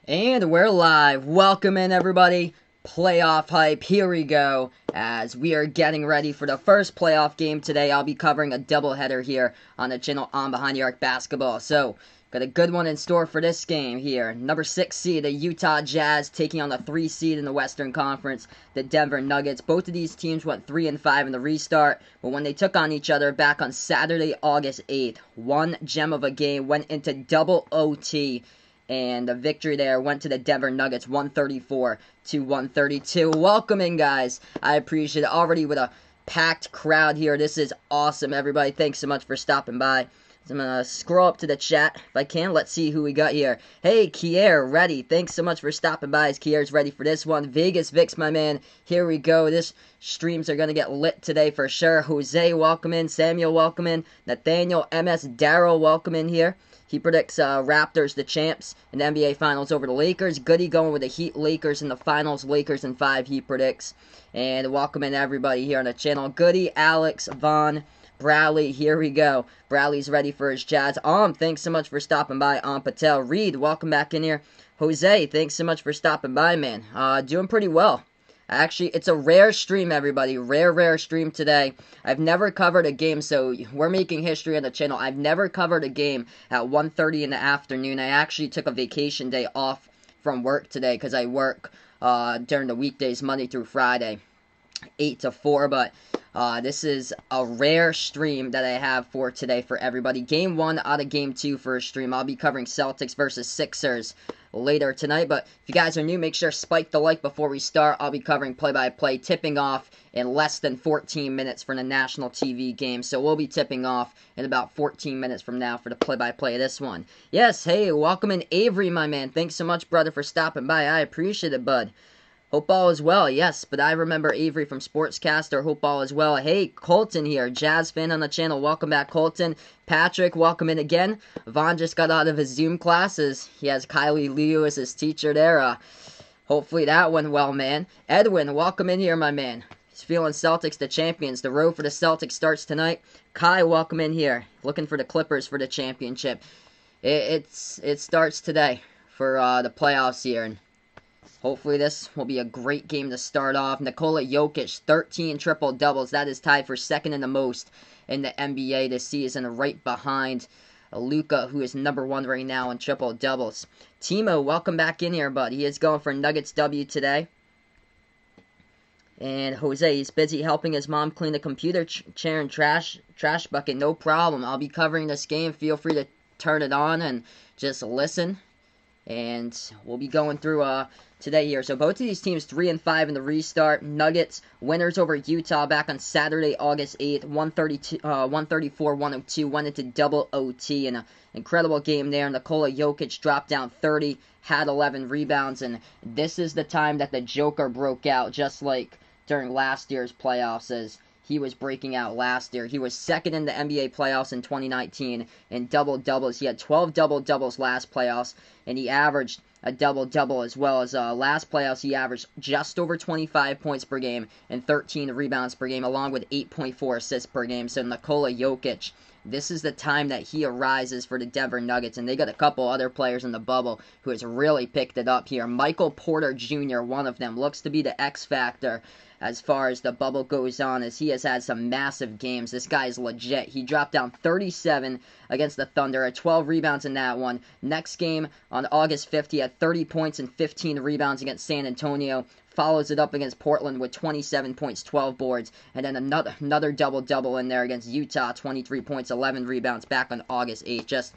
And we're live. Welcome in, everybody. Playoff hype. Here we go. As we are getting ready for the first playoff game today, I'll be covering a doubleheader here on the channel on Behind the Arc Basketball. So, got a good one in store for this game here. Number 6 seed, the Utah Jazz, taking on the 3 seed in the Western Conference, the Denver Nuggets. Both of these teams went 3-5 in the restart, but when they took on each other back on Saturday, August 8th, one gem of a game went into double OT. And the victory there went to the Denver Nuggets, 134 to 132. Welcome in, guys. I appreciate it. Already with a packed crowd here. This is awesome, everybody. Thanks so much for stopping by. So I'm going to scroll up to the chat if I can. Let's see who we got here. Hey, Kier, ready. Thanks so much for stopping by. As Kier's ready for this one. Vegas Vix, my man. Here we go. This streams are going to get lit today for sure. Jose, welcome in. Samuel, welcome in. Nathaniel, MS, Daryl, welcome in here. He predicts Raptors the champs in the NBA Finals over the Lakers. Goody going with the Heat Lakers in the Finals. Lakers in 5 he predicts. And welcome in everybody here on the channel. Goody, Alex, Vaughn, Bradley, here we go. Bradley's ready for his Jazz. Thanks so much for stopping by. Patel, Reed, welcome back in here. Jose, thanks so much for stopping by, man. Doing pretty well. Actually, it's a rare stream, everybody. Rare stream today. I've never covered a game, so we're making history on the channel. I've never covered a game at 1:30 in the afternoon. I actually took a vacation day off from work today because I work during the weekdays, Monday through Friday, 8 to 4, but this is a rare stream that I have for today for everybody. Game 1 out of Game 2 for a stream. I'll be covering Celtics versus Sixers later tonight, but if you guys are new, make sure to spike the like before we start. I'll be covering play-by-play, tipping off in less than 14 minutes for the national TV game, so we'll be tipping off in about 14 minutes from now for the play-by-play of this one. Yes, hey, welcome in Avery, my man. Thanks so much, brother, for stopping by. I appreciate it, bud. Hope all is well, yes, but I remember Avery from Sportscaster. Hope all is well. Hey, Colton here, Jazz fan on the channel. Welcome back, Colton. Patrick, welcome in again. Vaughn just got out of his Zoom classes. He has Kylie Liu as his teacher there. Hopefully that went well, man. Edwin, welcome in here, my man. He's feeling Celtics the champions. The road for the Celtics starts tonight. Kai, welcome in here. Looking for the Clippers for the championship. It starts today for the playoffs here, and hopefully this will be a great game to start off. Nikola Jokic, 13 triple-doubles. That is tied for second in the most in the NBA this season, right behind Luka, who is number 1 right now in triple-doubles. Timo, welcome back in here, bud. He is going for Nuggets W today. And Jose, he's busy helping his mom clean the computer chair and trash bucket. No problem. I'll be covering this game. Feel free to turn it on and just listen. And we'll be going through today here. So both of these teams 3-5 in the restart. Nuggets winners over Utah back on Saturday, August 8th, 134-102. Went into double OT and an incredible game there. Nikola Jokic dropped down 30, had 11 rebounds, and this is the time that the Joker broke out, just like during last year's playoffs, as he was breaking out last year. He was second in the NBA playoffs in 2019 in double-doubles. He had 12 double-doubles last playoffs, and he averaged a double-double as well. As last playoffs, he averaged just over 25 points per game and 13 rebounds per game, along with 8.4 assists per game. So Nikola Jokic, this is the time that he arises for the Denver Nuggets, and they got a couple other players in the bubble who has really picked it up here. Michael Porter Jr., one of them, looks to be the X factor as far as the bubble goes on, as he has had some massive games. This guy is legit. He dropped down 37 against the Thunder, had 12 rebounds in that one. Next game on August 5th, he had 30 points and 15 rebounds against San Antonio. Follows it up against Portland with 27 points, 12 boards, and then another double-double in there against Utah, 23 points, 11 rebounds back on August 8th. Just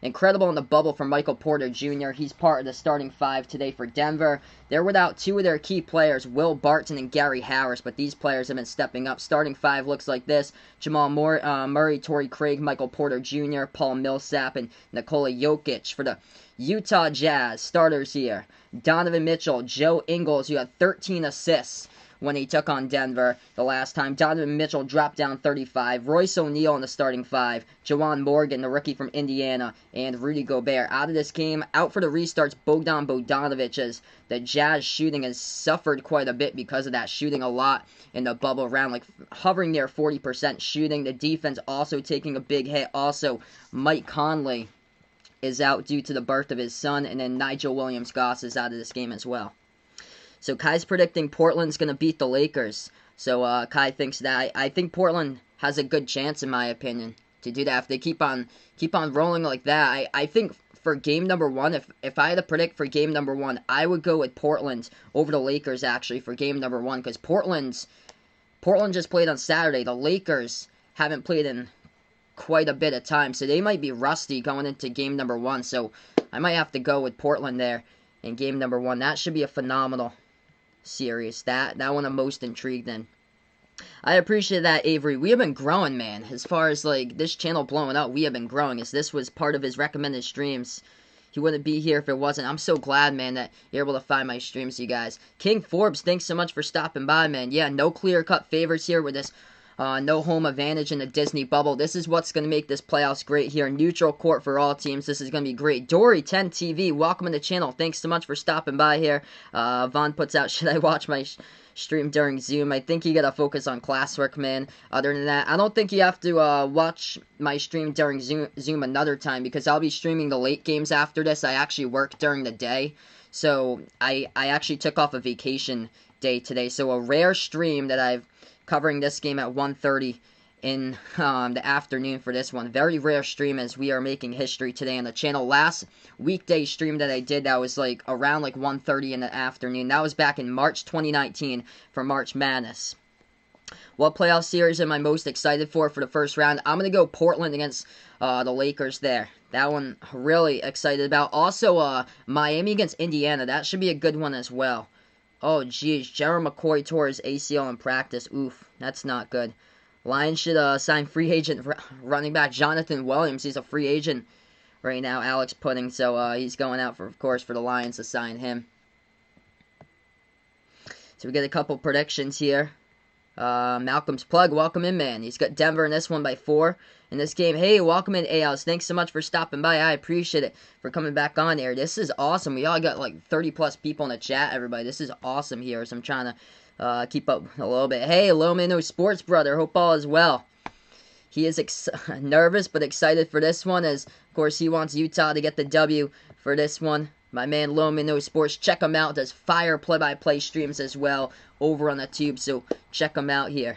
incredible in the bubble for Michael Porter Jr. He's part of the starting 5 today for Denver. They're without 2 of their key players, Will Barton and Gary Harris, but these players have been stepping up. Starting 5 looks like this: Jamal Murray, Torrey Craig, Michael Porter Jr., Paul Millsap, and Nikola Jokic. For the Utah Jazz, starters here: Donovan Mitchell, Joe Ingles, who had 13 assists when he took on Denver the last time. Donovan Mitchell dropped down 35. Royce O'Neal in the starting 5. Juwan Morgan, the rookie from Indiana, and Rudy Gobert. Out of this game, out for the restarts, Bogdan Bogdanovic, as the Jazz shooting has suffered quite a bit because of that, shooting a lot in the bubble round, like hovering near 40% shooting. The defense also taking a big hit. Also, Mike Conley is out due to the birth of his son, and then Nigel Williams-Goss is out of this game as well. So Kai's predicting Portland's going to beat the Lakers. So Kai thinks that. I think Portland has a good chance, in my opinion, to do that. If they keep on rolling like that, I think for game number one, if I had to predict for game number one, I would go with Portland over the Lakers, actually, for game number one, because Portland just played on Saturday. The Lakers haven't played in quite a bit of time, so they might be rusty going into game number one. So I might have to go with Portland there in game number one. That should be a phenomenal series. That one I'm most intrigued in. I appreciate that, Avery. We have been growing, man. As far as like this channel blowing up, we have been growing. As this was part of his recommended streams, he wouldn't be here if it wasn't. I'm so glad, man, that you're able to find my streams, you guys. King Forbes, thanks so much for stopping by, man. Yeah, no clear-cut favors here with this no home advantage in the Disney bubble. This is what's going to make this playoffs great here. Neutral court for all teams. This is going to be great. Dory10 TV, welcome to the channel. Thanks so much for stopping by here. Vaughn puts out, should I watch my stream during Zoom? I think you got to focus on classwork, man. Other than that, I don't think you have to watch my stream during Zoom another time, because I'll be streaming the late games after this. I actually work during the day. So I actually took off a vacation day today. So a rare stream that I've covering this game at 1:30 in the afternoon for this one. Very rare stream, as we are making history today on the channel. Last weekday stream that I did, that was like around like 1:30 in the afternoon. That was back in March 2019 for March Madness. What playoff series am I most excited for the first round? I'm going to go Portland against the Lakers there. That one really excited about. Also, Miami against Indiana. That should be a good one as well. Oh, geez. Gerald McCoy tore his ACL in practice. Oof, that's not good. Lions should sign free agent running back Jonathan Williams. He's a free agent right now, Alex Pudding. So he's going out, of course, for the Lions to sign him. So we get a couple predictions here. Malcolm's Plug, welcome in, man. He's got Denver in this one by 4 in this game. Hey, welcome in, ALs. Thanks so much for stopping by. I appreciate it for coming back on here. This is awesome. We all got like 30-plus people in the chat, everybody. This is awesome here, so I'm trying to keep up a little bit. Hey, Lomino Sports Brother. Hope all is well. He is nervous but excited for this one, as, of course, he wants Utah to get the W for this one. My man Lomino Sports, check him out. Does fire play-by-play streams as well over on the tube, so check him out here.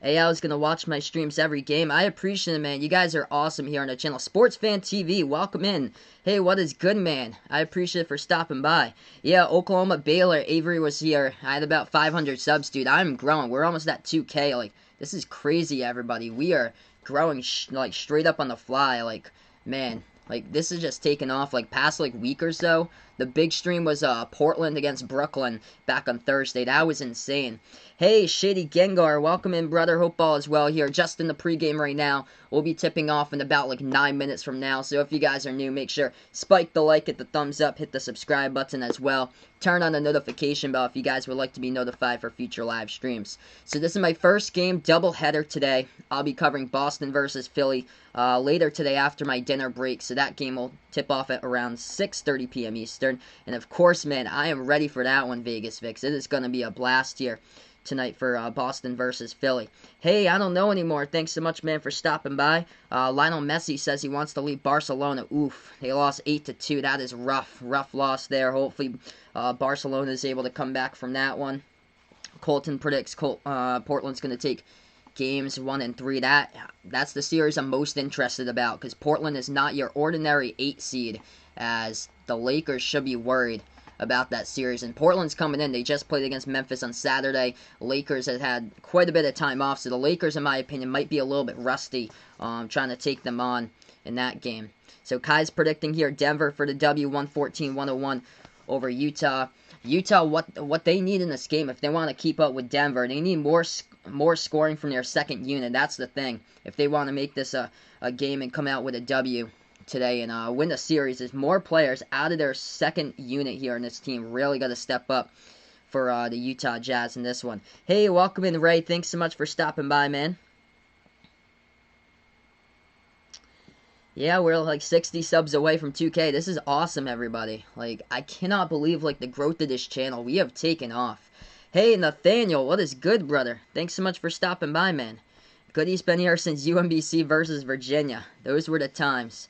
AL is going to watch my streams every game. I appreciate it, man. You guys are awesome here on the channel. Sports Fan TV, welcome in. Hey, what is good, man? I appreciate it for stopping by. Yeah, Oklahoma Baylor. Avery was here. I had about 500 subs, dude. I'm growing. We're almost at 2K. Like, this is crazy, everybody. We are growing, like, straight up on the fly. Like, man. Like, this is just taking off, like, past, like, week or so. The big stream was Portland against Brooklyn back on Thursday. That was insane. Hey, Shady Gengar, welcome in, brother. Hope all is well here. Just in the pregame right now. We'll be tipping off in about, like, 9 minutes from now. So if you guys are new, make sure spike the like, hit the thumbs up, hit the subscribe button as well. Turn on the notification bell if you guys would like to be notified for future live streams. So this is my first game, doubleheader today. I'll be covering Boston versus Philly later today after my dinner break. So that game will tip off at around 6:30 p.m. Eastern. And of course, man, I am ready for that one, Vegas Vix. It is going to be a blast here tonight for Boston versus Philly. Hey, I don't know anymore. Thanks so much, man, for stopping by. Lionel Messi says he wants to leave Barcelona. Oof, they lost 8-2. That is rough loss there. Hopefully, Barcelona is able to come back from that one. Colton predicts Portland's going to take games 1 and 3. That's the series I'm most interested about, because Portland is not your ordinary 8 seed, as the Lakers should be worried about that series. And Portland's coming in. They just played against Memphis on Saturday. Lakers have had quite a bit of time off, so the Lakers, in my opinion, might be a little bit rusty trying to take them on in that game. So Kai's predicting here Denver for the W, 114-101 over Utah. Utah, what they need in this game, if they want to keep up with Denver, they need more scoring from their second unit. That's the thing. If they want to make this a game and come out with a W today and win the series, is more players out of their second unit here in this team really got to step up for the Utah Jazz in this one. Hey, welcome in, Ray. Thanks so much for stopping by, man. Yeah, we're like 60 subs away from 2K. This is awesome, everybody. Like, I cannot believe, like, the growth of this channel. We have taken off. Hey, Nathaniel, what is good, brother? Thanks so much for stopping by, man. Goody's been here since UMBC versus Virginia. Those were the times.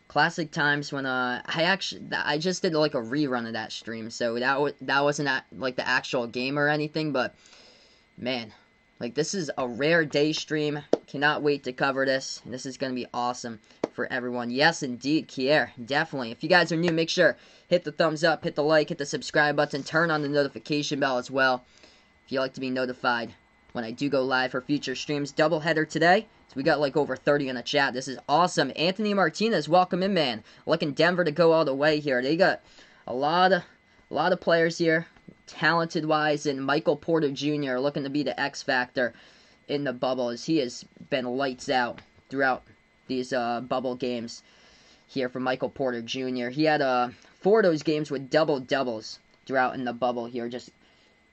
Classic times when I just did like a rerun of that stream, so that wasn't like the actual game or anything, but man, like this is a rare day stream. Cannot wait to cover this. And this is gonna be awesome for everyone. Yes, indeed, Kier, definitely. If you guys are new, make sure hit the thumbs up, hit the like, hit the subscribe button, turn on the notification bell as well if you like to be notified when I do go live for future streams. Doubleheader today. So we got like over 30 in the chat. This is awesome. Anthony Martinez, welcome in, man. Looking Denver to go all the way here. They got a lot of players here, talented wise, and Michael Porter Jr. looking to be the X factor in the bubble, as he has been lights out throughout these bubble games here for Michael Porter Jr. He had 4 of those games with doubles throughout in the bubble here. Just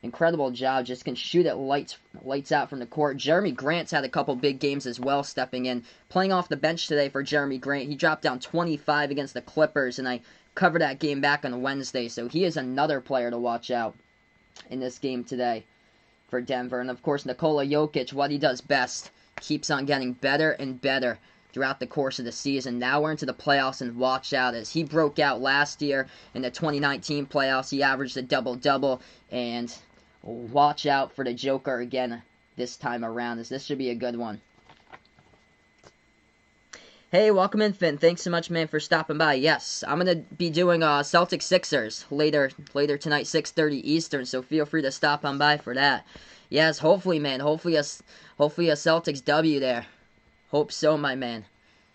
incredible job. Just can shoot it lights out from the court. Jeremy Grant's had a couple big games as well, stepping in. Playing off the bench today for Jeremy Grant. He dropped down 25 against the Clippers, and I covered that game back on Wednesday. So he is another player to watch out in this game today for Denver. And of course, Nikola Jokic, what he does best, keeps on getting better and better throughout the course of the season. Now we're into the playoffs, and watch out as he broke out last year in the 2019 playoffs. He averaged a double-double, and watch out for the Joker again this time around, as this should be a good one. Hey, welcome in, Finn. Thanks so much, man, for stopping by. Yes, I'm going to be doing Celtics Sixers later tonight, 6:30 Eastern, so feel free to stop on by for that. Yes, hopefully, man. Hopefully a Celtics W there. Hope so, my man.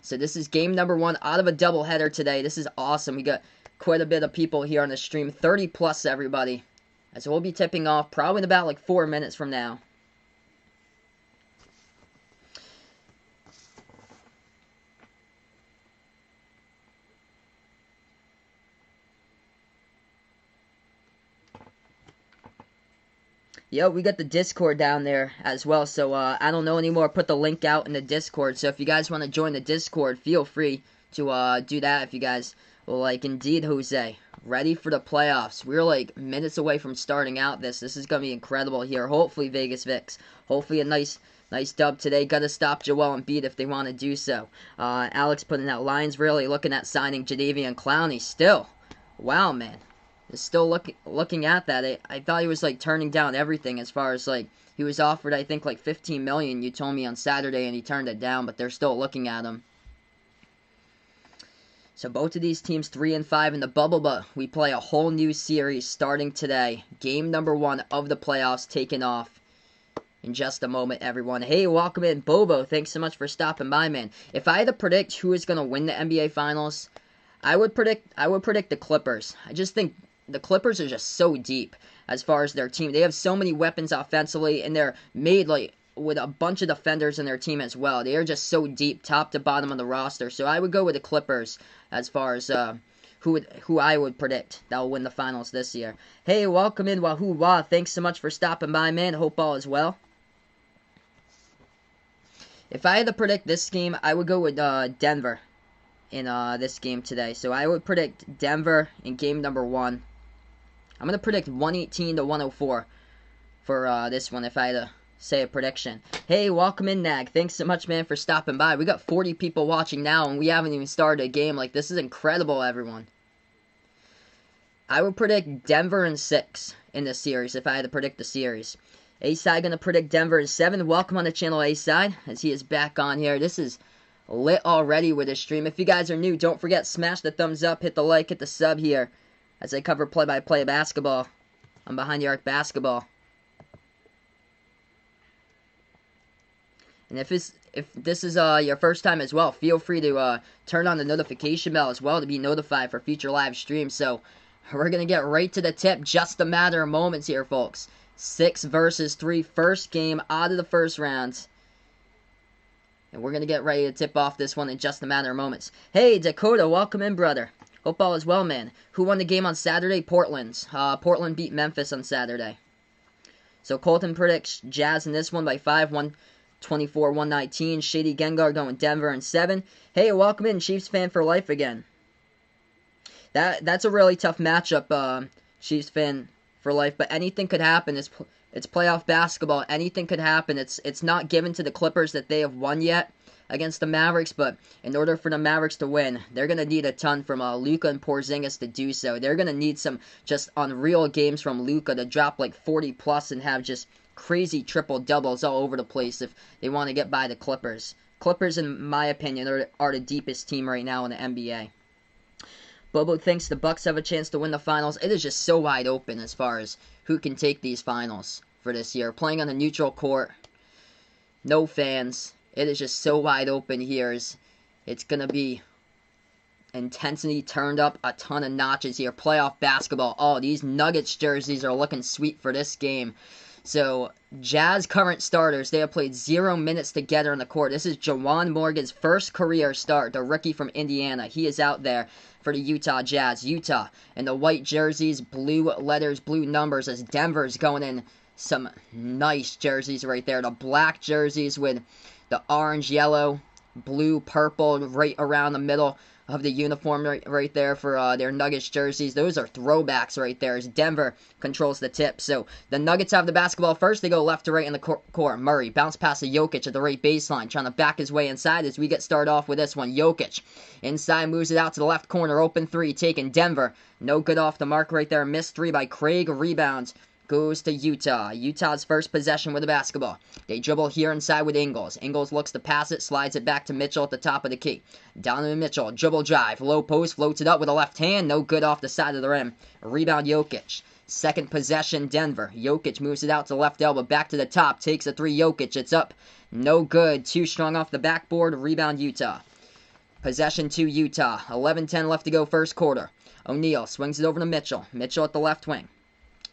So this is game number 1 out of a doubleheader today. This is awesome. We got quite a bit of people here on the stream. 30 plus, everybody. So we'll be tipping off probably in about like 4 minutes from now. Yo, we got the Discord down there as well, so I don't know anymore. Put the link out in the Discord, so if you guys want to join the Discord, feel free to do that if you guys will like. Indeed, Jose, ready for the playoffs. We're like minutes away from starting out this. This is going to be incredible here. Hopefully, Vegas Vix. Hopefully a nice dub today. Got to stop Joel Embiid if they want to do so. Alex putting out Lions really looking at signing Jadeveon Clowney still. Wow, man. Still looking at that. I thought he was like turning down everything as far as like he was offered I think like $15 million, you told me on Saturday, and he turned it down, but they're still looking at him. So both of these teams 3-5 in the bubble, but we play a whole new series starting today. Game number 1 of the playoffs taking off in just a moment, everyone. Hey, welcome in, Bobo. Thanks so much for stopping by, man. If I had to predict who is going to win the NBA Finals, I would predict the Clippers. I just think the Clippers are just so deep as far as their team. They have so many weapons offensively, and they're made like with a bunch of defenders in their team as well. They are just so deep, top to bottom of the roster. So I would go with the Clippers as far as who I would predict that will win the finals this year. Hey, welcome in, Wahoo Wah. Thanks so much for stopping by, man. Hope all is well. If I had to predict this game, I would go with Denver in this game today. So I would predict Denver in game number 1. I'm going to predict 118 to 104 for this one if I had to say a prediction. Hey, welcome in, Nag. Thanks so much, man, for stopping by. We got 40 people watching now, and we haven't even started a game. Like, this is incredible, everyone. I would predict Denver in 6 in this series if I had to predict the series. A-Side going to predict Denver in 7. Welcome on the channel, A-Side, as he is back on here. This is lit already with this stream. If you guys are new, don't forget, smash the thumbs up, hit the like, hit the sub here as I cover play-by-play basketball on Behind the Arc Basketball. And if this is your first time as well, feel free to turn on the notification bell as well to be notified for future live streams. So we're going to get right to the tip, just a matter of moments here, folks. 6 versus 3, first game out of the first round. And we're going to get ready to tip off this one in just a matter of moments. Hey, Dakota, welcome in, brother. Hope all is well, man. Who won the game on Saturday? Portland. Portland beat Memphis on Saturday. So Colton predicts Jazz in this one by 5, 124-119. Shady Gengar going Denver in 7. Hey, welcome in, Chiefs fan for life again. That's a really tough matchup, Chiefs fan for life. But anything could happen. It's playoff basketball. Anything could happen. It's not given to the Clippers that they have won yet against the Mavericks, but in order for the Mavericks to win, they're going to need a ton from Luka and Porzingis to do so. They're going to need some just unreal games from Luka to drop like 40 plus and have just crazy triple doubles all over the place if they want to get by the Clippers. Clippers, in my opinion, are the deepest team right now in the NBA. Bobo thinks the Bucks have a chance to win the finals. It is just so wide open as far as who can take these finals for this year. Playing on a neutral court, no fans. It is just so wide open here. It's going to be intensity turned up a ton of notches here. Playoff basketball. Oh, these Nuggets jerseys are looking sweet for this game. So, Jazz current starters, they have played 0 minutes together on the court. This is Juwan Morgan's first career start, the rookie from Indiana. He is out there for the Utah Jazz. Utah in the white jerseys, blue letters, blue numbers, as Denver's going in some nice jerseys right there. The black jerseys with the orange, yellow, blue, purple right around the middle of the uniform right there for their Nuggets jerseys. Those are throwbacks right there as Denver controls the tip. So the Nuggets have the basketball first. They go left to right in the court. Murray bounce pass to Jokic at the right baseline, trying to back his way inside as we get started off with this one. Jokic inside moves it out to the left corner. Open three taken. Denver. No good off the mark right there. Missed three by Craig. Rebounds. Goes to Utah. Utah's first possession with the basketball. They dribble here inside with Ingles. Ingles looks to pass it, slides it back to Mitchell at the top of the key. Donovan Mitchell, dribble drive, low post, floats it up with a left hand. No good off the side of the rim. Rebound Jokic. Second possession Denver. Jokic moves it out to the left elbow, back to the top, takes a three. Jokic, it's up. No good. Too strong off the backboard. Rebound Utah. Possession to Utah. 11-10 left to go first quarter. O'Neal swings it over to Mitchell. Mitchell at the left wing.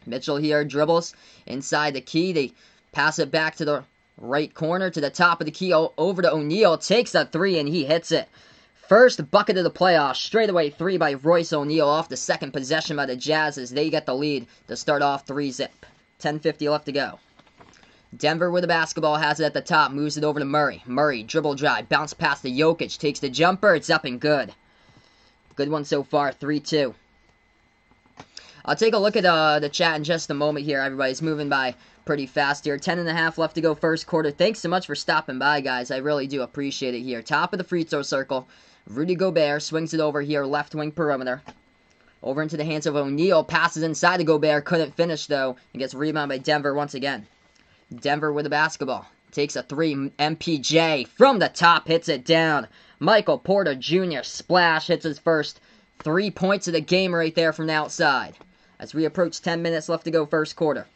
Mitchell here dribbles inside the key. They pass it back to the right corner to the top of the key over to O'Neal. Takes a three and he hits it. First bucket of the playoffs. Straightaway three by Royce O'Neal off the second possession by the Jazz as they get the lead to start off 3-zip. 10:50 left to go. Denver with the basketball has it at the top. Moves it over to Murray. Murray dribble drive. Bounce pass to Jokic. Takes the jumper. It's up and good. Good one so far. 3-2. I'll take a look at the chat in just a moment here. Everybody's moving by pretty fast here. 10.5 left to go first quarter. Thanks so much for stopping by, guys. I really do appreciate it here. Top of the free throw circle. Rudy Gobert swings it over here, left wing perimeter. Over into the hands of O'Neal. Passes inside to Gobert. Couldn't finish, though. And gets rebounded by Denver once again. Denver with the basketball. Takes a three. MPJ from the top. Hits it down. Michael Porter Jr. splash. Hits his first 3 points of the game right there from the outside. As we approach 10 minutes left to go first quarter.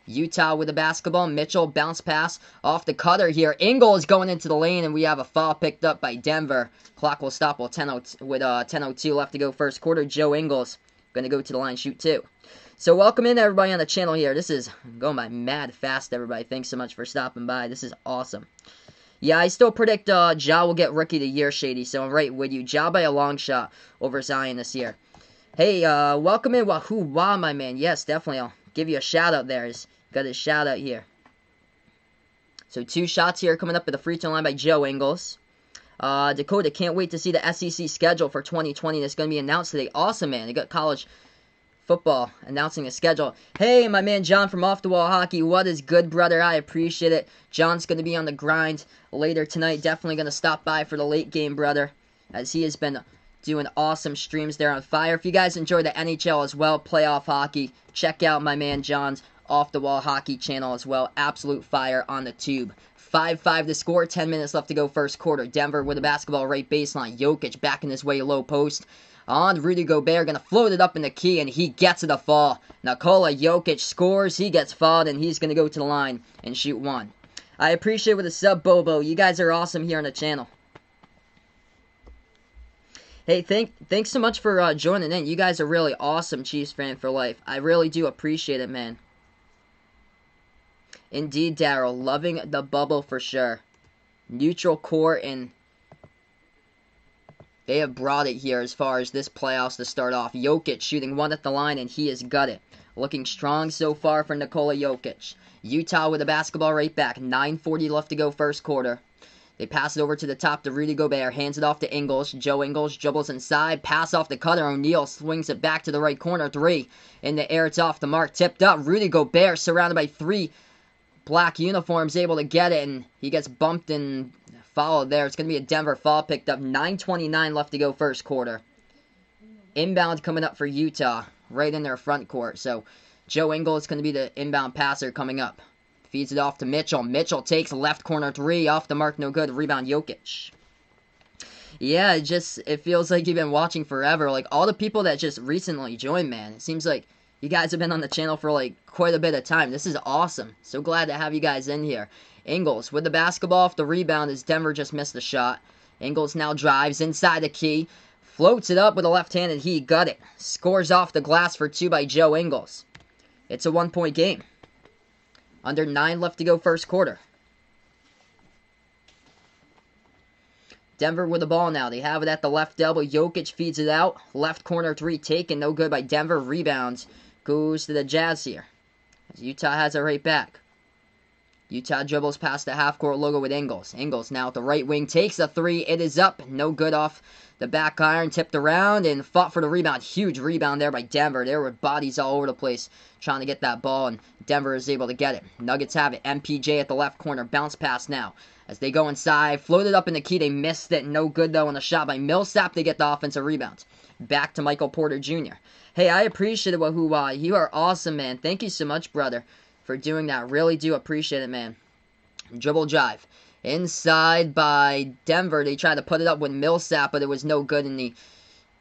Utah with the basketball. Mitchell bounce pass off the cutter here. Ingles going into the lane, and we have a foul picked up by Denver. Clock will stop with 10:02 left to go first quarter. Joe Ingles going to go to the line, shoot two. So welcome in everybody on the channel here. This is going by mad fast, everybody. Thanks so much for stopping by. This is awesome. Yeah, I still predict Ja will get Rookie of the Year, Shady, so I'm right with you. Ja by a long shot over Zion this year. Hey, welcome in Wahoo Wah, my man. Yes, definitely. I'll give you a shout out there. He's got his shout out here. So 2 shots here coming up at the free throw line by Joe Ingles. Dakota, can't wait to see the SEC schedule for 2020. That's going to be announced today. Awesome, man. They got college football announcing a schedule. Hey, my man John from Off the Wall Hockey. What is good, brother? I appreciate it. John's going to be on the grind later tonight. Definitely going to stop by for the late game, brother, as he has been doing awesome streams there on Fire. If you guys enjoy the NHL as well, playoff hockey, check out my man John's Off the Wall Hockey channel as well. Absolute fire on the tube. 5-5 to score. 10 minutes left to go first quarter. Denver with the basketball right baseline. Jokic backing his way low post. On Rudy Gobert, going to float it up in the key, and he gets it a fall. Nikola Jokic scores. He gets fouled, and he's going to go to the line and shoot one. I appreciate with a sub, Bobo. You guys are awesome here on the channel. Hey, thanks so much for joining in. You guys are really awesome, Chiefs fan for life. I really do appreciate it, man. Indeed, Daryl. Loving the bubble for sure. Neutral court, and they have brought it here as far as this playoffs to start off. Jokic shooting one at the line, and he has got it. Looking strong so far for Nikola Jokic. Utah with the basketball right back. 9:40 left to go first quarter. They pass it over to the top to Rudy Gobert. Hands it off to Ingles. Joe Ingles dribbles inside. Pass off the cutter. O'Neal swings it back to the right corner. 3 in the air. It's off the mark. Tipped up. Rudy Gobert surrounded by 3 black uniforms, able to get it, and he gets bumped and fouled there. It's going to be a Denver foul picked up. 9:29 left to go first quarter. Inbound coming up for Utah, right in their front court. So Joe Ingles is going to be the inbound passer coming up. Feeds it off to Mitchell. Mitchell takes left corner 3. Off the mark, no good. Rebound, Jokic. Yeah, it feels like you've been watching forever. Like, all the people that just recently joined, man. It seems like you guys have been on the channel for, like, quite a bit of time. This is awesome. So glad to have you guys in here. Ingles with the basketball off the rebound as Denver just missed the shot. Ingles now drives inside the key. Floats it up with a left-handed. He got it. Scores off the glass for 2 by Joe Ingles. It's a 1-point game. Under 9 left to go first quarter. Denver with the ball now. They have it at the left elbow. Jokic feeds it out. Left corner 3 taken. No good by Denver. Rebounds. Goes to the Jazz here. Utah has it right back. Utah dribbles past the half-court logo with Ingles. Ingles now at the right wing. Takes a 3. It is up. No good off the back iron. Tipped around and fought for the rebound. Huge rebound there by Denver. There were bodies all over the place trying to get that ball, and Denver is able to get it. Nuggets have it. MPJ at the left corner. Bounce pass now. As they go inside. Floated up in the key. They missed it. No good, though, on the shot by Millsap. They get the offensive rebound. Back to Michael Porter Jr. Hey, I appreciate it, Wahoo. You are awesome, man. Thank you so much, brother, for doing that. Really do appreciate it, man. Dribble drive. Inside by Denver. They tried to put it up with Millsap, but it was no good, and he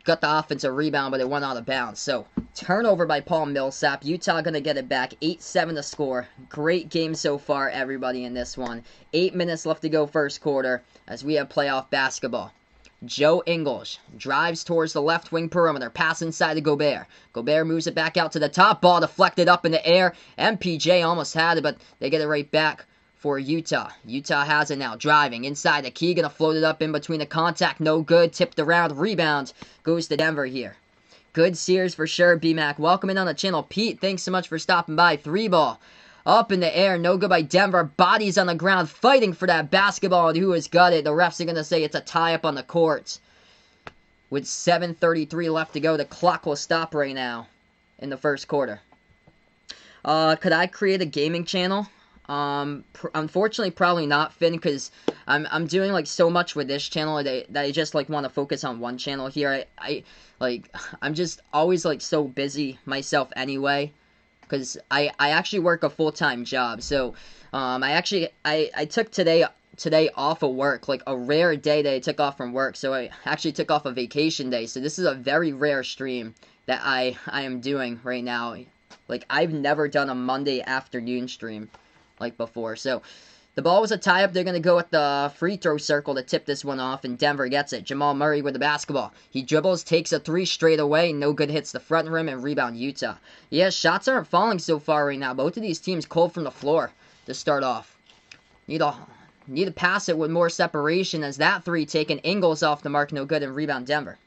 got the offensive rebound, but it went out of bounds. So, turnover by Paul Millsap. Utah going to get it back. 8-7 to score. Great game so far, everybody, in this one. 8 minutes left to go first quarter as we have playoff basketball. Joe Ingles drives towards the left wing perimeter. Pass inside to Gobert. Gobert moves it back out to the top. Ball deflected up in the air. MPJ almost had it, but they get it right back for Utah. Utah has it now. Driving inside the key. Gonna float it up in between the contact. No good. Tipped around. Rebound goes to Denver here. Good Sears for sure, B-Mac. Welcome in on the channel. Pete, thanks so much for stopping by. 3 ball. Up in the air. No good by Denver. Bodies on the ground fighting for that basketball. And who has got it? The refs are going to say it's a tie-up on the court. With 7:33 left to go, the clock will stop right now in the first quarter. Could I create a gaming channel? Unfortunately, probably not, Finn, because I'm doing like so much with this channel that I just like want to focus on one channel here. I'm just always like so busy myself anyway, because I actually work a full-time job. So I took today off of work, like a rare day that I took off from work. So I actually took off a vacation day. So this is a very rare stream that I am doing right now. Like, I've never done a Monday afternoon stream like before. So the ball was a tie-up. They're going to go at the free throw circle to tip this one off, and Denver gets it. Jamal Murray with the basketball. He dribbles, takes a 3 straight away. No good, hits the front rim, and rebound Utah. Yeah, shots aren't falling so far right now. Both of these teams cold from the floor to start off. Need to pass it with more separation as that 3 taken. Ingles off the mark, no good, and rebound Denver.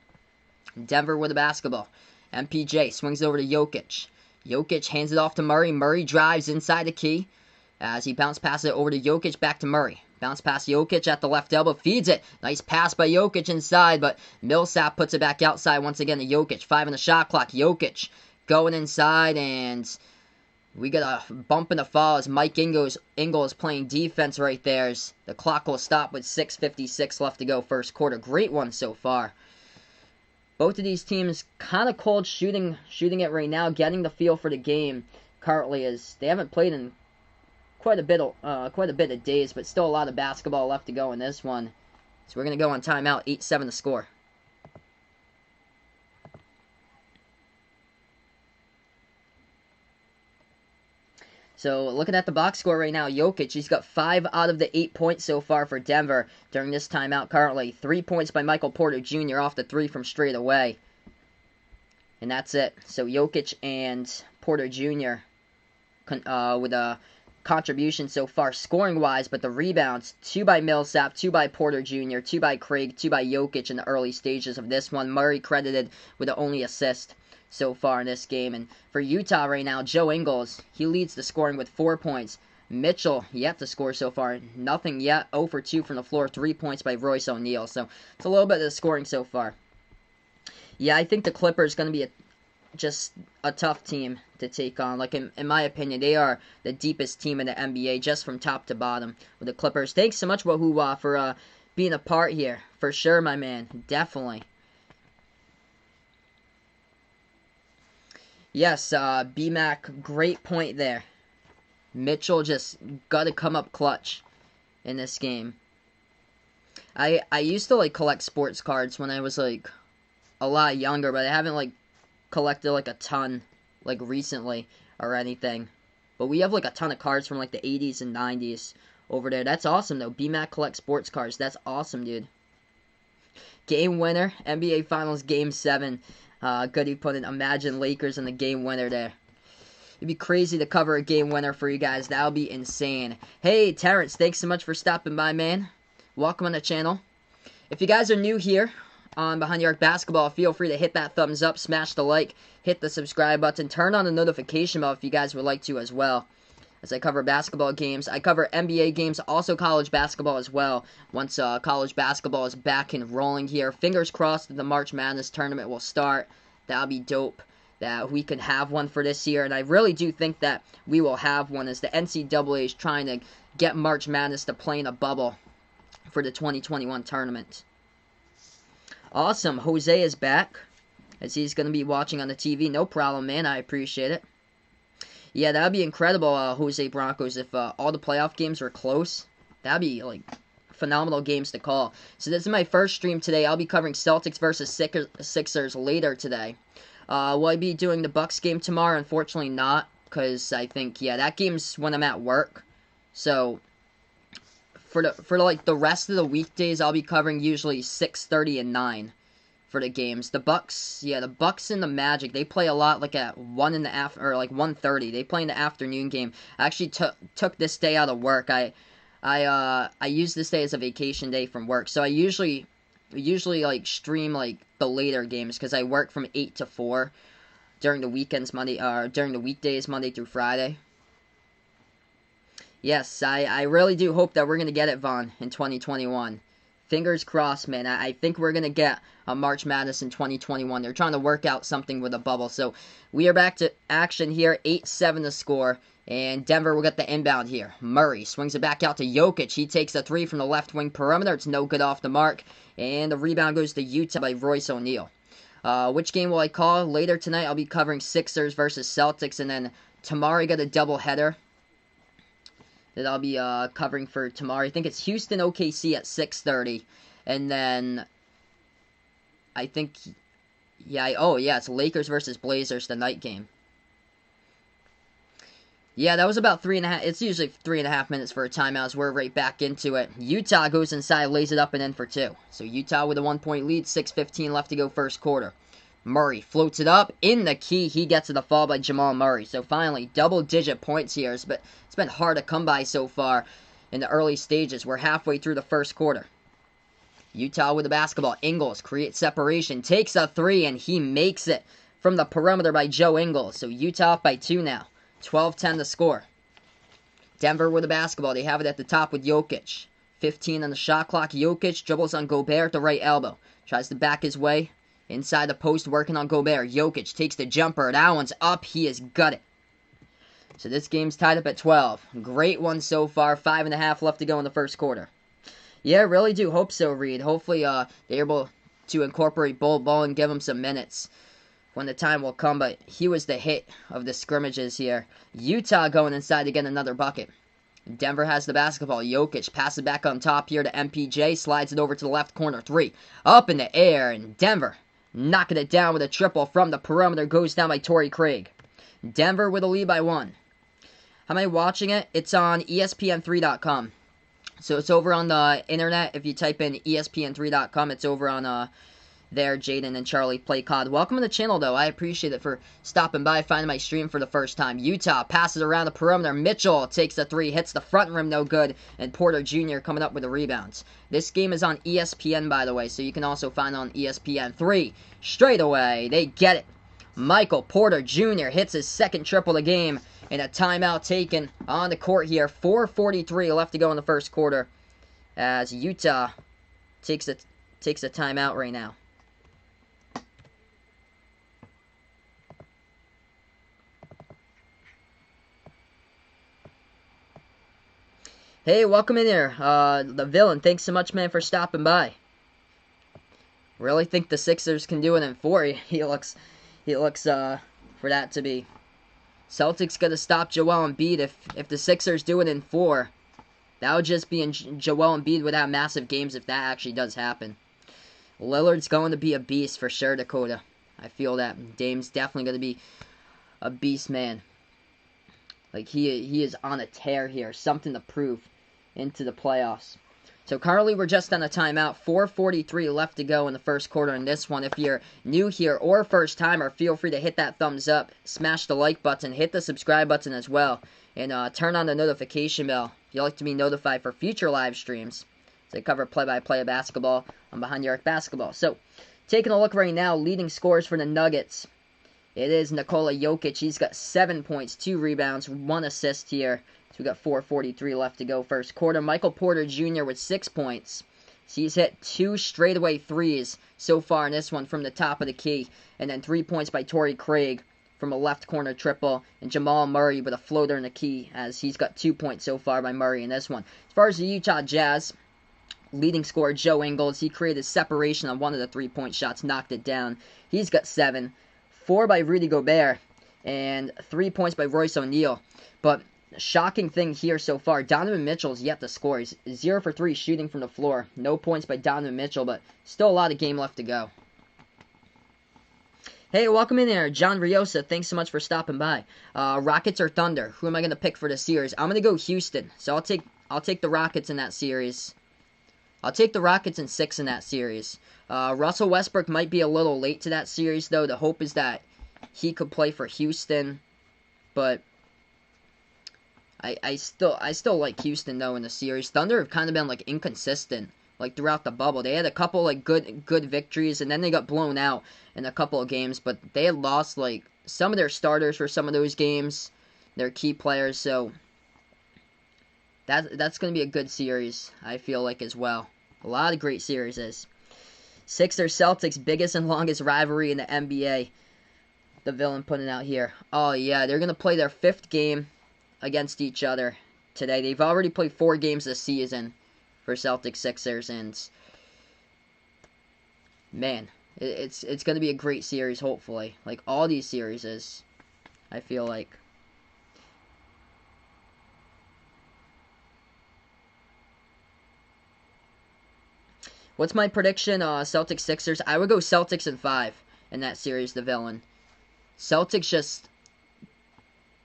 Denver with the basketball. MPJ swings over to Jokic. Jokic hands it off to Murray. Murray drives inside the key as he bounce passes it over to Jokic, back to Murray. Bounce pass Jokic at the left elbow, feeds it. Nice pass by Jokic inside, but Millsap puts it back outside once again to Jokic. 5 on the shot clock. Jokic going inside, and we got a bump in the fall as Mike Ingles playing defense right there. As the clock will stop with 6:56 left to go first quarter. Great one so far. Both of these teams kind of cold shooting it right now, getting the feel for the game currently, as they haven't played in quite a bit of days, but still a lot of basketball left to go in this one. So we're going to go on timeout. 8-7 to score. So looking at the box score right now, Jokic, he's got 5 out of the 8 points so far for Denver during this timeout currently. 3 points by Michael Porter Jr. off the 3 from straight away. And that's it. So Jokic and Porter Jr. with a contribution so far scoring-wise, but the rebounds, 2 by Millsap, 2 by Porter Jr., 2 by Craig, 2 by Jokic in the early stages of this one. Murray credited with the only assist so far in this game. And for Utah right now, Joe Ingles, he leads the scoring with 4 points. Mitchell yet to score so far. Nothing yet. 0 for 2 from the floor. 3 points by Royce O'Neal. So it's a little bit of the scoring so far. Yeah, I think the Clippers going to be just a tough team to take on. Like, in my opinion, they are the deepest team in the NBA, just from top to bottom with the Clippers. Thanks so much, Wahoo, for being a part here. For sure, my man. Definitely. Yes, B-Mac, great point there. Mitchell just got to come up clutch in this game. I used to, like, collect sports cards when I was, like, a lot younger, but I haven't, like, collected, like, a ton, like, recently or anything. But we have, like, a ton of cards from, like, the 80s and 90s over there. That's awesome, though. B-Mac collects sports cards. That's awesome, dude. Game winner, NBA Finals Game 7. Goody put in, imagine Lakers in the game winner there. It'd be crazy to cover a game winner for you guys. That would be insane. Hey, Terrence, thanks so much for stopping by, man. Welcome on the channel. If you guys are new here on Behind the Arc Basketball, feel free to hit that thumbs up, smash the like, hit the subscribe button, turn on the notification bell if you guys would like to as well. As I cover basketball games, I cover NBA games, also college basketball as well. Once college basketball is back and rolling here, fingers crossed that the March Madness tournament will start. That'll be dope that we can have one for this year, and I really do think that we will have one, as the NCAA is trying to get March Madness to play in a bubble for the 2021 tournament. Awesome, Jose is back, as he's going to be watching on the TV. No problem, man, I appreciate it. Yeah, that would be incredible, Jose Broncos, if all the playoff games were close. That would be, like, phenomenal games to call. So this is my first stream today. I'll be covering Celtics versus Sixers later today. Will I be doing the Bucks game tomorrow? Unfortunately not, because I think, yeah, that game's when I'm at work. So for the rest of the weekdays, I'll be covering usually 6:30 and 9 for the games. The Bucks, yeah, the Bucks and the Magic, they play a lot like at 1 in the or like 1:30. They play in the afternoon game. I actually took this day out of work. I use this day as a vacation day from work. So I usually like stream like the later games because I work from 8 to 4 during the weekends, during the weekdays, Monday through Friday. Yes, I really do hope that we're going to get it, Vaughn, in 2021. Fingers crossed, man. I think we're going to get a March Madness in 2021. They're trying to work out something with a bubble. So we are back to action here. 8-7 to score. And Denver will get the inbound here. Murray swings it back out to Jokic. He takes a 3 from the left wing perimeter. It's no good off the mark. And the rebound goes to Utah by Royce O'Neal. Which game will I call? Later tonight, I'll be covering Sixers versus Celtics. And then tomorrow, I got a doubleheader that I'll be covering for tomorrow. I think it's Houston OKC at 6:30. And then I think, yeah, it's Lakers versus Blazers, the night game. Yeah, that was about 3.5. It's usually 3.5 minutes for a timeout, as we're right back into it. Utah goes inside, lays it up and in for 2. So Utah with a 1-point lead, 6:15 left to go first quarter. Murray floats it up in the key. He gets to the fall by Jamal Murray. So finally, double-digit points here. But it's been hard to come by so far in the early stages. We're halfway through the first quarter. Utah with the basketball. Ingles creates separation, takes a 3, and he makes it from the perimeter by Joe Ingles. So Utah up by 2 now. 12-10 to score. Denver with the basketball. They have it at the top with Jokic. 15 on the shot clock. Jokic dribbles on Gobert at the right elbow. Tries to back his way inside the post, working on Gobert. Jokic takes the jumper. That one's up. He is gutted. So this game's tied up at 12. Great one so far. 5.5 left to go in the first quarter. Yeah, really do hope so, Reed. Hopefully they're able to incorporate Bol Bol and give him some minutes when the time will come, but he was the hit of the scrimmages here. Utah going inside to get another bucket. Denver has the basketball. Jokic passes back on top here to MPJ, slides it over to the left corner. 3 up in the air, and Denver knocking it down with a triple from the perimeter. Goes down by Torrey Craig. Denver with a lead by 1. How am I watching it? It's on ESPN3.com. So it's over on the internet. If you type in ESPN3.com, it's over on there, Jaden and Charlie Play COD. Welcome to the channel, though. I appreciate it for stopping by, finding my stream for the first time. Utah passes around the perimeter. Mitchell takes the 3, hits the front rim, no good, and Porter Jr. coming up with the rebounds. This game is on ESPN, by the way, so you can also find it on ESPN. 3 straight away. They get it. Michael Porter Jr. hits his second triple of the game, And a timeout taken on the court here. 4:43 left to go in the first quarter as Utah takes a timeout right now. Hey, welcome in here, the villain. Thanks so much, man, for stopping by. Really think the Sixers can do it in 4. He looks for that to be. Celtics gonna stop Joel Embiid if the Sixers do it in 4. That would just be in Joel Embiid would have massive games if that actually does happen. Lillard's going to be a beast for sure, Dakota. I feel that Dame's definitely gonna be a beast, man. Like he is on a tear here, something to prove into the playoffs. So currently we're just on a timeout. 4:43 left to go in the first quarter in this one. If you're new here or first timer, feel free to hit that thumbs up, smash the like button, hit the subscribe button as well, and turn on the notification bell if you'd like to be notified for future live streams. So I cover play-by-play of basketball on Behind the Arc Basketball. So taking a look right now, leading scorers for the Nuggets. It is Nikola Jokic. He's got 7 points, 2 rebounds, 1 assist here. So we got 4:43 left to go first quarter. Michael Porter Jr. with 6 points. So he's hit 2 straightaway threes so far in this one from the top of the key. And then 3 points by Torrey Craig from a left corner triple. And Jamal Murray with a floater in the key as he's got 2 points so far by Murray in this one. As far as the Utah Jazz, leading scorer Joe Ingles. He created separation on one of the 3-point shots, knocked it down. He's got 7. 4 by Rudy Gobert. And 3 points by Royce O'Neal. But shocking thing here so far, Donovan Mitchell's yet to score. He's 0 for 3 shooting from the floor. No points by Donovan Mitchell, but still a lot of game left to go. Hey, welcome in there, John Riosa. Thanks so much for stopping by. Rockets or Thunder? Who am I going to pick for the series? I'm going to go Houston. So I'll take the Rockets in that series. I'll take the Rockets in 6 in that series. Russell Westbrook might be a little late to that series, though. The hope is that he could play for Houston, but I still like Houston though in the series. Thunder have kind of been like inconsistent like throughout the bubble. They had a couple like good victories and then they got blown out in a couple of games, but they had lost like some of their starters for some of those games, their key players. So that's going to be a good series, I feel like, as well. A lot of great series. Sixers Celtics, biggest and longest rivalry in the NBA. The villain putting it out here. Oh yeah, they're going to play their 5th game against each other today. They've already played 4 games this season for Celtics Sixers, and man, it's going to be a great series, hopefully. Like all these series, I feel like. What's my prediction? Celtics Sixers. I would go Celtics in 5 in that series, the villain. Celtics just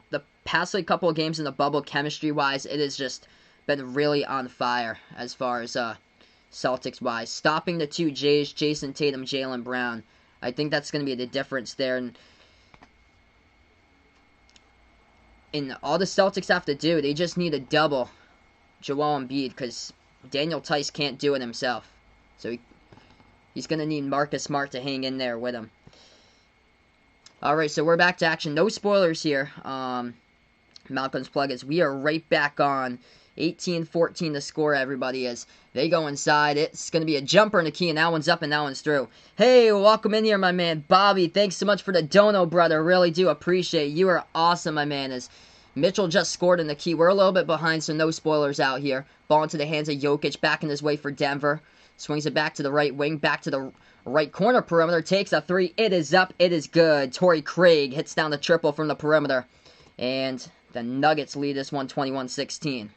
the past like couple of games in the bubble, chemistry-wise, it has just been really on fire as far as Celtics-wise. Stopping the 2 Jays, Jason Tatum, Jaylen Brown. I think that's going to be the difference there. And all the Celtics have to do, they just need to double Joel Embiid because Daniel Tice can't do it himself. So he's going to need Marcus Smart to hang in there with him. Alright, so we're back to action. No spoilers here. Malcolm's plug is we are right back on. 18-14 the score, everybody, as they go inside. It's going to be a jumper in the key, and that one's up and that one's through. Hey, welcome in here, my man Bobby. Thanks so much for the dono, brother. Really do appreciate it. You are awesome, my man. As Mitchell just scored in the key. We're a little bit behind, so no spoilers out here. Ball into the hands of Jokic, back in his way for Denver. Swings it back to the right wing, back to the right corner perimeter, takes a 3. It is up. It is good. Torrey Craig hits down the triple from the perimeter. And the Nuggets lead this one 21-16.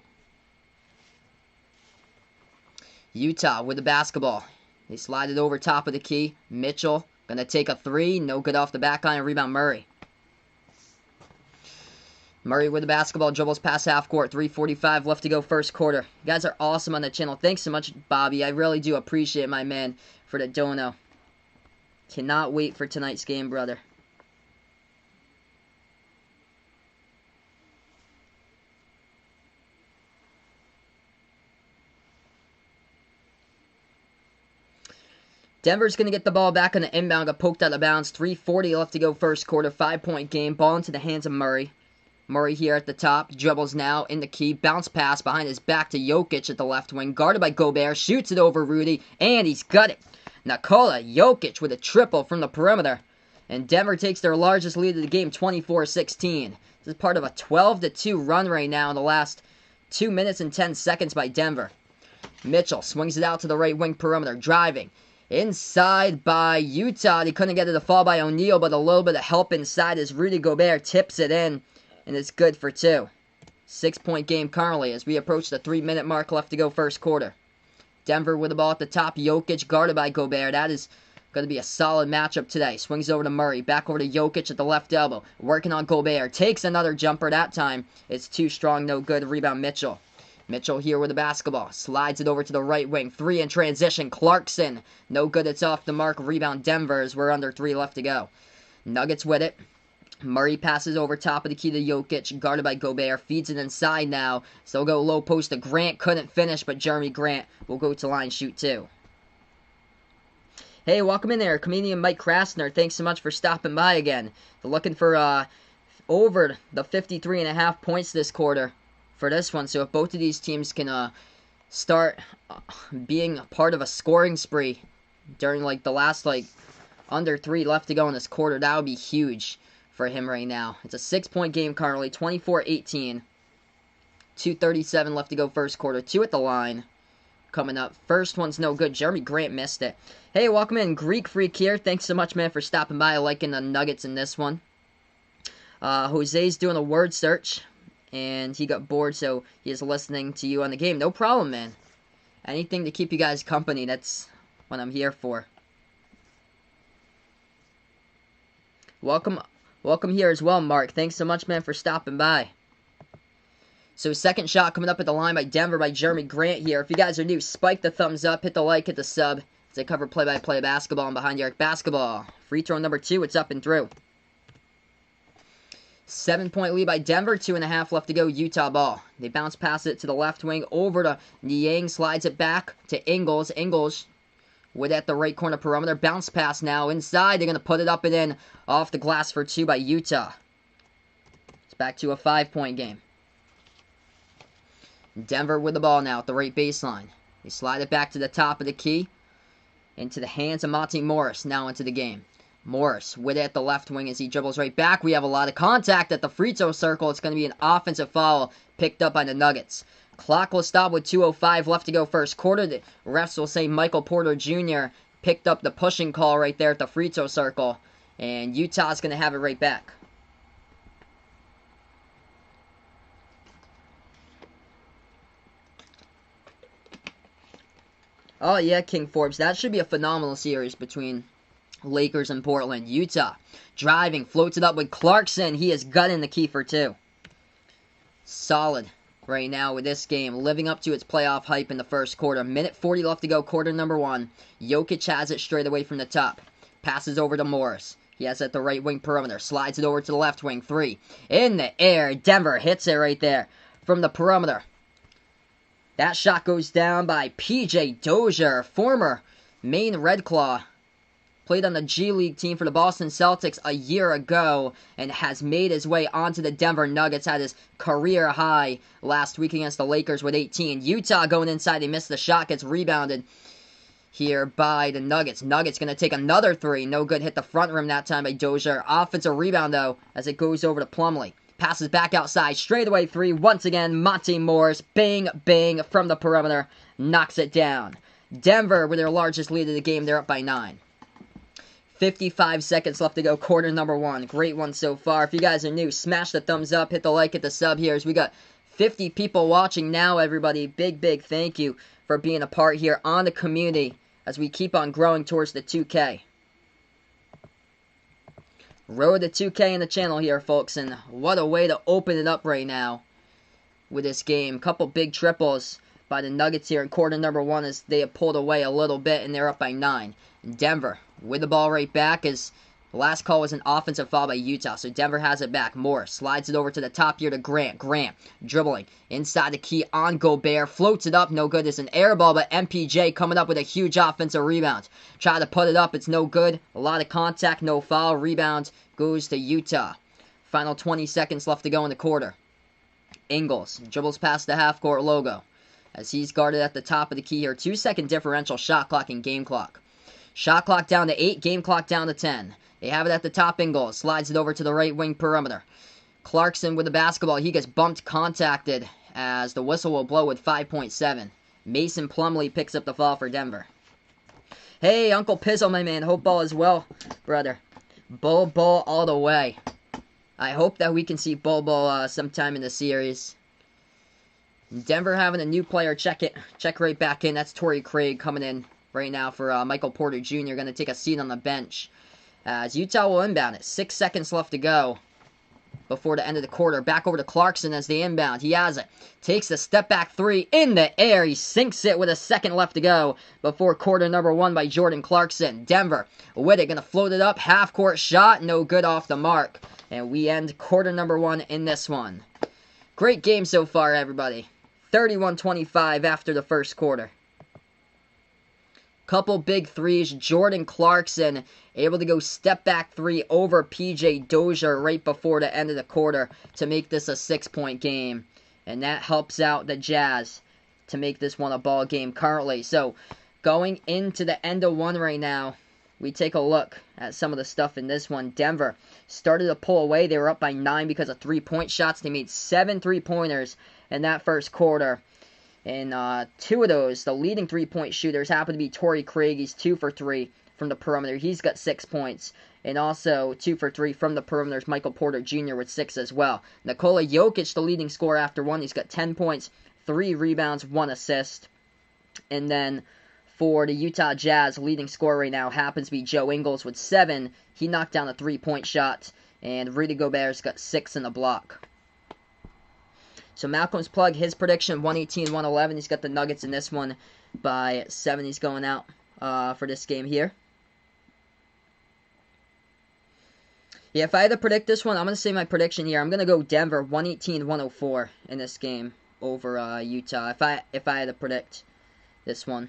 Utah with the basketball. They slide it over top of the key. Mitchell going to take a 3. No good off the back line. Rebound Murray. Murray with the basketball. Dribbles past half court. 3:45 left to go first quarter. You guys are awesome on the channel. Thanks so much, Bobby. I really do appreciate it, my man, for the dono. Cannot wait for tonight's game, brother. Denver's going to get the ball back on the inbound. Got poked out of bounds. 3:40 left to go first quarter. 5-point game. Ball into the hands of Murray. Murray here at the top, dribbles now in the key, bounce pass behind his back to Jokic at the left wing, guarded by Gobert, shoots it over Rudy, and he's got it. Nikola Jokic with a triple from the perimeter, and Denver takes their largest lead of the game, 24-16. This is part of a 12-2 run right now in the last 2 minutes and 10 seconds by Denver. Mitchell swings it out to the right wing perimeter, driving. Inside by Utah. He couldn't get it to fall by O'Neal, but a little bit of help inside as Rudy Gobert tips it in. And it's good for 2. 6-point game currently as we approach the 3-minute mark left to go first quarter. Denver with the ball at the top. Jokic guarded by Gobert. That is going to be a solid matchup today. Swings over to Murray. Back over to Jokic at the left elbow. Working on Gobert. Takes another jumper that time. It's too strong. No good. Rebound Mitchell. Mitchell here with the basketball. Slides it over to the right wing. 3 in transition. Clarkson. No good. It's off the mark. Rebound Denver as we're under 3 left to go. Nuggets with it. Murray passes over top of the key to Jokic, guarded by Gobert, feeds it inside now. So go low post to Grant, couldn't finish, but Jeremy Grant will go to line shoot 2. Hey, welcome in there, comedian Mike Krasner. Thanks so much for stopping by again. They're looking for over the 53.5 points this quarter for this one. So if both of these teams can start being a part of a scoring spree during the last under 3 left to go in this quarter, that would be huge for him right now. It's a 6-point game currently, 24-18. 2:37 left to go first quarter. 2 at the line. Coming up. First one's no good. Jeremy Grant missed it. Hey, welcome in. Greek Freak here. Thanks so much, man, for stopping by. Liking the Nuggets in this one. Jose's doing a word search, and he got bored, so he is listening to you on the game. No problem, man. Anything to keep you guys company, that's what I'm here for. Welcome here as well, Mark. Thanks so much, man, for stopping by. So second shot coming up at the line by Denver by Jeremy Grant here. If you guys are new, spike the thumbs up, hit the like, hit the sub. As I cover play-by-play basketball and Behind the Arc basketball. Free throw number 2, it's up and through. 7-point lead by Denver, 2.5 left to go, Utah ball. They bounce past it to the left wing, over to Niang, slides it back to Ingles. Ingles with at the right corner perimeter. Bounce pass now inside. They're going to put it up and in off the glass for 2 by Utah. It's back to a 5-point game. Denver with the ball now at the right baseline. They slide it back to the top of the key. Into the hands of Monte Morris now into the game. Morris with it at the left wing as he dribbles right back. We have a lot of contact at the free throw circle. It's going to be an offensive foul picked up by the Nuggets. Clock will stop with 2:05 left to go first quarter. The refs will say Michael Porter Jr. picked up the pushing call right there at the free throw circle. And Utah's going to have it right back. Oh yeah, King Forbes. That should be a phenomenal series between Lakers and Portland. Utah driving, floats it up with Clarkson. He is gutting the key for 2. Solid right now with this game, living up to its playoff hype in the first quarter. Minute 40 left to go, quarter number 1. Jokic has it straight away from the top. Passes over to Morris. He has it at the right wing perimeter. Slides it over to the left wing. 3. In the air. Denver hits it right there from the perimeter. That shot goes down by P.J. Dozier, former Maine Red Claw. Played on the G League team for the Boston Celtics a year ago and has made his way onto the Denver Nuggets. Had his career high last week against the Lakers with 18. Utah going inside. They miss the shot. Gets rebounded here by the Nuggets. Nuggets going to take another 3. No good. Hit the front rim that time by Dozier. Offensive rebound, though, as it goes over to Plumlee. Passes back outside. Straightaway 3. Once again, Monte Morris. Bang, bang from the perimeter. Knocks it down. Denver, with their largest lead of the game, they're up by 9. 55 seconds left to go, quarter number 1. Great one so far. If you guys are new, smash the thumbs up, hit the like, hit the sub here. As we got 50 people watching now, everybody. Big thank you for being a part here on the community as we keep on growing towards the 2K. Road to 2K in the channel here, folks, and what a way to open it up right now with this game. Couple big triples by the Nuggets here in quarter number 1 as they have pulled away a little bit, and they're up by 9. Denver with the ball right back as the last call was an offensive foul by Utah, so Denver has it back. Morris slides it over to the top here to Grant. Grant dribbling inside the key on Gobert. Floats it up. No good. It's an air ball, but MPJ coming up with a huge offensive rebound. Try to put it up. It's no good. A lot of contact. No foul. Rebound goes to Utah. Final 20 seconds left to go in the quarter. Ingles dribbles past the half-court logo as he's guarded at the top of the key here. 2-second differential shot clock and game clock. Shot clock down to 8, game clock down to 10. They have it at the top. Ingles slides it over to the right wing perimeter. Clarkson with the basketball. He gets bumped, contacted as the whistle will blow with 5.7. Mason Plumlee picks up the foul for Denver. Hey, Uncle Pizzle, my man. Hope all is well, brother. Bull all the way. I hope that we can see Bull sometime in the series. Denver having a new player check right back in. That's Torrey Craig coming in right now for Michael Porter Jr. Going to take a seat on the bench. As Utah will inbound it. 6 seconds left to go before the end of the quarter. Back over to Clarkson as they inbound. He has it. Takes the step back three in the air. He sinks it with a second left to go before quarter number 1 by Jordan Clarkson. Denver with it. Going to float it up. Half court shot. No good, off the mark. And we end quarter number 1 in this one. Great game so far, everybody. 31-25 after the first quarter. Couple big threes. Jordan Clarkson able to go step back three over PJ Dozier right before the end of the quarter to make this a 6-point game. And that helps out the Jazz to make this one a ball game currently. So going into the end of one right now, we take a look at some of the stuff in this one. Denver started to pull away. They were up by 9 because of 3-point shots. They made 7 3-pointers in that first quarter. And 2 of those, the leading 3-point shooters, happen to be Torrey Craig. He's 2 for 3 from the perimeter. He's got 6 points. And also 2 for 3 from the perimeters, Michael Porter Jr. with 6 as well. Nikola Jokic, the leading scorer after 1. He's got 10 points, 3 rebounds, 1 assist. And then for the Utah Jazz, leading scorer right now happens to be Joe Ingles with 7. He knocked down a 3-point shot. And Rudy Gobert's got 6 in the block. So Malcolm's plug, his prediction, 118-111. He's got the Nuggets in this one by 7. He's going out for this game here. Yeah, if I had to predict this one, I'm going to say my prediction here. I'm going to go Denver 118-104 in this game over Utah. If I had to predict this one.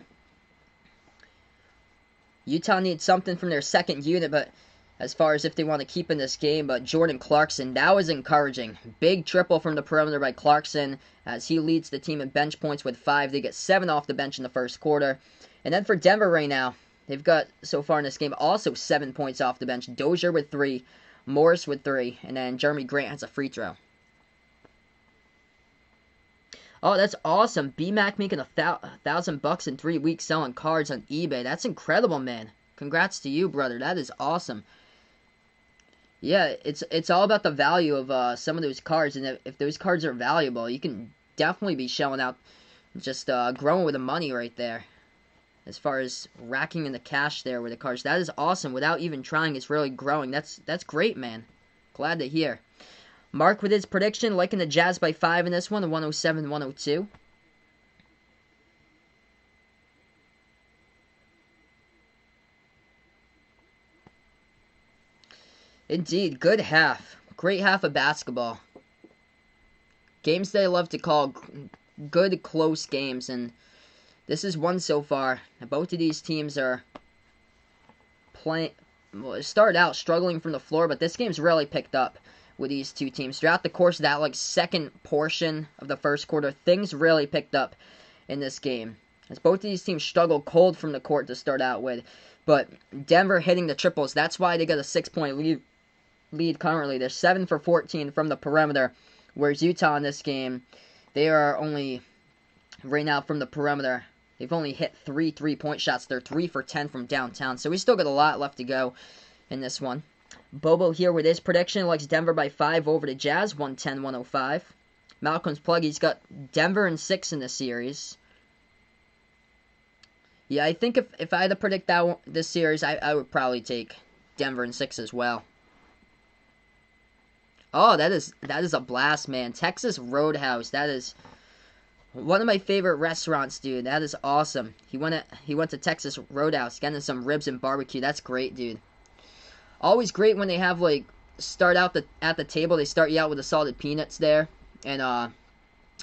Utah needs something from their second unit, but as far as if they want to keep in this game, but Jordan Clarkson, that was encouraging. Big triple from the perimeter by Clarkson as he leads the team in bench points with 5. They get 7 off the bench in the first quarter. And then for Denver right now, they've got, so far in this game, also 7 points off the bench. Dozier with 3, Morris with 3, and then Jeremy Grant has a free throw. Oh, that's awesome. BMAC making $1,000 in 3 weeks selling cards on eBay. That's incredible, man. Congrats to you, brother. That is awesome. Yeah, it's all about the value of some of those cards, and if those cards are valuable, you can definitely be shelling out, just growing with the money right there. As far as racking in the cash there with the cards, that is awesome. Without even trying, it's really growing. That's great, man. Glad to hear. Mark with his prediction, liking the Jazz by 5 in this one, 107-102. Indeed, good half. Great half of basketball. Games they love to call good, close games, and this is one so far. Both of these teams are playing. Well, it started out struggling from the floor, but this game's really picked up with these two teams. Throughout the course of that second portion of the first quarter, things really picked up in this game. As both of these teams struggled cold from the court to start out with, but Denver hitting the triples. That's why they got a 6-point lead currently. They're 7 for 14 from the perimeter, whereas Utah in this game, they are only, right now from the perimeter, they've only hit 3 3-point shots. They're 3 for 10 from downtown, so we still got a lot left to go in this one. Bobo here with his prediction, likes Denver by 5 over the Jazz, 110-105. Malcolm's plug, he's got Denver in 6 in this series. Yeah, I think if I had to predict this series, I would probably take Denver in 6 as well. Oh, that is a blast, man. Texas Roadhouse. That is one of my favorite restaurants, dude. That is awesome. He went to Texas Roadhouse, getting some ribs and barbecue. That's great, dude. Always great when they have start out at the table. They start you out with the salted peanuts there, and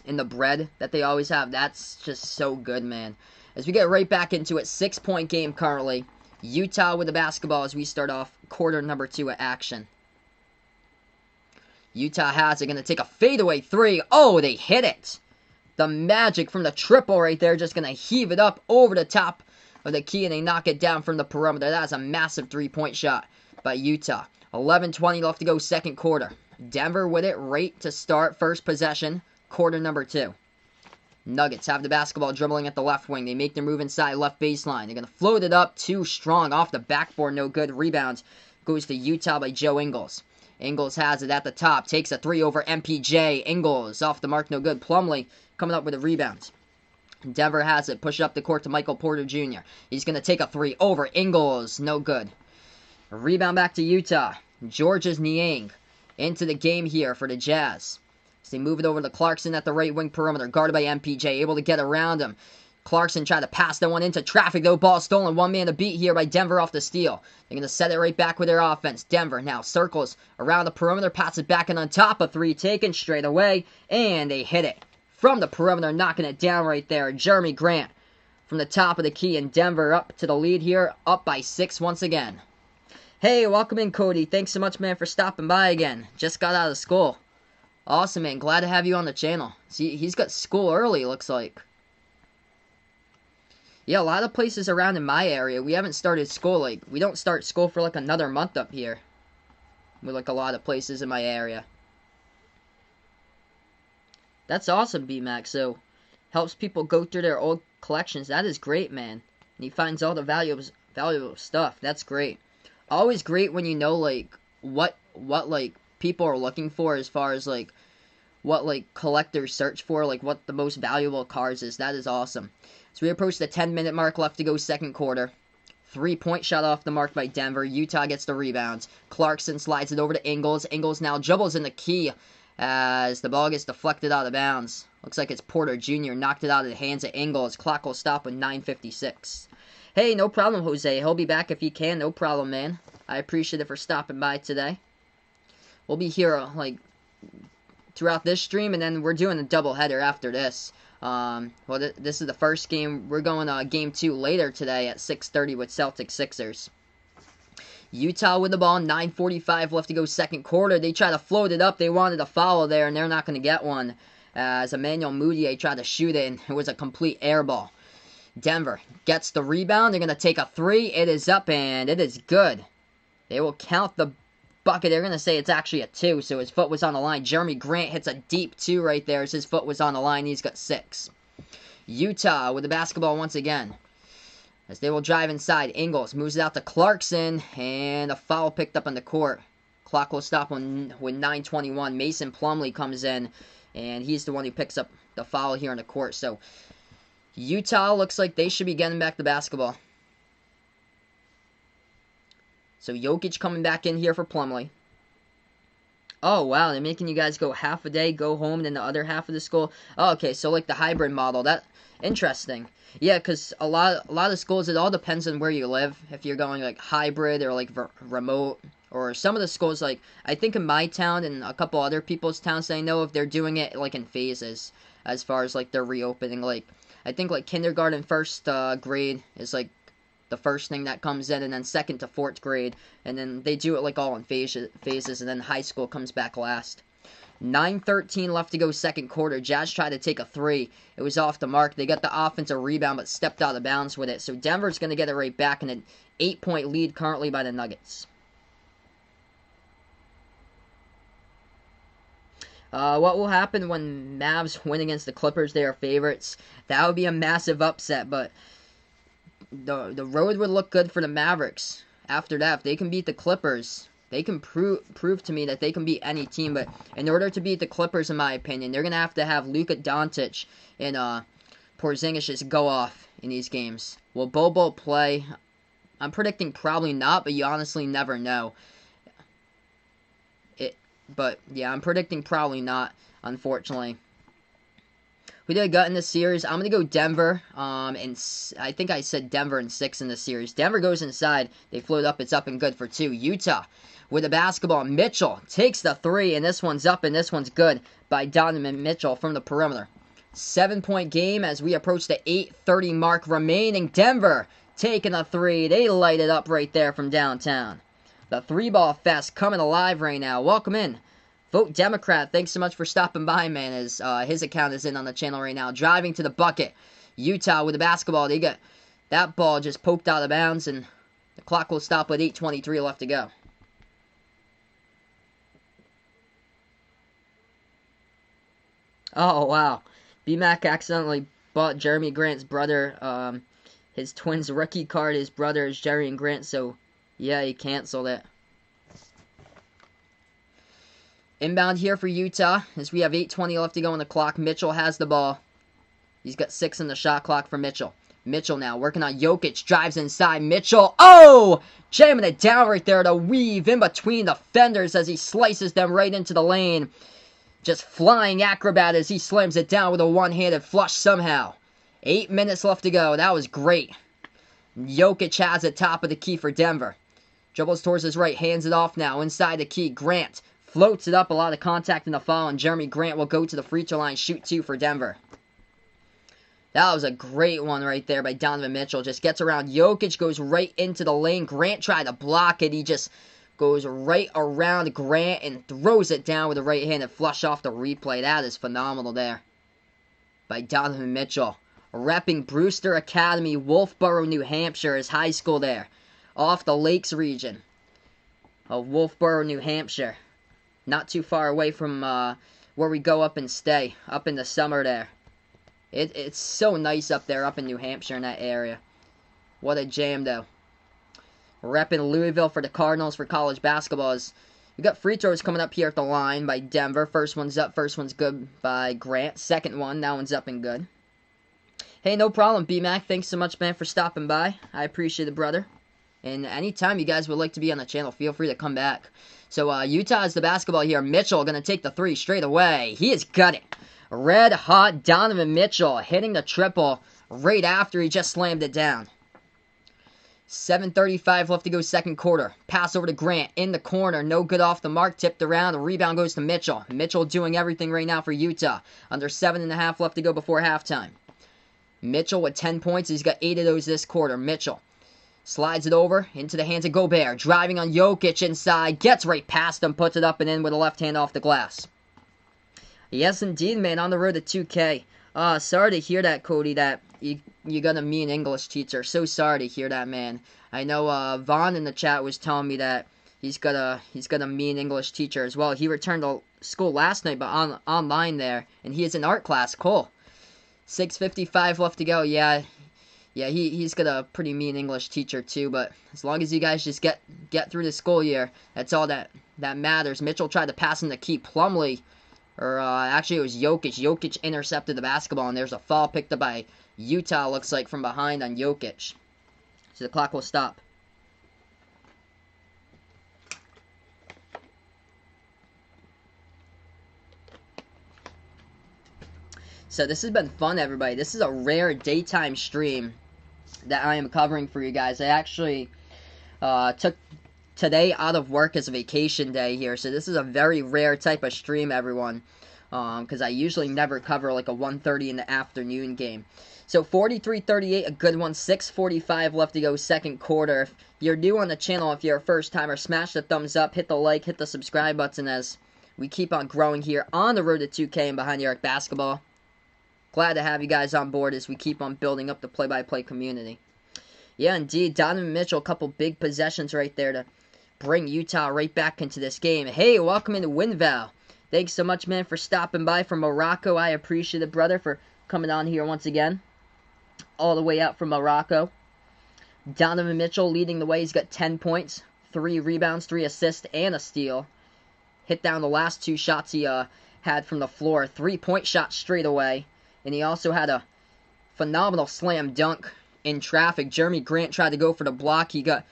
the bread that they always have. That's just so good, man. As we get right back into it, 6-point game currently. Utah with the basketball as we start off quarter number 2 of action. Utah has it. Going to take a fadeaway three. Oh, they hit it. The magic from the triple right there. Just going to heave it up over the top of the key, and they knock it down from the perimeter. That is a massive three-point shot by Utah. 11:20 left to go, second quarter. Denver with it right to start first possession, quarter number 2. Nuggets have the basketball dribbling at the left wing. They make their move inside left baseline. They're going to float it up too strong off the backboard. No good. Rebounds goes to Utah by Joe Ingles. Ingles has it at the top. Takes a three over MPJ. Ingles off the mark. No good. Plumlee coming up with a rebound. Denver has it. Push it up the court to Michael Porter Jr. He's going to take a three over Ingles. No good. Rebound back to Utah. Georges Niang into the game here for the Jazz. So they move it over to Clarkson at the right wing perimeter, guarded by MPJ, able to get around him. Clarkson tried to pass that one into traffic, though. Ball stolen. One man to beat here by Denver off the steal. They're going to set it right back with their offense. Denver now circles around the perimeter, passes it back, and on top, a three taken straight away, and they hit it from the perimeter, knocking it down right there. Jeremy Grant from the top of the key, and Denver up to the lead here, up by 6 once again. Hey, welcome in, Cody. Thanks so much, man, for stopping by again. Just got out of school. Awesome, man. Glad to have you on the channel. See, he's got school early, looks like. Yeah, a lot of places around in my area, we haven't started school. Like, we don't start school for, like, another month up here. With, like, a lot of places in my area. That's awesome, B-Max. So, helps people go through their old collections. That is great, man. And he finds all the valuable stuff. That's great. Always great when you know, like, what like, people are looking for as far as, like, what, like, collectors search for, like, what the most valuable cards is. That is awesome. So we approach the 10-minute mark left to go second quarter. 3-point shot off the mark by Denver. Utah gets the rebounds. Clarkson slides it over to Ingles. Ingles now dribbles in the key as the ball gets deflected out of bounds. Looks like it's Porter Jr. knocked it out of the hands of Ingles. Clock will stop with 9:56. Hey, no problem, Jose. He'll be back if he can. No problem, man. I appreciate it for stopping by today. We'll be here, like, throughout this stream, and then we're doing a doubleheader after this. Well, this is the first game. We're going game 2 later today at 6:30 with Celtics Sixers. Utah with the ball. 9:45 left to go second quarter. They try to float it up. They wanted a foul there, and they're not going to get one. As Emmanuel Mudiay tried to shoot it, and it was a complete air ball. Denver gets the rebound. They're going to take a three. It is up, and it is good. They will count the bucket. They're going to say it's actually a 2, so his foot was on the line. Jeremy Grant hits a deep 2 right there as his foot was on the line. He's got 6. Utah with the basketball once again. As they will drive inside, Ingles moves it out to Clarkson, and a foul picked up on the court. Clock will stop with 9:21. Mason Plumlee comes in, and he's the one who picks up the foul here on the court. So Utah looks like they should be getting back the basketball. So Jokic coming back in here for Plumlee. Oh, wow, they're making you guys go half a day, go home, and then the other half of the school. Oh, okay, so like the hybrid model. That interesting. Yeah, because a lot of schools, it all depends on where you live. If you're going like hybrid or like remote, or some of the schools, like I think in my town and a couple other people's towns I know of, they're doing it like in phases as far as like they're reopening. Like I think like kindergarten first grade is like the first thing that comes in, and then second to 4th grade, and then they do it like all in phases, and then high school comes back last. 9:13 left to go second quarter. Jazz tried to take a 3. It was off the mark. They got the offensive rebound, but stepped out of bounds with it. So Denver's going to get it right back, in an 8-point lead currently by the Nuggets. What will happen when Mavs win against the Clippers? They are favorites. That would be a massive upset, but the road would look good for the Mavericks. After that, if they can beat the Clippers, they can prove to me that they can beat any team. But in order to beat the Clippers, in my opinion, they're going to have Luka Doncic and Porzingis just go off in these games. Will Bobo play? I'm predicting probably not, but you honestly never know. But yeah, I'm predicting probably not, unfortunately. Who did I got in this series? I'm going to go Denver. And I think I said Denver in 6 in this series. Denver goes inside. They float up. It's up and good for 2. Utah with the basketball. Mitchell takes the 3, and this one's up, and this one's good by Donovan Mitchell from the perimeter. 7-point game as we approach the 8:30 mark remaining. Denver taking a 3. They light it up right there from downtown. The 3-ball fest coming alive right now. Welcome in, Vote Democrat. Thanks so much for stopping by, man. As his account is in on the channel right now. Driving to the bucket. Utah with the basketball. They got that ball just poked out of bounds, and the clock will stop with 8:23 left to go. Oh, wow. BMAC accidentally bought Jeremy Grant's brother, his twins' rookie card. His brother is Jerry and Grant, so yeah, he canceled it. Inbound here for Utah, as we have 8:20 left to go on the clock. Mitchell has the ball. He's got 6 in the shot clock for Mitchell. Mitchell now working on Jokic. Drives inside. Mitchell. Oh! Jamming it down right there to weave in between the fenders as he slices them right into the lane. Just flying acrobat as he slams it down with a one-handed flush somehow. 8 minutes left to go. That was great. Jokic has it top of the key for Denver. Dribbles towards his right. Hands it off now. Inside the key. Grant floats it up. A lot of contact in the foul. And Jeremy Grant will go to the free throw line. Shoot 2 for Denver. That was a great one right there by Donovan Mitchell. Just gets around. Jokic goes right into the lane. Grant tried to block it. He just goes right around Grant and throws it down with a right-handed flush off the replay. That is phenomenal there by Donovan Mitchell. Repping Brewster Academy, Wolfboro, New Hampshire, his high school there. Off the Lakes region of Wolfboro, New Hampshire. Not too far away from where we go up and stay, up in the summer there. It's so nice up there, up in New Hampshire in that area. What a jam, though. Repping Louisville for the Cardinals for college basketball. We got free throws coming up here at the line by Denver. First one's up, first one's good by Grant. Second one, that one's up and good. Hey, no problem, B-Mac. Thanks so much, man, for stopping by. I appreciate it, brother. And anytime you guys would like to be on the channel, feel free to come back. So, Utah has the basketball here. Mitchell going to take the 3 straight away. He is gutting. Red hot Donovan Mitchell hitting the triple right after he just slammed it down. 7:35 left to go second quarter. Pass over to Grant in the corner. No good off the mark. Tipped around. The rebound goes to Mitchell. Mitchell doing everything right now for Utah. Under 7.5 left to go before halftime. Mitchell with 10 points. He's got 8 of those this quarter. Mitchell slides it over into the hands of Gobert. Driving on Jokic inside. Gets right past him. Puts it up and in with a left hand off the glass. Yes, indeed, man. On the road to 2K. Sorry to hear that, Cody, that you got a mean English teacher. So sorry to hear that, man. I know Vaughn in the chat was telling me that he's got a mean English teacher as well. He returned to school last night, but online there, and he is in art class. Cool. 6:55 left to go. Yeah, he's got a pretty mean English teacher too. But as long as you guys just get through the school year, that's all that matters. Mitchell tried to pass in the key. Plumlee. Or, actually, it was Jokic. Jokic intercepted the basketball, and there's a foul picked up by Utah, looks like, from behind on Jokic. So the clock will stop. So this has been fun, everybody. This is a rare daytime stream that I am covering for you guys. I actually took today out of work as a vacation day here, so this is a very rare type of stream, everyone, because I usually never cover like a 1:30 in the afternoon game. So 43-38, a good one. 6:45 left to go second quarter. If you're new on the channel, if you're a first timer, smash the thumbs up, hit the like, hit the subscribe button as we keep on growing here on the road to 2K and Behind the Arc Basketball. Glad to have you guys on board as we keep on building up the play-by-play community. Yeah, indeed, Donovan Mitchell, a couple big possessions right there to bring Utah right back into this game. Hey, welcome into Winval. Thanks so much, man, for stopping by from Morocco. I appreciate it, brother, for coming on here once again. All the way out from Morocco. Donovan Mitchell leading the way. He's got 10 points, 3 rebounds, 3 assists, and a steal. Hit down the last 2 shots he had from the floor. 3-point shot straight away. And he also had a phenomenal slam dunk in traffic. Jeremy Grant tried to go for the block. He got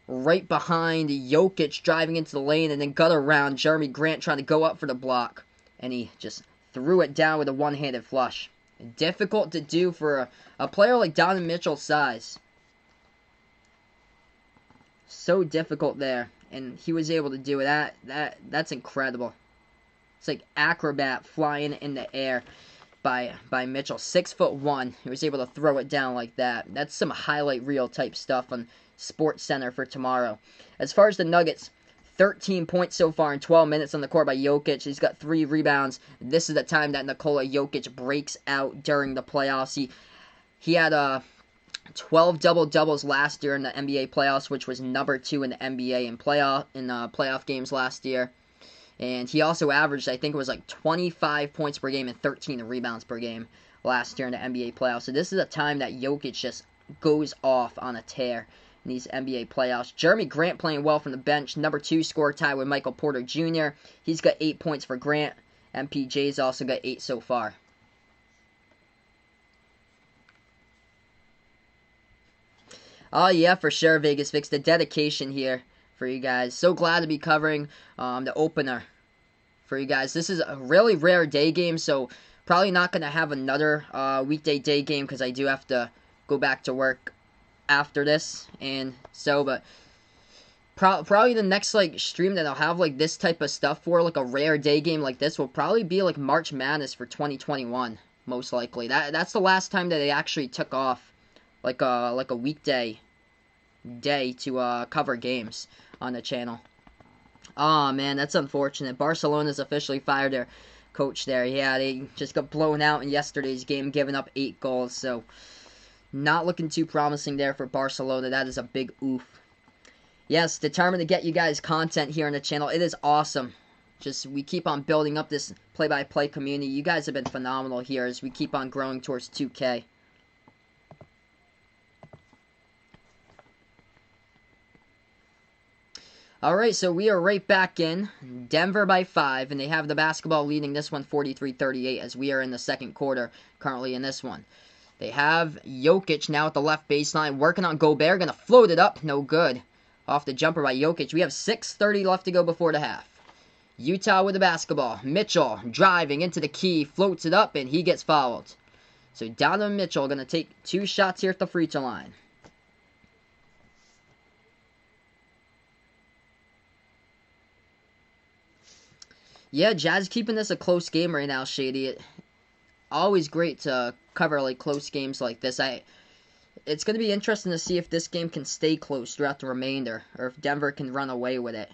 right behind Jokic driving into the lane and then got around Jeremy Grant trying to go up for the block. And he just threw it down with a one-handed flush. Difficult to do for a player like Donovan Mitchell's size. So difficult there. And he was able to do it. That's incredible. It's like acrobat flying in the air by Mitchell. 6'1". He was able to throw it down like that. That's some highlight reel type stuff on Sports Center for tomorrow. As far as the Nuggets, 13 points so far in 12 minutes on the court by Jokic. He's got 3 rebounds. This is the time that Nikola Jokic breaks out during the playoffs. He had 12 double-doubles last year in the NBA playoffs, which was number 2 in the NBA in playoff games last year. And he also averaged, I think it was like 25 points per game and 13 rebounds per game last year in the NBA playoffs. So this is a time that Jokic just goes off on a tear in these NBA playoffs. Jerami Grant playing well from the bench. Number 2 scorer tied with Michael Porter Jr. He's got 8 points for Grant. MPJ's also got 8 so far. Oh yeah, for sure, Vegas Fix. The dedication here for you guys. So glad to be covering the opener for you guys. This is a really rare day game, so probably not going to have another weekday day game because I do have to go back to work after this. And so, but probably the next like stream that I'll have like this type of stuff for, like a rare day game like this, will probably be like March Madness for 2021, most likely. That's the last time that they actually took off like a weekday day to cover games on the channel. Oh man, that's unfortunate. Barcelona's officially fired their coach there. Yeah, they just got blown out in yesterday's game, giving up 8 goals. So not looking too promising there for Barcelona. That is a big oof. Yes, determined to get you guys content here on the channel. It is awesome. Just we keep on building up this play-by-play community. You guys have been phenomenal here as we keep on growing towards 2K. Alright, so we are right back in. Denver by 5, and they have the basketball leading this one 43-38 as we are in the second quarter currently in this one. They have Jokic now at the left baseline working on Gobert. Going to float it up. No good. Off the jumper by Jokic. We have 6:30 left to go before the half. Utah with the basketball. Mitchell driving into the key. Floats it up, and he gets fouled. So Donovan Mitchell going to take 2 shots here at the free throw line. Yeah, Jazz keeping this a close game right now, Shady. Always great to cover like close games like this. It's going to be interesting to see if this game can stay close throughout the remainder, or if Denver can run away with it.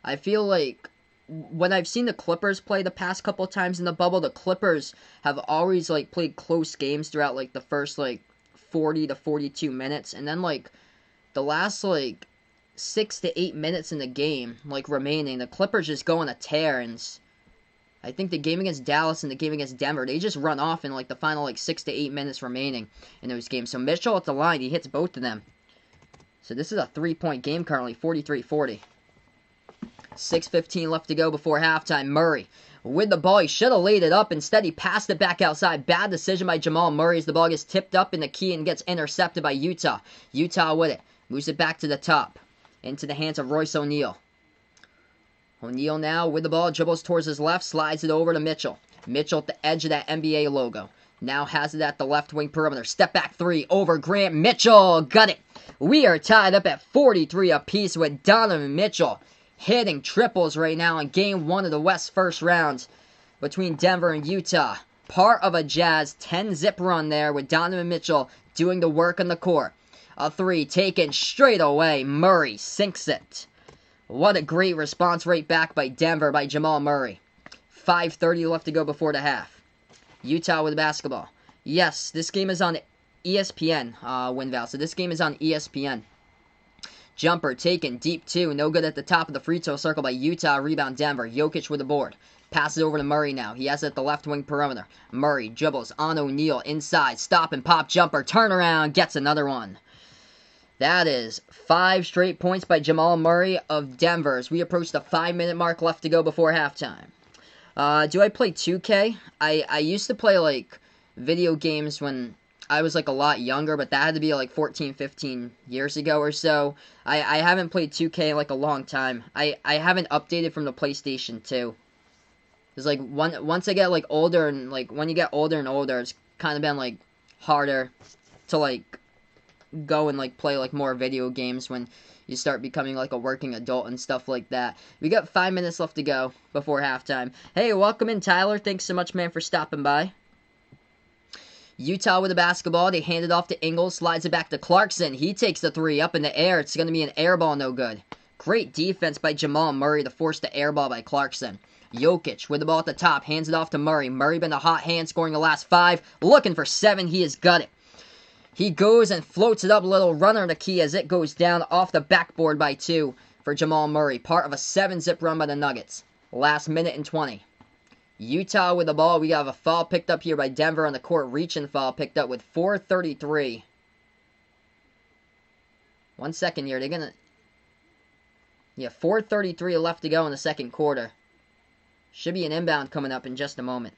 I feel like when I've seen the Clippers play the past couple times in the bubble, the Clippers have always like played close games throughout like the first like 40 to 42 minutes, and then like the last like 6 to 8 minutes in the game, like remaining, the Clippers just go on a tear. And I think the game against Dallas and the game against Denver, they just run off in like the final like 6 to 8 minutes remaining in those games. So Mitchell at the line, he hits both of them. So this is a 3-point game currently, 43-40. 6:15 left to go before halftime. Murray with the ball. He should have laid it up. Instead, he passed it back outside. Bad decision by Jamal Murray as the ball gets tipped up in the key and gets intercepted by Utah. Utah with it. Moves it back to the top. Into the hands of Royce O'Neal. O'Neal now with the ball. Dribbles towards his left. Slides it over to Mitchell. Mitchell at the edge of that NBA logo. Now has it at the left wing perimeter. Step back 3 over Grant. Mitchell got it. We are tied up at 43 apiece with Donovan Mitchell hitting triples right now in Game 1 of the West first round between Denver and Utah. Part of a Jazz 10-zip run there with Donovan Mitchell doing the work on the court. A 3 taken straight away. Murray sinks it. What a great response right back by Denver by Jamal Murray. 5:30 left to go before the half. Utah with the basketball. Yes, this game is on ESPN, WinVal. So this game is on ESPN. Jumper taken, deep 2, no good at the top of the free throw circle by Utah. Rebound Denver. Jokic with the board. Passes over to Murray now. He has it at the left wing perimeter. Murray dribbles on O'Neal inside. Stop and pop jumper. Turnaround. Gets another one. That is 5 straight points by Jamal Murray of Denver as we approach the 5-minute mark left to go before halftime. Do I play 2K? I used to play like video games when I was like a lot younger, but that had to be like 14, 15 years ago or so. I haven't played 2K in like a long time. I haven't updated from the PlayStation 2. It's like once I get like older, and like when you get older and older, it's kind of been like harder to like go and like play like more video games when you start becoming like a working adult and stuff like that. We got 5 minutes left to go before halftime. Hey, welcome in, Tyler. Thanks so much, man, for stopping by. Utah with the basketball. They hand it off to Ingles. Slides it back to Clarkson. He takes the 3 up in the air. It's going to be an air ball, no good. Great defense by Jamal Murray to force the air ball by Clarkson. Jokic with the ball at the top, hands it off to Murray. Murray been a hot hand, scoring the last 5. Looking for 7, he has got it. He goes and floats it up, a little runner to key as it goes down off the backboard by 2 for Jamal Murray. Part of a 7-zip run by the Nuggets. Last minute and 20. Utah with the ball. We have a foul picked up here by Denver on the court. Reaching foul picked up with 4:33. 1 second here. They're going to... Yeah, 4:33 left to go in the second quarter. Should be an inbound coming up in just a moment.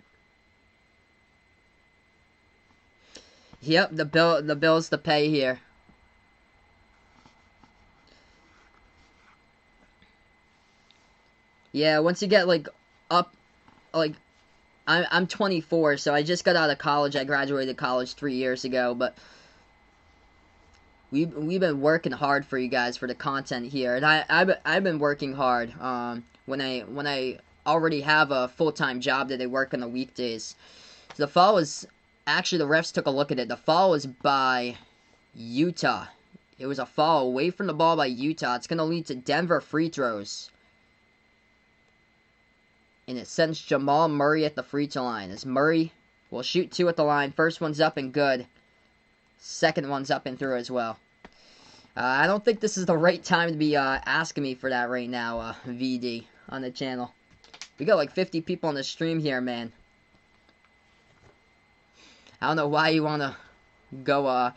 Yep, the bills to pay here. Yeah, once you get like up, like I'm 24, so I just got out of college. I graduated college 3 years ago, but we've been working hard for you guys for the content here, and I've been working hard. When I already have a full-time job that I work on the weekdays. The foul was actually, the refs took a look at it. The foul was by Utah. It was a foul away from the ball by Utah. It's going to lead to Denver free throws. And it sends Jamal Murray at the free throw line. As Murray will shoot 2 at the line. First one's up and good. Second one's up and through as well. I don't think this is the right time to be asking me for that right now, VD, on the channel. We got like 50 people on the stream here, man. I don't know why you want to go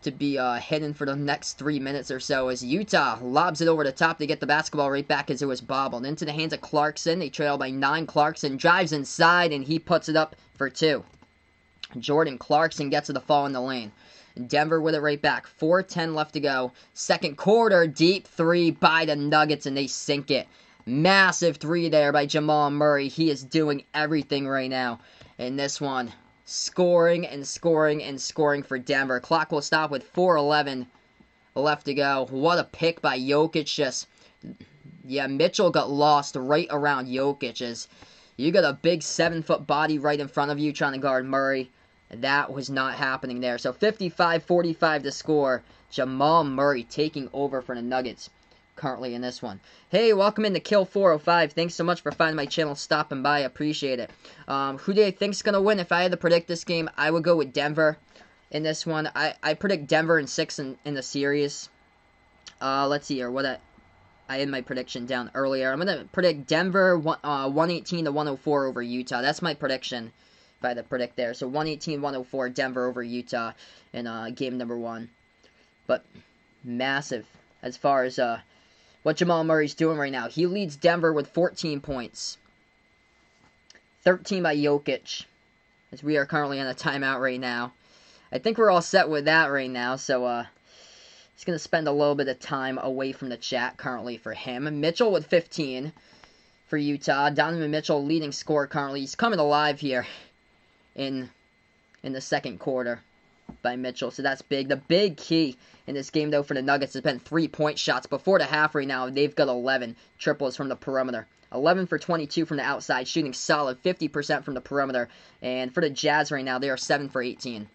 to be hidden for the next 3 minutes or so, as Utah lobs it over the top to get the basketball right back as it was bobbled. Into the hands of Clarkson. They trail by 9. Clarkson drives inside and he puts it up for 2. Jordan Clarkson gets to the fall in the lane. Denver with it right back. 4:10 left to go. Second quarter, deep 3 by the Nuggets and they sink it. Massive 3 there by Jamal Murray. He is doing everything right now in this one. Scoring and scoring and scoring for Denver. Clock will stop with 4:11 left to go. What a pick by Jokic. Yeah, Mitchell got lost right around Jokic. As you got a big 7-foot body right in front of you trying to guard Murray. That was not happening there. So 55-45 to score. Jamal Murray taking over for the Nuggets currently in this one. Hey, welcome into Kill405. Thanks so much for finding my channel, stopping by. I appreciate it. Who do you think's going to win? If I had to predict this game, I would go with Denver in this one. I predict Denver in 6 in the series. Let's see here. What I had my prediction down earlier. I'm going to predict Denver 118-104 over Utah. That's my prediction if I had to predict there. So 118-104 Denver over Utah in game number 1. But massive as far as what Jamal Murray's doing right now. He leads Denver with 14 points. 13 by Jokic. As we are currently on a timeout right now. I think we're all set with that right now. So, he's going to spend a little bit of time away from the chat currently for him. Mitchell with 15 for Utah. Donovan Mitchell leading scorer currently. He's coming alive here in the second quarter by Mitchell. So that's big. The big key in this game, though, for the Nuggets has been 3-point shots. Before the half right now, they've got 11 triples from the perimeter. 11 for 22 from the outside, shooting solid 50% from the perimeter. And for the Jazz right now, they are 7 for 18.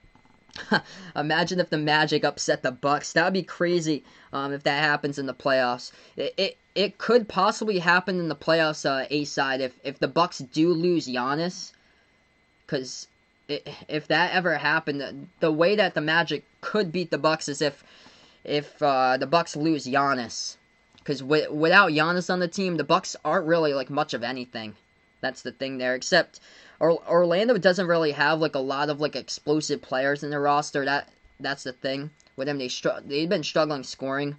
Imagine if the Magic upset the Bucks. That would be crazy if that happens in the playoffs. It could possibly happen in the playoffs, A-side, if the Bucks do lose Giannis. Because if that ever happened, the way that the Magic could beat the Bucks is if the Bucks lose Giannis. Because without Giannis on the team, the Bucks aren't really like much of anything. That's the thing there. Except Orlando doesn't really have like a lot of like explosive players in their roster. That's the thing with them. They've been struggling scoring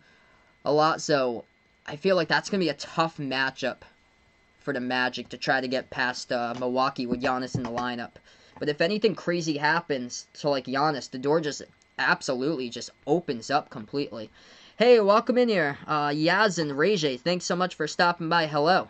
a lot. So I feel like that's gonna be a tough matchup for the Magic to try to get past Milwaukee with Giannis in the lineup. But if anything crazy happens to like Giannis, the door just absolutely just opens up completely. Hey, welcome in here, Yaz and Rejay. Thanks so much for stopping by. Hello.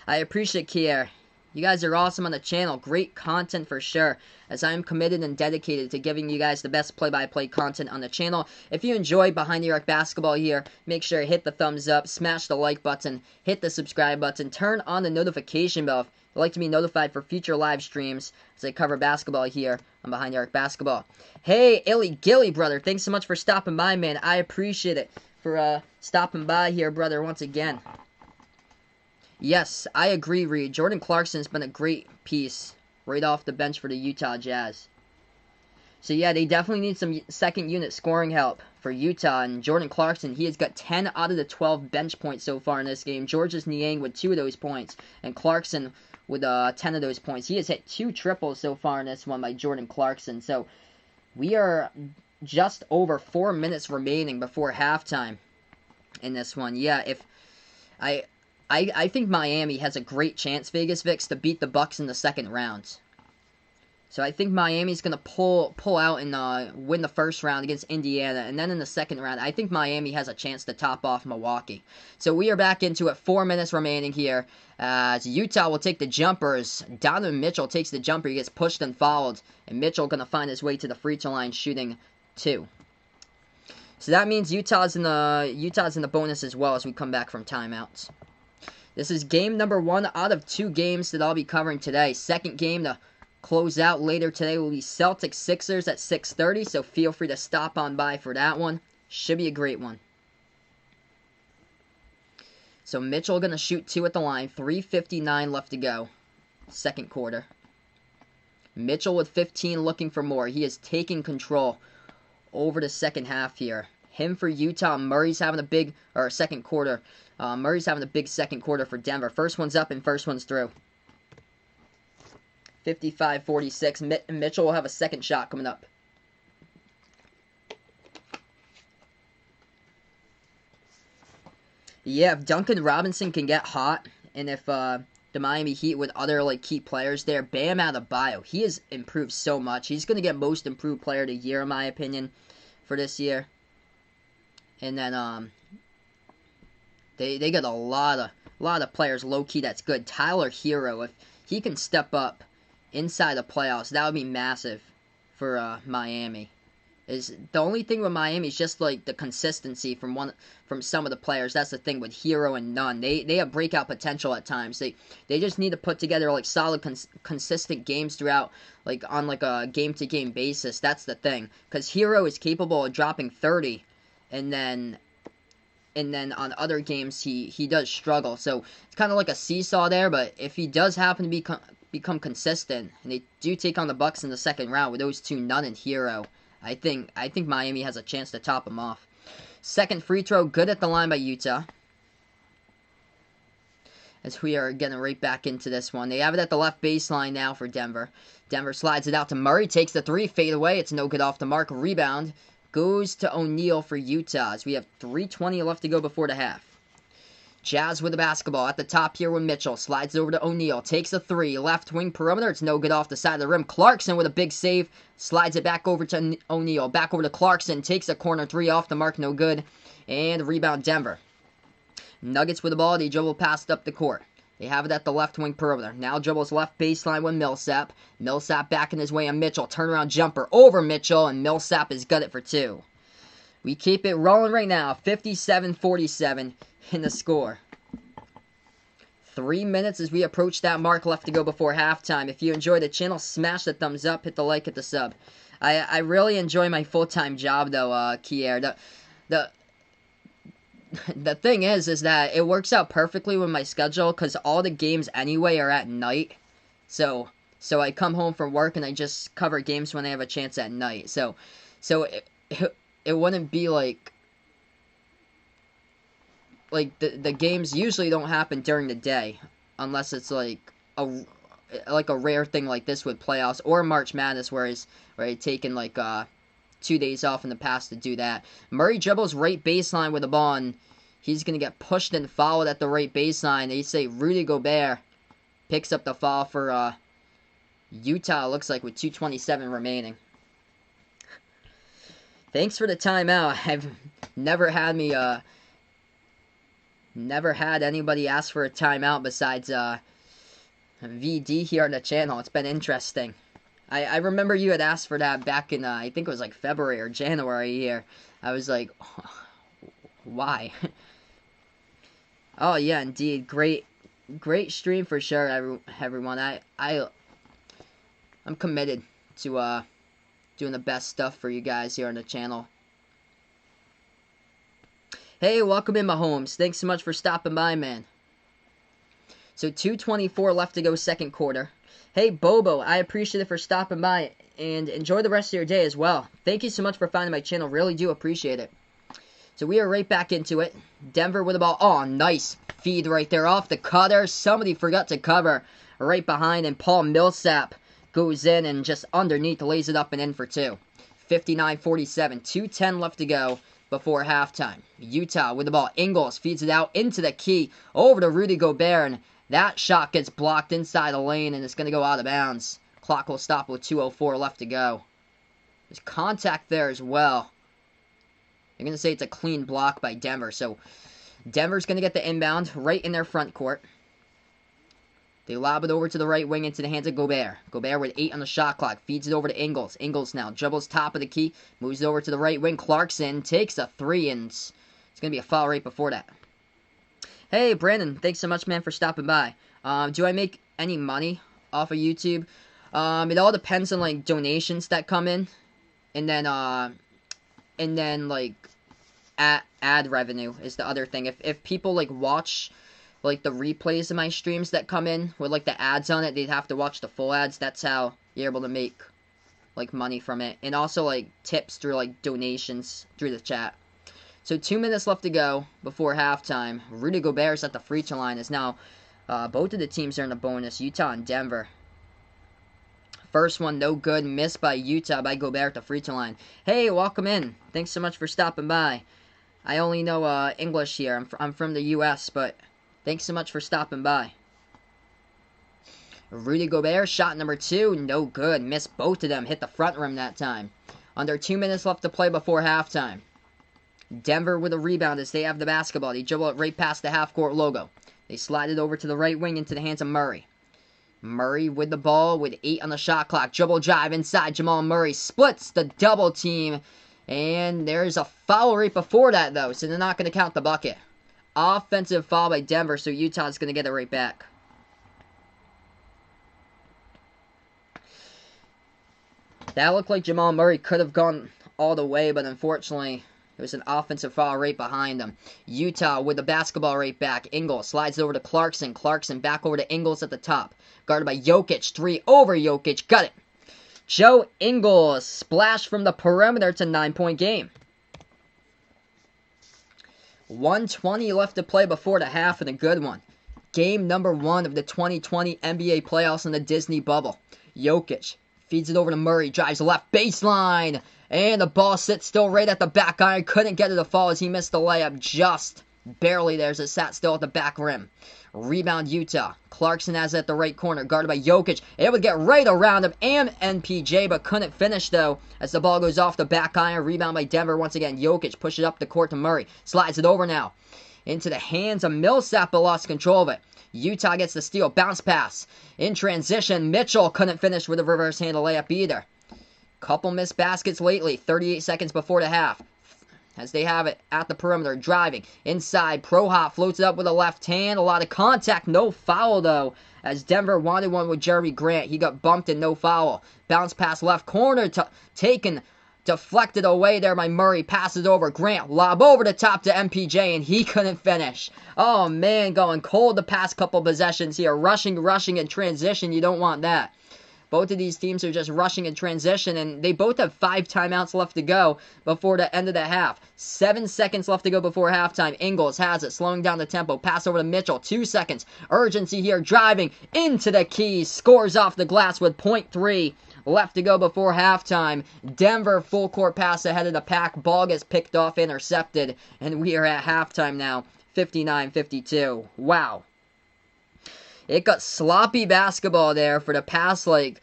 I appreciate Kier. You guys are awesome on the channel. Great content for sure, as I am committed and dedicated to giving you guys the best play-by-play content on the channel. If you enjoy Behind the Arc Basketball here, make sure to hit the thumbs up, smash the like button, hit the subscribe button, turn on the notification bell if you'd like to be notified for future live streams as I cover basketball here on Behind the Arc Basketball. Hey, Illy Gilly, brother. Thanks so much for stopping by, man. I appreciate it. for stopping by here, brother, once again. Yes, I agree, Reed. Jordan Clarkson's been a great piece right off the bench for the Utah Jazz. So yeah, they definitely need some second unit scoring help for Utah. And Jordan Clarkson, he has got 10 out of the 12 bench points so far in this game. Georges Niang with 2 of those points, and Clarkson with 10 of those points. He has hit 2 triples so far in this one by Jordan Clarkson. So we are just over 4 minutes remaining before halftime in this one. Yeah, if I think Miami has a great chance, Vegas Vix, to beat the Bucks in the second round. So I think Miami's going to pull out and win the first round against Indiana. And then in the second round, I think Miami has a chance to top off Milwaukee. So we are back into it. 4 minutes remaining here. As Utah will take the jumpers. Donovan Mitchell takes the jumper. He gets pushed and fouled. And Mitchell going to find his way to the free throw line shooting 2. So that means Utah's in the bonus as well as we come back from timeouts. This is game number 1 out of 2 games that I'll be covering today. Second game to close out later today will be Celtics Sixers at 6:30, so feel free to stop on by for that one. Should be a great one. So Mitchell going to shoot 2 at the line. 3:59 left to go. Second quarter. Mitchell with 15 looking for more. He is taking control over the second half here. Him for Utah. Murray's having a big, or second quarter. Murray's having a big second quarter for Denver. First one's up and first one's through. 55-46. Mitchell will have a second shot coming up. Yeah, if Duncan Robinson can get hot, and if the Miami Heat with other key players there, Bam Adebayo, he has improved so much. He's going to get most improved player of the year, in my opinion, for this year. And then they got a lot of players low key that's good. Tyler Hero, if he can step up inside the playoffs, that would be massive for Miami. Is the only thing with Miami is just the consistency from some of the players. That's the thing with Hero and Nunn. They have breakout potential at times. They just need to put together solid consistent games throughout, on a game to game basis. That's the thing, because Hero is capable of dropping 30, and then on other games he does struggle. So it's kind of like a seesaw there. But if he does happen to become consistent, and they do take on the Bucks in the second round with those two, Nunn and Hero, I think Miami has a chance to top them off. Second free throw, good at the line by Utah. As we are getting right back into this one. They have it at the left baseline now for Denver. Denver slides it out to Murray, takes the 3, fade away. It's no good off the mark. Rebound goes to O'Neal for Utah, as we have 3:20 left to go before the half. Jazz with the basketball at the top here with Mitchell. Slides it over to O'Neal. Takes a 3. Left wing perimeter. It's no good off the side of the rim. Clarkson with a big save. Slides it back over to O'Neal. Back over to Clarkson. Takes a corner 3 off the mark. No good. And rebound Denver. Nuggets with the ball. They dribble past up the court. They have it at the left wing perimeter. Now dribbles left baseline with Millsap. Millsap backing his way on Mitchell. Turnaround jumper over Mitchell. And Millsap has got it for 2. We keep it rolling right now. 57-47 in the score. 3 minutes as we approach that mark left to go before halftime. If you enjoy the channel, smash the thumbs up, hit the like, hit the sub. I really enjoy my full-time job though, Kier. The thing is that it works out perfectly with my schedule, because all the games anyway are at night. So I come home from work and I just cover games when I have a chance at night. So it wouldn't be like the games usually don't happen during the day, unless it's a rare thing like this with playoffs or March Madness, where I've taken 2 days off in the past to do that. Murray dribbles right baseline with the ball, and he's gonna get pushed and fouled at the right baseline. They say Rudy Gobert picks up the foul for Utah. Looks like with 2:27 remaining. Thanks for the timeout. I've never had anybody ask for a timeout besides VD here on the channel. It's been interesting. I remember you had asked for that back in, I think it was February or January here. I was like, why? Oh yeah, indeed. Great stream for sure, everyone. I'm committed to doing the best stuff for you guys here on the channel. Hey, welcome in, Mahomes. Thanks so much for stopping by, man. So 2:24 left to go second quarter. Hey, Bobo, I appreciate it for stopping by, and enjoy the rest of your day as well. Thank you so much for finding my channel. Really do appreciate it. So we are right back into it. Denver with the ball. Oh, nice feed right there off the cutter. Somebody forgot to cover right behind, and Paul Millsap goes in and just underneath lays it up and in for two. 59-47. 2:10 left to go before halftime. Utah with the ball. Ingles feeds it out into the key over to Rudy Gobert, and that shot gets blocked inside the lane, and it's going to go out of bounds. Clock will stop with 2:04 left to go. There's contact there as well. They're going to say it's a clean block by Denver. So Denver's going to get the inbound right in their front court. They lob it over to the right wing into the hands of Gobert. Gobert with 8 on the shot clock. Feeds it over to Ingles. Ingles now dribbles top of the key. Moves it over to the right wing. Clarkson takes a 3, and it's going to be a foul right before that. Hey, Brandon. Thanks so much, man, for stopping by. Do I make any money off of YouTube? It all depends on, like, donations that come in. And then like, ad revenue is the other thing. If people, like, watch, like, the replays of my streams that come in with, like, the ads on it, they'd have to watch the full ads. That's how you're able to make, like, money from it. And also, like, tips through, like, donations through the chat. So 2 minutes left to go before halftime. Rudy Gobert's at the free throw line. Is now both of the teams are in the bonus, Utah and Denver. First one, no good. Missed by Utah by Gobert at the free throw line. Hey, welcome in. Thanks so much for stopping by. I only know English here. I'm from the U.S., but thanks so much for stopping by. Rudy Gobert, shot number 2, no good. Missed both of them. Hit the front rim that time. Under 2 minutes left to play before halftime. Denver with a rebound as they have the basketball. They dribble it right past the half-court logo. They slide it over to the right wing into the hands of Murray. Murray with the ball with 8 on the shot clock. Dribble drive inside. Jamal Murray splits the double team. And there's a foul right before that, though, so they're not going to count the bucket. Offensive foul by Denver, so Utah's going to get it right back. That looked like Jamal Murray could have gone all the way, but unfortunately, it was an offensive foul right behind them. Utah with the basketball right back. Ingles slides it over to Clarkson. Clarkson back over to Ingles at the top. Guarded by Jokic. 3 over Jokic. Got it. Joe Ingles. Splash from the perimeter. It's a 9-point game. 1:20 left to play before the half, and a good one. Game number 1 of the 2020 NBA playoffs in the Disney bubble. Jokic feeds it over to Murray. Drives left baseline. And the ball sits still right at the back iron. Couldn't get it to fall as he missed the layup just barely there as it sat still at the back rim. Rebound Utah. Clarkson has it at the right corner. Guarded by Jokic. It would get right around him and MPJ, but couldn't finish though as the ball goes off the back iron. Rebound by Denver once again. Jokic pushes up the court to Murray. Slides it over now into the hands of Millsap, but lost control of it. Utah gets the steal. Bounce pass. In transition, Mitchell couldn't finish with a reverse handle layup either. Couple missed baskets lately. 38 seconds before the half. As they have it at the perimeter. Driving. Inside. Prohop floats it up with a left hand. A lot of contact. No foul though. As Denver wanted one with Jeremy Grant. He got bumped and no foul. Bounce pass left corner. Taken. Deflected away there by Murray. Passes over. Grant. Lob over the top to MPJ. And he couldn't finish. Oh man. Going cold the past couple possessions here. Rushing in transition. You don't want that. Both of these teams are just rushing in transition, and they both have 5 timeouts left to go before the end of the half. 7 seconds left to go before halftime. Ingles has it, slowing down the tempo. Pass over to Mitchell. 2 seconds. Urgency here, driving into the key. Scores off the glass with .3 left to go before halftime. Denver full court pass ahead of the pack. Ball gets picked off, intercepted, and we are at halftime now. 59-52. Wow. It got sloppy basketball there for the past, like,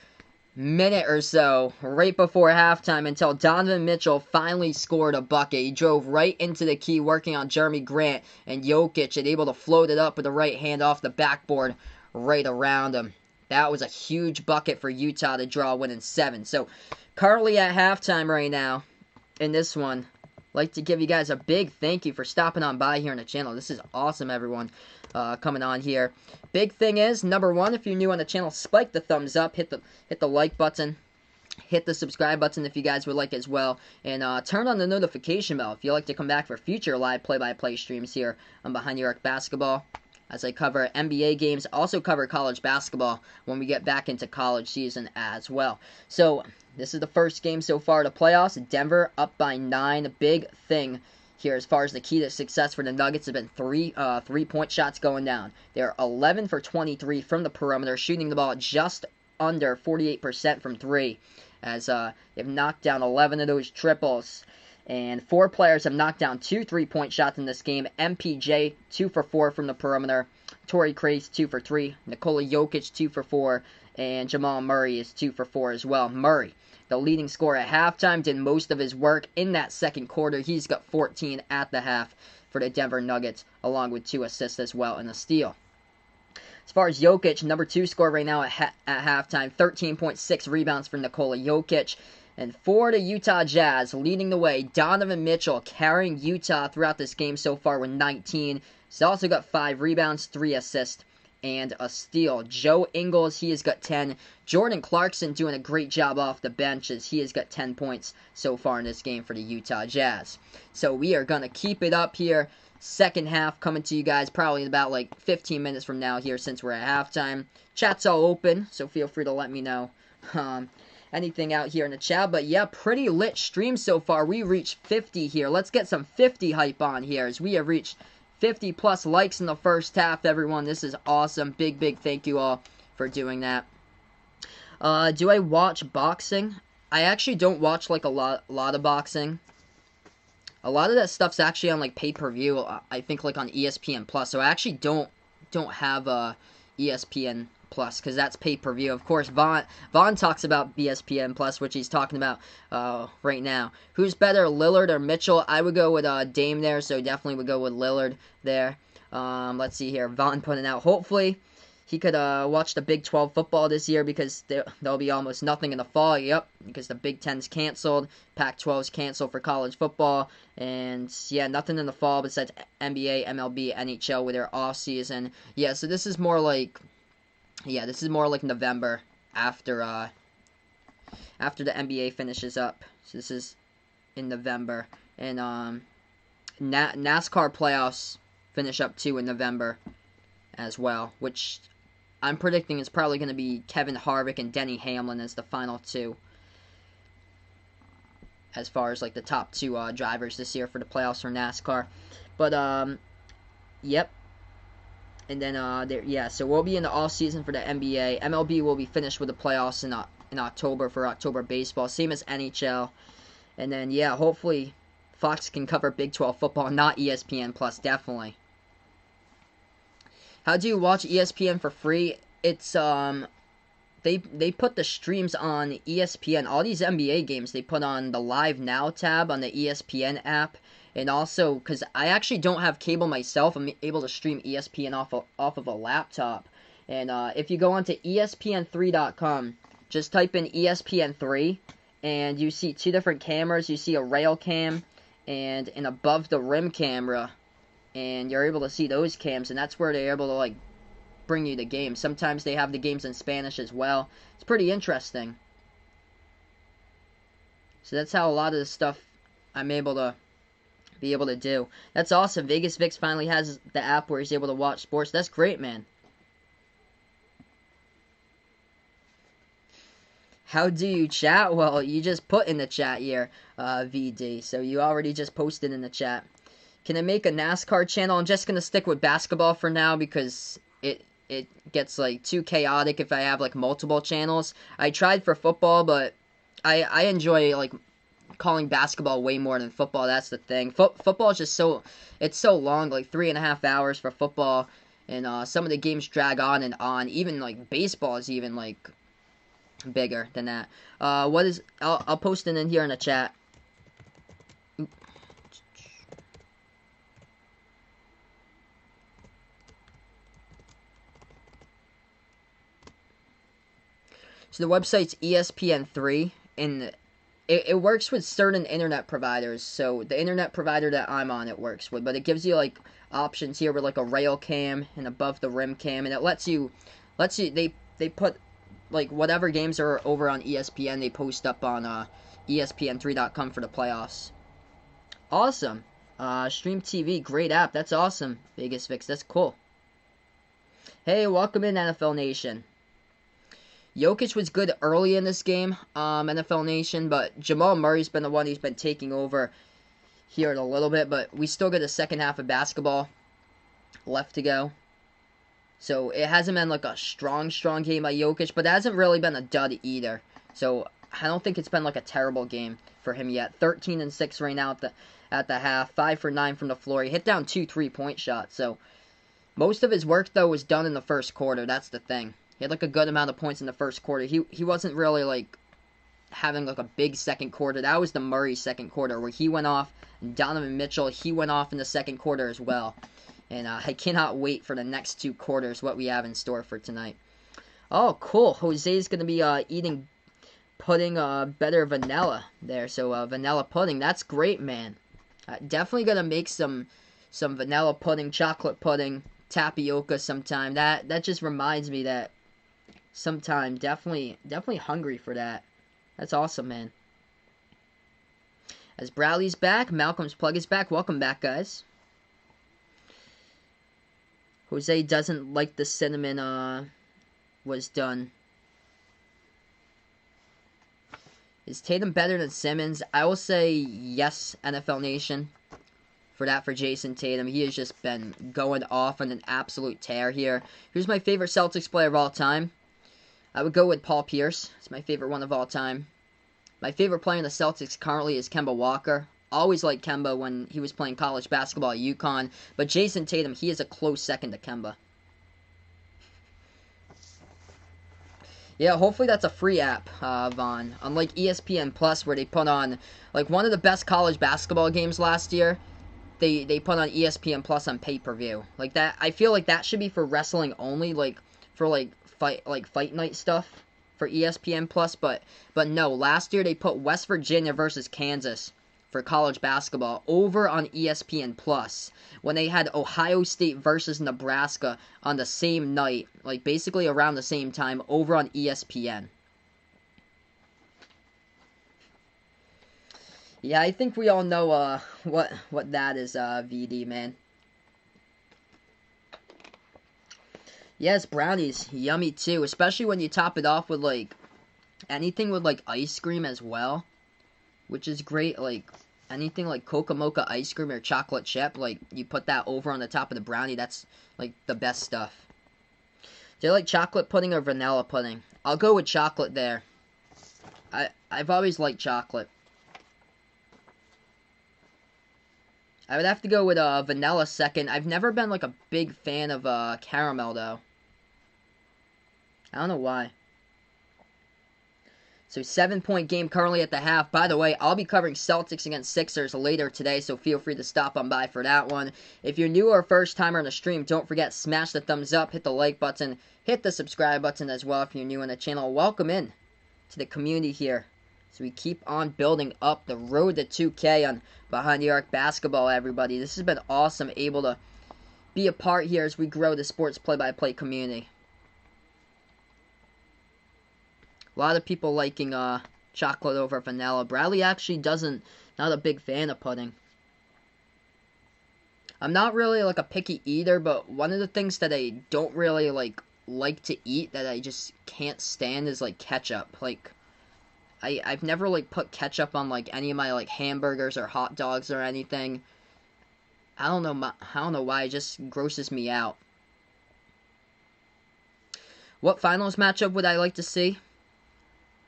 minute or so, right before halftime, until Donovan Mitchell finally scored a bucket. He drove right into the key, working on Jeremy Grant, and Jokic and able to float it up with the right hand off the backboard right around him. That was a huge bucket for Utah to draw a win in 7. So, currently at halftime right now, in this one, I'd like to give you guys a big thank you for stopping on by here on the channel. This is awesome, everyone. Coming on here. Big thing is, number 1, if you're new on the channel, spike the thumbs up, hit the like button. hit the subscribe button if you guys would like as well, and turn on the notification bell if you'd like to come back for future live play-by-play streams here on Behind the Arc Basketball, as I cover NBA games, also cover college basketball when we get back into college season as well. So, this is the first game so far to playoffs. Denver up by 9. Big thing here as far as the key to success for the Nuggets have been three-point shots going down. They're 11 for 23 from the perimeter, shooting the ball just under 48% from 3. As they've knocked down 11 of those triples. And 4 players have knocked down 2 3-point shots in this game. MPJ, 2 for 4 from the perimeter. Torrey Craig, 2 for 3. Nikola Jokic, 2 for 4. And Jamal Murray is 2 for 4 as well. Murray, the leading scorer at halftime, did most of his work in that second quarter. He's got 14 at the half for the Denver Nuggets, along with 2 assists as well and a steal. As far as Jokic, number 2 scorer right now at halftime, 13.6 rebounds for Nikola Jokic. And for the Utah Jazz, leading the way, Donovan Mitchell carrying Utah throughout this game so far with 19. He's also got 5 rebounds, 3 assists, and a steal. Joe Ingles, he has got 10. Jordan Clarkson doing a great job off the bench as he has got 10 points so far in this game for the Utah Jazz. So we are going to keep it up here. Second half coming to you guys probably in about like 15 minutes from now here since we're at halftime. Chat's all open, so feel free to let me know anything out here in the chat. But yeah, pretty lit stream so far. We reached 50 here. Let's get some 50 hype on here as we have reached 50 plus likes in the first half, everyone. This is awesome. Big thank you all for doing that. Do I watch boxing? I actually don't watch like a lot of boxing. A lot of that stuff's actually on like pay-per-view. I think like on ESPN Plus. So I actually don't have ESPN Plus because that's pay-per-view. Of course, Vaughn talks about ESPN Plus, which he's talking about right now. Who's better, Lillard or Mitchell? I would go with Dame there, so definitely would go with Lillard there. Let's see here. Vaughn putting out. Hopefully he could watch the Big 12 football this year because there'll be almost nothing in the fall. Yep, because the Big 10's canceled. Pac-12's canceled for college football. And, yeah, nothing in the fall besides NBA, MLB, NHL with their off-season. Yeah, so this is more like... Yeah, this is more like November after the NBA finishes up. So this is in November. And NASCAR playoffs finish up too in November as well, which I'm predicting is probably going to be Kevin Harvick and Denny Hamlin as the final 2. As far as like the top 2 drivers this year for the playoffs for NASCAR. But yep. And then, yeah, so we'll be in the off-season for the NBA. MLB will be finished with the playoffs in October for October baseball, same as NHL. And then, yeah, hopefully Fox can cover Big 12 football, not ESPN Plus, definitely. How do you watch ESPN for free? It's, they put the streams on ESPN. All these NBA games, they put on the Live Now tab on the ESPN app. And also, because I actually don't have cable myself, I'm able to stream ESPN off of a laptop. And if you go onto ESPN3.com, just type in ESPN3, and you see 2 different cameras. You see a rail cam and an above the rim camera, and you're able to see those cams, and that's where they're able to like bring you the games. Sometimes they have the games in Spanish as well. It's pretty interesting. So that's how a lot of the stuff I'm able to be able to do. That's awesome. Vegas Vix finally has the app where he's able to watch sports. That's great, man. How do you chat? Well, you just put in the chat here, VD. So you already just posted in the chat. Can I make a NASCAR channel? I'm just going to stick with basketball for now because it gets like too chaotic if I have like multiple channels. I tried for football, but I enjoy like calling basketball way more than football. That's the thing. Football is just so long, like 3.5 hours for football, and some of the games drag on and on. Even like baseball is even like bigger than that. I'll post it in here in the chat. So the website's ESPN3, and it works with certain internet providers. So the internet provider that I'm on, it works with, but it gives you like options here with like a rail cam and above the rim cam, and it lets you they put like, whatever games are over on ESPN, they post up on ESPN3.com for the playoffs. Awesome. Stream TV, great app. That's awesome, Vegas Fix. That's cool. Hey, welcome in, NFL Nation. Jokic was good early in this game, NFL Nation, but Jamal Murray's been the one who's been taking over here in a little bit, but we still got a second half of basketball left to go. So it hasn't been like a strong game by Jokic, but it hasn't really been a dud either. So I don't think it's been like a terrible game for him yet. 13 and 6 right now at the half, 5 for 9 from the floor. He hit down 2 3-point shots. So most of his work though was done in the first quarter. That's the thing. He had like a good amount of points in the first quarter. He wasn't really like having like a big second quarter. That was the Murray second quarter where he went off, and Donovan Mitchell, he went off in the second quarter as well. And I cannot wait for the next 2 quarters, what we have in store for tonight. Oh, cool. Jose's going to be eating pudding, better vanilla there. So, vanilla pudding, that's great, man. Definitely going to make some vanilla pudding, chocolate pudding, tapioca sometime. That just reminds me that sometime, definitely hungry for that. That's awesome, man. As Bradley's back, Malcolm's plug is back. Welcome back, guys. Jose doesn't like the cinnamon, was done. Is Tatum better than Simmons? I will say yes, NFL Nation. For Jason Tatum. He has just been going off on an absolute tear here. Who's my favorite Celtics player of all time? I would go with Paul Pierce. It's my favorite one of all time. My favorite player in the Celtics currently is Kemba Walker. Always liked Kemba when he was playing college basketball at UConn. But Jason Tatum, he is a close second to Kemba. Yeah, hopefully that's a free app, Vaughn. Unlike ESPN Plus, where they put on, like, one of the best college basketball games last year, they put on ESPN Plus on pay-per-view. Like, that, I feel like that should be for wrestling only, like, for, like, fight night stuff for ESPN Plus. But no, last year they put West Virginia versus Kansas for college basketball over on ESPN Plus when they had Ohio State versus Nebraska on the same night, like basically around the same time over on ESPN. Yeah, I think we all know what that is, VD, man. Yes, brownies, yummy too, especially when you top it off with like anything with like ice cream as well. Which is great, like, anything like Coca Mocha ice cream or chocolate chip, like, you put that over on the top of the brownie, that's, like, the best stuff. Do you like chocolate pudding or vanilla pudding? I'll go with chocolate there. I've always liked chocolate. I would have to go with vanilla second. I've never been, like, a big fan of caramel, though. I don't know why. So 7-point game currently at the half. By the way, I'll be covering Celtics against Sixers later today, so feel free to stop on by for that one. If you're new or first timer on the stream, don't forget, smash the thumbs up, hit the like button, hit the subscribe button as well if you're new on the channel. Welcome in to the community here. So we keep on building up the road to 2K on Behind the Arc Basketball, everybody. This has been awesome, able to be a part here as we grow the sports play-by-play community. A lot of people liking chocolate over vanilla. Bradley actually not a big fan of pudding. I'm not really like a picky eater, but one of the things that I don't really like to eat that I just can't stand is like ketchup. Like I've never like put ketchup on like any of my like hamburgers or hot dogs or anything. I don't know why, it just grosses me out. What finals matchup would I like to see?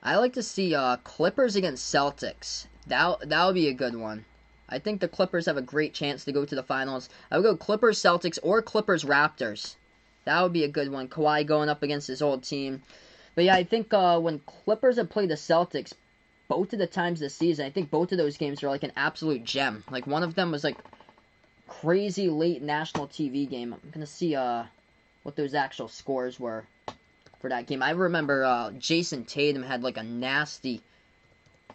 I like to see Clippers against Celtics. That would be a good one. I think the Clippers have a great chance to go to the finals. I would go Clippers Celtics or Clippers Raptors. That would be a good one. Kawhi going up against his old team. But yeah, I think when Clippers have played the Celtics both of the times this season, I think both of those games are like an absolute gem. Like one of them was like crazy late national TV game. I'm gonna see what those actual scores were for that game. I remember Jason Tatum had like a nasty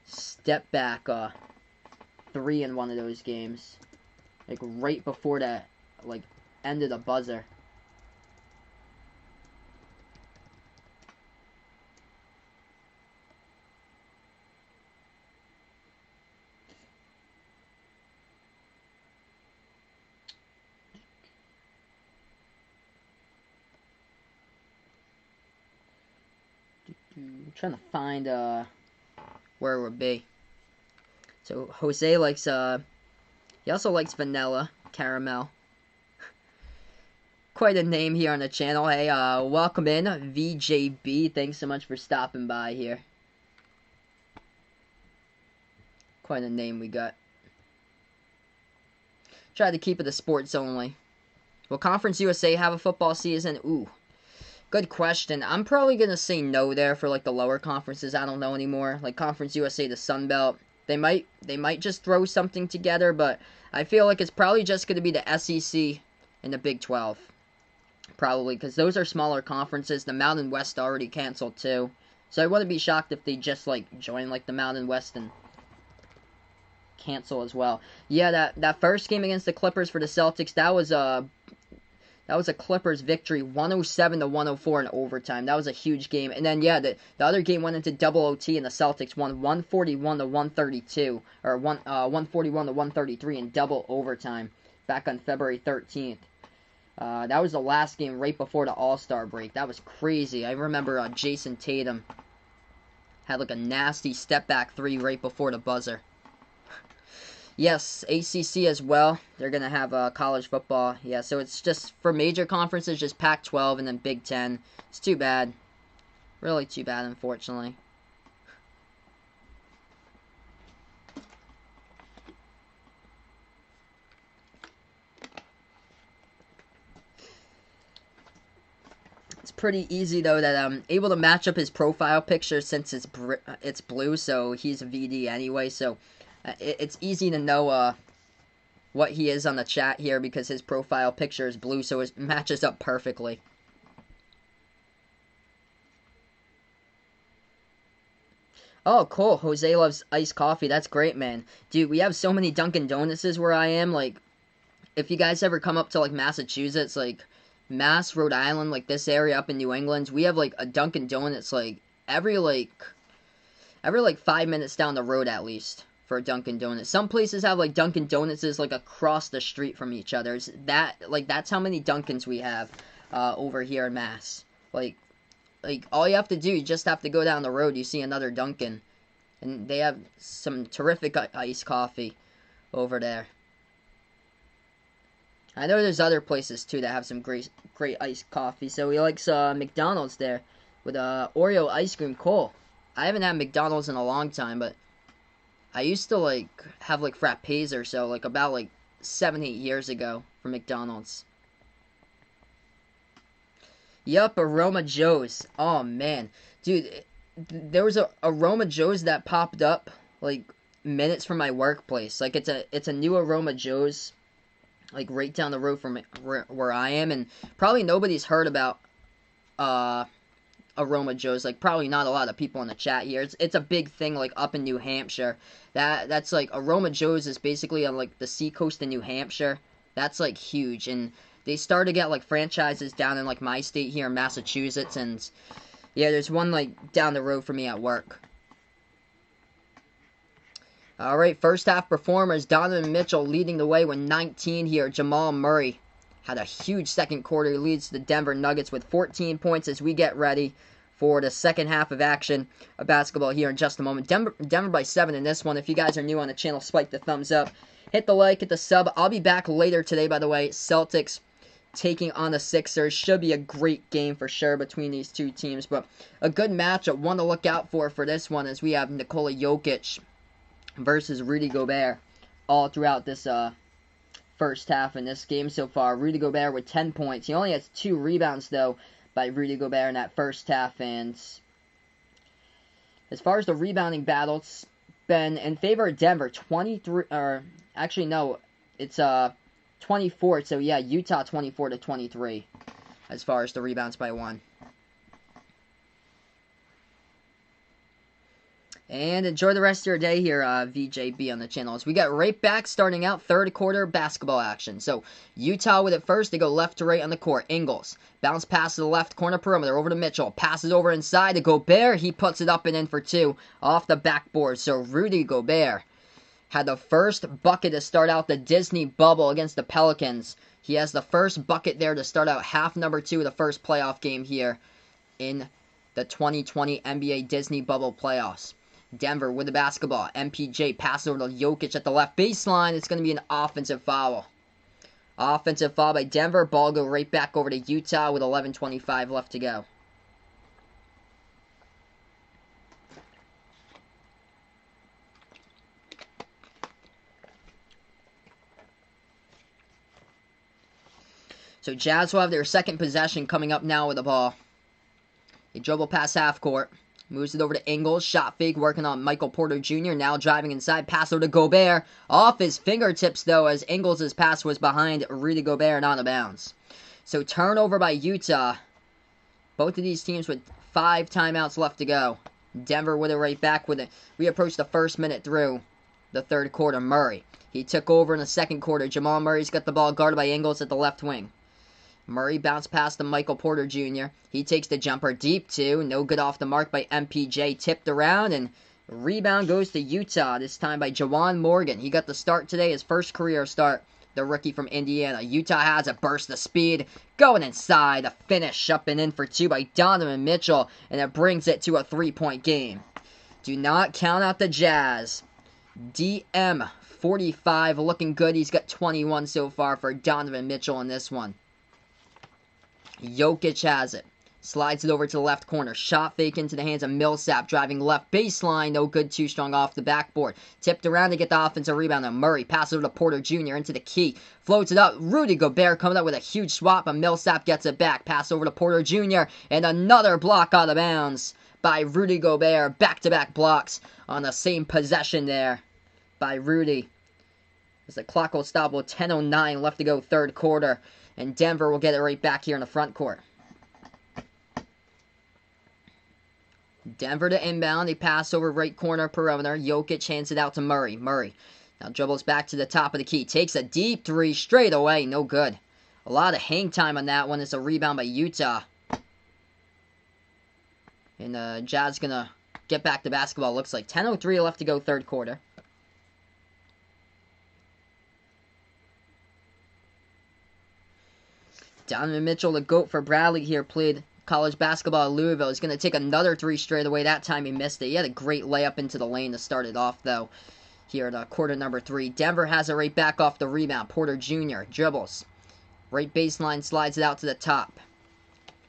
step back 3 in one of those games, like right before that like ended a buzzer. I'm trying to find where it would be. So Jose likes he also likes vanilla caramel. Quite a name here on the channel. Hey, welcome in, VJB. Thanks so much for stopping by here. Quite a name we got. Try to keep it to sports only. Will Conference USA have a football season? Ooh, good question. I'm probably going to say no there for, like, the lower conferences. I don't know anymore. Like, Conference USA, the Sun Belt. They might just throw something together, but I feel like it's probably just going to be the SEC and the Big 12. Probably, because those are smaller conferences. The Mountain West already canceled, too. So I wouldn't be shocked if they just, like, join, like, the Mountain West and cancel as well. Yeah, that first game against the Clippers for the Celtics, that was a Clippers victory, 107-104 in overtime. That was a huge game. And then, yeah, the other game went into double OT, and the Celtics won 141-132, or 141-133 in double overtime back on February 13th. That was the last game right before the All-Star break. That was crazy. I remember Jason Tatum had like a nasty step-back three right before the buzzer. Yes, ACC as well. They're going to have college football. Yeah, so it's just for major conferences, just Pac-12 and then Big Ten. It's too bad. Really too bad, unfortunately. It's pretty easy, though, that I'm able to match up his profile picture since it's blue, so he's a VD anyway, so it's easy to know what he is on the chat here because his profile picture is blue, so it matches up perfectly. Oh, cool. Jose loves iced coffee. That's great, man. Dude, we have so many Dunkin' Donuts where I am. Like, if you guys ever come up to, like, Massachusetts, like, Mass, Rhode Island, like, this area up in New England, we have, like, a Dunkin' Donuts, like, every 5 minutes down the road at least for a Dunkin' Donuts. Some places have, like, Dunkin' Donuts is, like, across the street from each other. That's how many Dunkins we have over here in Mass. Like, all you have to do, you just have to go down the road, you see another Dunkin'. And they have some terrific iced coffee over there. I know there's other places, too, that have some great iced coffee. So he likes McDonald's there with Oreo ice cream. Cool. I haven't had McDonald's in a long time, but I used to, like, have, like, frappes or so, like, about, like, 7-8 years ago from McDonald's. Yup, Aroma Joe's. Oh, man. Dude, there was a Aroma Joe's that popped up, like, minutes from my workplace. Like, it's a new Aroma Joe's, like, right down the road from where I am, and probably nobody's heard about Aroma Joe's. Like, probably not a lot of people in the chat here. It's a big thing, like, up in New Hampshire. That's like, Aroma Joe's is basically on, like, the seacoast in New Hampshire. That's, like, huge, and they started to get, like, franchises down in, like, my state here in Massachusetts, and, yeah, there's one, like, down the road for me at work. Alright, first half performers, Donovan Mitchell leading the way with 19 here. Jamal Murray had a huge second quarter. He leads the Denver Nuggets with 14 points as we get ready for the second half of action of basketball here in just a moment. Denver by 7 in this one. If you guys are new on the channel, spike the thumbs up. Hit the like, hit the sub. I'll be back later today, by the way. Celtics taking on the Sixers. Should be a great game for sure between these two teams. But a good matchup. One to look out for this one as we have Nikola Jokic versus Rudy Gobert all throughout this first half in this game so far. Rudy Gobert with 10 points. He only has 2 rebounds, though, by Rudy Gobert in that first half. And as far as the rebounding battle, it's been in favor of Denver. 23, or actually, no, it's 24. So, yeah, Utah 24-23 as far as the rebounds by 1. And enjoy the rest of your day here, VJB on the channel. As we get right back, starting out third quarter basketball action. So, Utah with it first. They go left to right on the court. Ingles. Bounce pass to the left corner perimeter over to Mitchell. Passes over inside to Gobert. He puts it up and in for 2 off the backboard. So, Rudy Gobert had the first bucket to start out the Disney bubble against the Pelicans. He has the first bucket there to start out half number 2 of the first playoff game here in the 2020 NBA Disney Bubble Playoffs. Denver with the basketball. MPJ passes over to Jokic at the left baseline. It's going to be an offensive foul. Offensive foul by Denver. Ball go right back over to Utah with 11:25 left to go. So Jazz will have their second possession coming up now with the ball. They dribble past half court. Moves it over to Ingles. Shot fake working on Michael Porter Jr. Now driving inside. Pass over to Gobert. Off his fingertips though, as Ingles' pass was behind Rudy Gobert and out of bounds. So turnover by Utah. Both of these teams with 5 timeouts left to go. Denver with it right back with it. We approach the first minute through the third quarter. Murray. He took over in the second quarter. Jamal Murray's got the ball guarded by Ingles at the left wing. Murray bounced past to Michael Porter Jr. He takes the jumper deep too. No good off the mark by MPJ. Tipped around and rebound goes to Utah. This time by Juwan Morgan. He got the start today. His first career start. The rookie from Indiana. Utah has a burst of speed. Going inside. A finish up and in for 2 by Donovan Mitchell. And it brings it to a 3-point game. Do not count out the Jazz. DM 45 looking good. He's got 21 so far for Donovan Mitchell in this one. Jokic has it. Slides it over to the left corner. Shot fake into the hands of Millsap. Driving left baseline. No good. Too strong off the backboard. Tipped around to get the offensive rebound. And Murray passes over to Porter Jr. into the key. Floats it up. Rudy Gobert coming up with a huge swap. And Millsap gets it back. Pass over to Porter Jr. And another block out of bounds by Rudy Gobert. Back-to-back blocks on the same possession there by Rudy. As the clock will stop with 10:09 left to go third quarter. And Denver will get it right back here in the front court. Denver to inbound. They pass over right corner perimeter. Jokic hands it out to Murray. Murray now dribbles back to the top of the key. Takes a deep 3 straight away. No good. A lot of hang time on that one. It's a rebound by Utah. And Jazz going to get back to basketball. Looks like 10:03 left to go third quarter. Donovan Mitchell, the GOAT for Bradley here, played college basketball at Louisville. He's going to take another 3 straight away. That time he missed it. He had a great layup into the lane to start it off, though, here at quarter number 3. Denver has it right back off the rebound. Porter Jr. dribbles. Right baseline, slides it out to the top.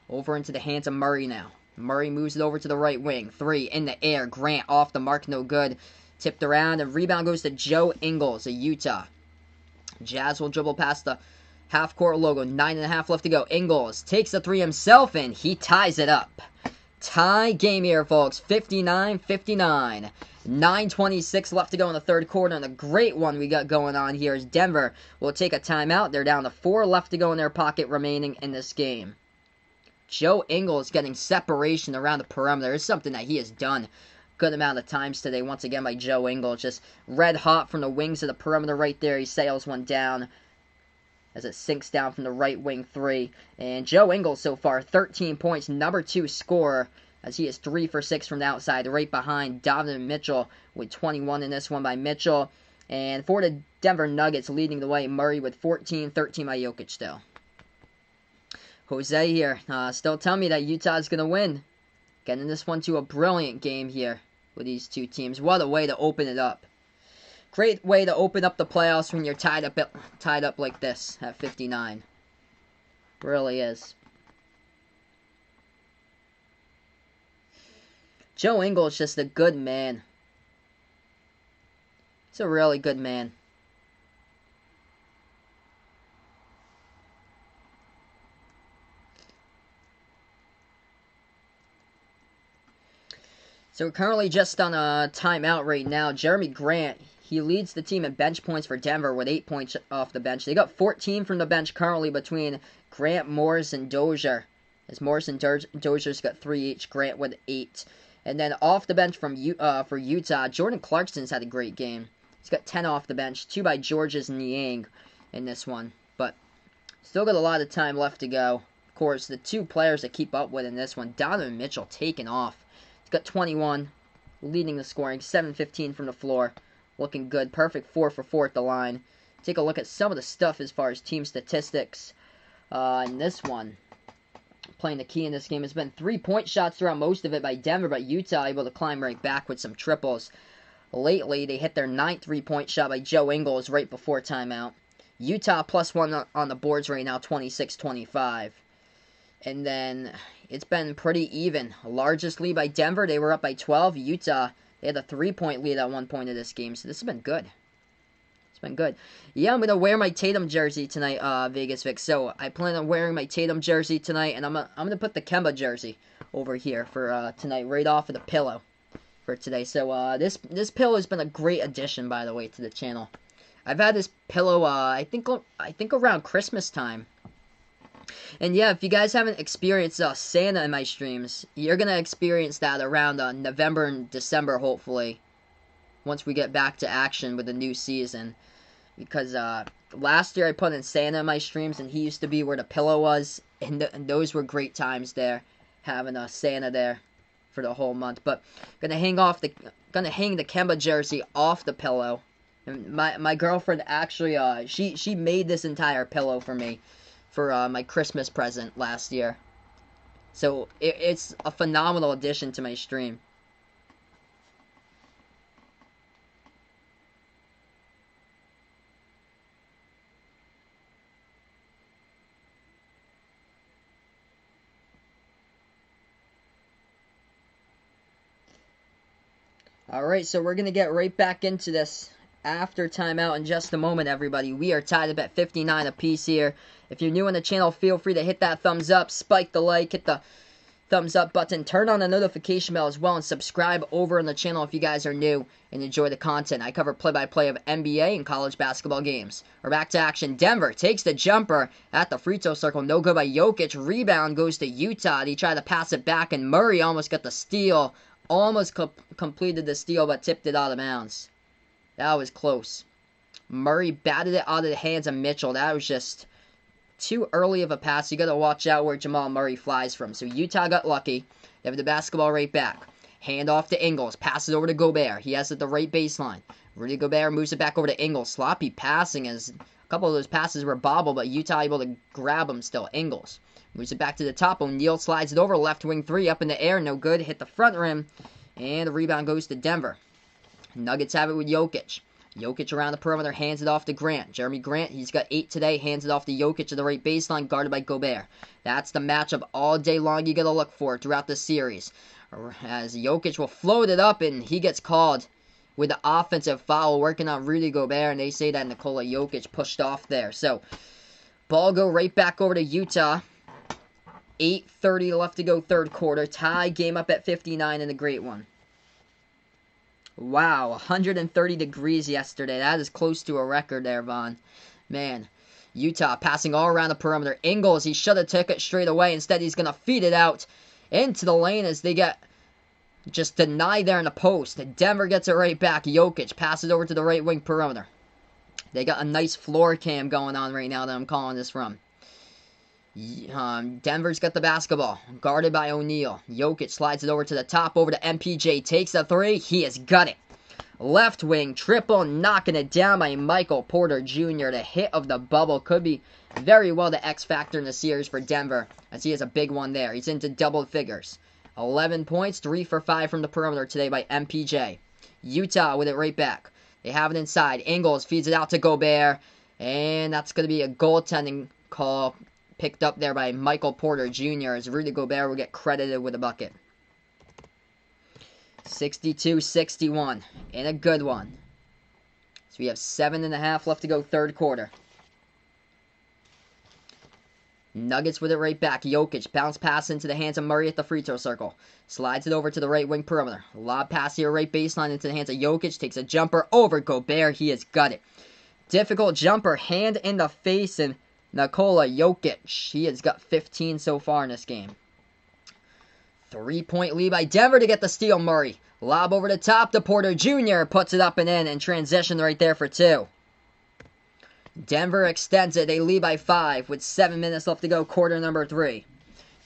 Over into the hands of Murray now. Murray moves it over to the right wing. 3 in the air. Grant off the mark, no good. Tipped around, and rebound goes to Joe Ingles of Utah. Jazz will dribble past the half-court logo. 9.5 left to go. Ingles takes the 3 himself, and he ties it up. Tie game here, folks. 59-59. 9:26 left to go in the third quarter, and a great one we got going on here is Denver will take a timeout. They're down to 4 left to go in their pocket remaining in this game. Joe Ingles getting separation around the perimeter is something that he has done good amount of times today. Once again by Joe Ingles. Just red hot from the wings of the perimeter right there. He sails one down as it sinks down from the right wing 3. And Joe Ingles so far, 13 points, number 2 scorer, as he is 3 for 6 from the outside, right behind Donovan Mitchell with 21 in this one by Mitchell. And for the Denver Nuggets leading the way, Murray with 14, 13 by Jokic still. Jose here, still telling me that Utah's going to win. Getting this one to a brilliant game here with these two teams. What a way to open it up. Great way to open up the playoffs when you're tied up like this at 59. Really is. Joe Ingles just a good man. He's a really good man. So we're currently just on a timeout right now. Jeremy Grant, he leads the team in bench points for Denver with 8 points off the bench. They got 14 from the bench currently between Grant, Morris, and Dozier. As Morris and Dozier's got 3 each. Grant with 8. And then off the bench from for Utah, Jordan Clarkson's had a great game. He's got 10 off the bench. 2 by Georges Niang in this one. But still got a lot of time left to go. Of course, the 2 players that keep up with in this one, Donovan Mitchell taking off. He's got 21, leading the scoring, 7-15 from the floor. Looking good, perfect 4 for 4 at the line. Take a look at some of the stuff as far as team statistics in this one. playing the key in this game. It's been 3-point shots throughout most of it by Denver, but Utah able to climb right back with some triples. Lately, they hit their 9th 3-point shot by Joe Ingles right before timeout. Utah +1 on the boards right now, 26-25. And then it's been pretty even. Largest lead by Denver, they were up by 12. Utah, they had a 3-point lead at one point of this game, so this has been good. It's been good. Yeah, I'm going to wear my Tatum jersey tonight, Vegas Vic. So I plan on wearing my Tatum jersey tonight, and I'm gonna put the Kemba jersey over here for tonight, right off of the pillow for today. So this pillow has been a great addition, by the way, to the channel. I've had this pillow, I think around Christmas time. And yeah, if you guys haven't experienced Santa in my streams, you're going to experience that around November and December, hopefully, once we get back to action with the new season. Because last year I put in Santa in my streams, and he used to be where the pillow was, and those were great times there, having Santa there for the whole month. But gonna hang the Kemba jersey off the pillow. And my girlfriend actually she made this entire pillow for me for my Christmas present last year. So it's a phenomenal addition to my stream. Alright, so we're going to get right back into this after timeout in just a moment, everybody. We are tied up at 59 apiece here. If you're new on the channel, feel free to hit that thumbs up, spike the like, hit the thumbs up button, turn on the notification bell as well, and subscribe over on the channel if you guys are new and enjoy the content. I cover play-by-play of NBA and college basketball games. We're back to action. Denver takes the jumper at the free throw circle. No good by Jokic. Rebound goes to Utah. He tried to pass it back, and Murray almost got the steal. Almost completed the steal, but tipped it out of bounds. That was close. Murray batted it out of the hands of Mitchell. That was just too early of a pass. You got to watch out where Jamal Murray flies from. So Utah got lucky. They have the basketball right back. Hand off to Ingles. Passes over to Gobert. He has it at the right baseline. Rudy Gobert moves it back over to Ingles. Sloppy passing as a couple of those passes were bobbled, but Utah able to grab them still. Ingles moves it back to the top. O'Neal slides it over. Left wing three up in the air. No good. Hit the front rim. And the rebound goes to Denver. Nuggets have it with Jokic. Jokic around the perimeter. Hands it off to Grant. Jeremy Grant, he's got 8 today. Hands it off to Jokic to the right baseline. Guarded by Gobert. That's the matchup all day long you got to look for throughout the series. As Jokic will float it up, and he gets called with the offensive foul working on Rudy Gobert. And they say that Nikola Jokic pushed off there. So, ball go right back over to Utah. 8:30 left to go third quarter. Tie, game up at 59 in the great one. Wow, 130 degrees yesterday. That is close to a record there, Vaughn. Man, Utah passing all around the perimeter. Ingles, he should have took it straight away. Instead, he's going to feed it out into the lane as they get just denied there in the post. Denver gets it right back. Jokic passes over to the right wing perimeter. They got a nice floor cam going on right now that I'm calling this from. Denver's got the basketball, guarded by O'Neal. Jokic slides it over to the top, over to MPJ, takes the three, he has got it. Left wing, triple, knocking it down by Michael Porter Jr. The hit of the bubble could be very well the X factor in the series for Denver, as he has a big one there. He's into double figures. 11 points, 3 for 5 from the perimeter today by MPJ. Utah with it right back. They have it inside. Ingles feeds it out to Gobert, and that's going to be a goaltending call picked up there by Michael Porter Jr. as Rudy Gobert will get credited with a bucket. 62-61. And a good one. So we have 7.5 left to go third quarter. Nuggets with it right back. Jokic bounce pass into the hands of Murray at the free throw circle. Slides it over to the right wing perimeter. Lob pass here right baseline into the hands of Jokic. Takes a jumper over Gobert. He has got it. Difficult jumper. Hand in the face, and Nikola Jokic, he has got 15 so far in this game. 3-point lead by Denver to get the steal. Murray. Lob over the top to Porter Jr. Puts it up and in, and transition right there for 2. Denver extends it. They lead by 5 with 7 minutes left to go, quarter number 3.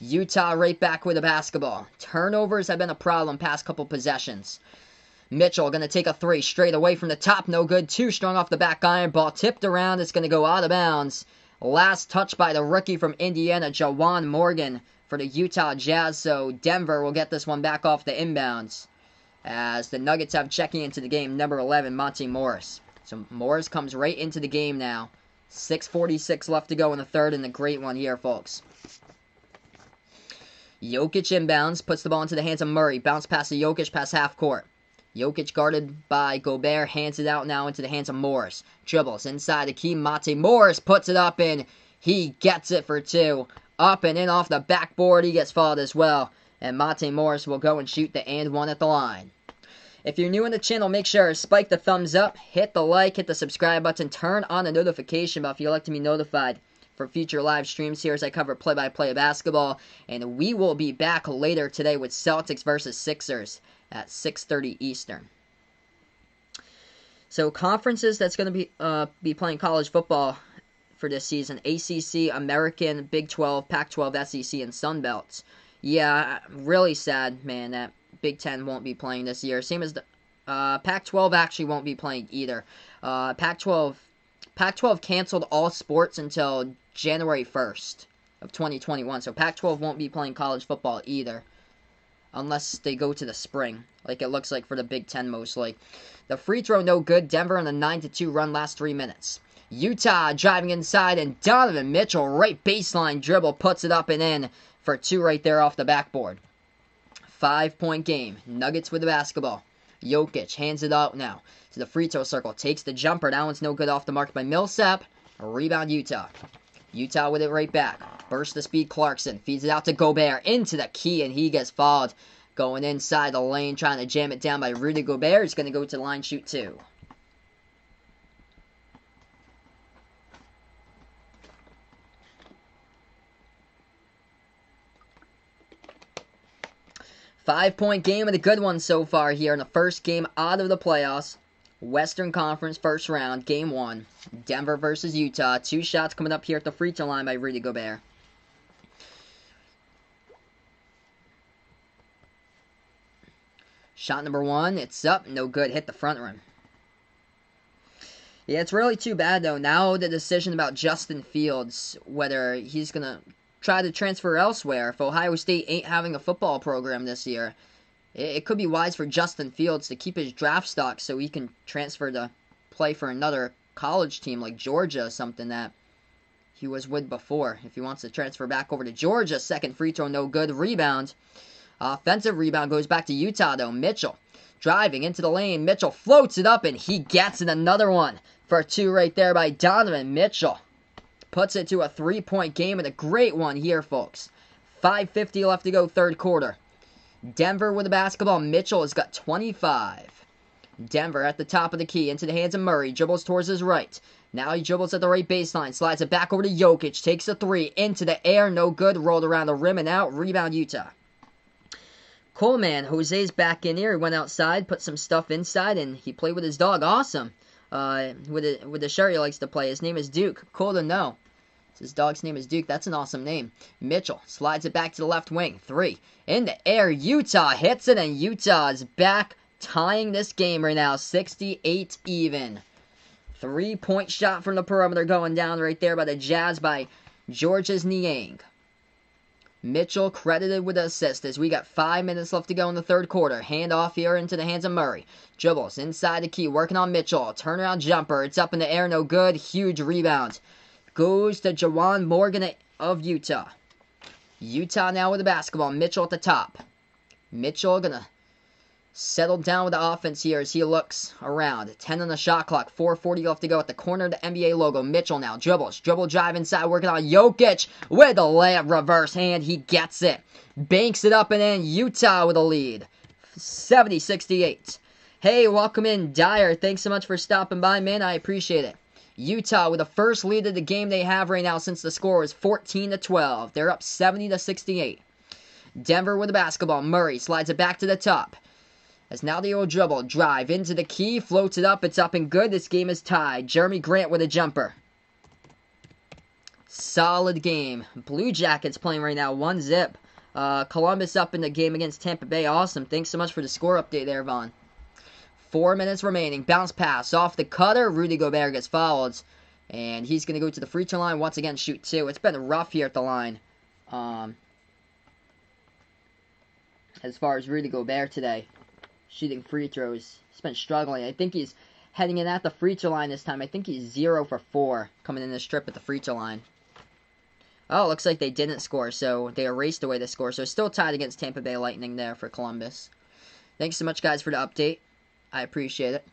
Utah right back with the basketball. Turnovers have been a problem past couple possessions. Mitchell going to take a 3 straight away from the top. No good. 2 strong off the back iron. Ball tipped around. It's going to go out of bounds. Last touch by the rookie from Indiana, Jawan Morgan, for the Utah Jazz, so Denver will get this one back off the inbounds. As the Nuggets have checking into the game, number 11, Monte Morris. So Morris comes right into the game now. 6:46 left to go in the third, and a great one here, folks. Jokic inbounds, puts the ball into the hands of Murray. Bounce pass to Jokic, past half court. Jokic guarded by Gobert, hands it out now into the hands of Morris. Dribbles inside the key, Monte Morris puts it up, and he gets it for two. Up and in off the backboard, he gets fouled as well. And Monte Morris will go and shoot the and one at the line. If you're new on the channel, make sure to spike the thumbs up, hit the like, hit the subscribe button, turn on the notification bell if you'd like to be notified for future live streams here as I cover play-by-play basketball. And we will be back later today with Celtics versus Sixers at 6:30 Eastern. So conferences that's going to be playing college football for this season: ACC, American, Big 12, Pac-12, SEC, and Sun Belts. Yeah, really sad, man, that Big 10 won't be playing this year. Same as the Pac-12 actually won't be playing either. Pac-12 canceled all sports until January 1st of 2021. So Pac-12 won't be playing college football either, unless they go to the spring, like it looks like for the Big 10 mostly. The free throw no good. Denver on a 9-2 run last 3 minutes. Utah driving inside, and Donovan Mitchell, right baseline dribble, puts it up and in for two right there off the backboard. 5-point game. Nuggets with the basketball. Jokic hands it out now to the free throw circle. Takes the jumper. That one's no good, off the mark by Millsap. Rebound Utah. Utah with it right back. Burst the speed Clarkson. Feeds it out to Gobert. Into the key, and he gets fouled. Going inside the lane, trying to jam it down by Rudy Gobert. He's going to go to the line, shoot two. Five-point game and a good one so far here in the first game out of the playoffs. Western Conference first round, game one. Denver versus Utah. Two shots coming up here at the free throw line by Rudy Gobert. Shot number one, it's up, no good, hit the front rim. Yeah, it's really too bad though. Now the decision about Justin Fields, whether he's going to try to transfer elsewhere. If Ohio State ain't having a football program this year, it could be wise for Justin Fields to keep his draft stock so he can transfer to play for another college team like Georgia or something that he was with before. If he wants to transfer back over to Georgia, second free throw, no good. Rebound. Offensive rebound goes back to Utah though. Mitchell driving into the lane. Mitchell floats it up and he gets it. Another one for two right there by Donovan Mitchell. Puts it to a 3-point game and a great one here, folks. 5:50 left to go, third quarter. Denver with the basketball. Mitchell has got 25. Denver at the top of the key, into the hands of Murray. Dribbles towards his right. Now he dribbles at the right baseline. Slides it back over to Jokic. Takes a three. Into the air. No good. Rolled around the rim and out. Rebound Utah. Coleman. Jose's back in here. He went outside. Put some stuff inside. And he played with his dog. Awesome. With the shirt he likes to play. His name is Duke. Cool to know. His dog's name is Duke. That's an awesome name. Mitchell slides it back to the left wing. Three. In the air. Utah hits it, and Utah is back tying this game right now. 68 even. 3-point shot from the perimeter going down right there by the Jazz by Georges Niang. Mitchell credited with the assist as we got 5 minutes left to go in the third quarter. Hand off here into the hands of Murray. Dribbles inside the key. Working on Mitchell. Turnaround jumper. It's up in the air. No good. Huge rebound. Goes to Jawan Morgan of Utah. Utah now with the basketball. Mitchell at the top. Mitchell gonna settle down with the offense here as he looks around. 10 on the shot clock. 4:40 left to go at the corner of the NBA logo. Mitchell now dribbles. Dribble drive inside. Working on Jokic with a layup reverse hand. He gets it. Banks it up and in. Utah with a lead. 70-68. Hey, welcome in, Dyer. Thanks so much for stopping by, man. I appreciate it. Utah with the first lead of the game they have right now since the score was 14-12. They're up 70-68. Denver with the basketball. Murray slides it back to the top. As now the old dribble. Drive into the key. Floats it up. It's up and good. This game is tied. Jeremy Grant with a jumper. Solid game. Blue Jackets playing right now. 1-0. Columbus up in the game against Tampa Bay. Awesome. Thanks so much for the score update there, Vaughn. 4 minutes remaining. Bounce pass off the cutter. Rudy Gobert gets fouled. And he's going to go to the free throw line. Once again, shoot two. It's been rough here at the line. as far as Rudy Gobert today. Shooting free throws. He's been struggling. I think he's heading in at the free throw line this time. I think he's 0 for 4 coming in the strip at the free throw line. Oh, looks like they didn't score, so they erased away the score. So still tied against Tampa Bay Lightning there for Columbus. Thanks so much, guys, for the update. I appreciate it.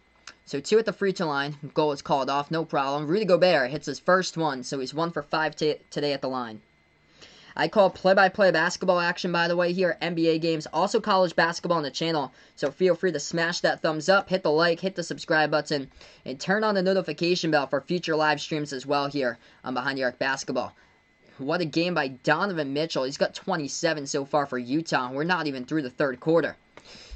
So 2 at the free throw line. Goal is called off, no problem. Rudy Gobert hits his first one, so he's 1 for 5 today at the line. I call play-by-play basketball action, by the way, here at NBA games. Also college basketball on the channel. So feel free to smash that thumbs up, hit the like, hit the subscribe button, and turn on the notification bell for future live streams as well here on Behind the Arc Basketball. What a game by Donovan Mitchell. He's got 27 so far for Utah. We're not even through the third quarter.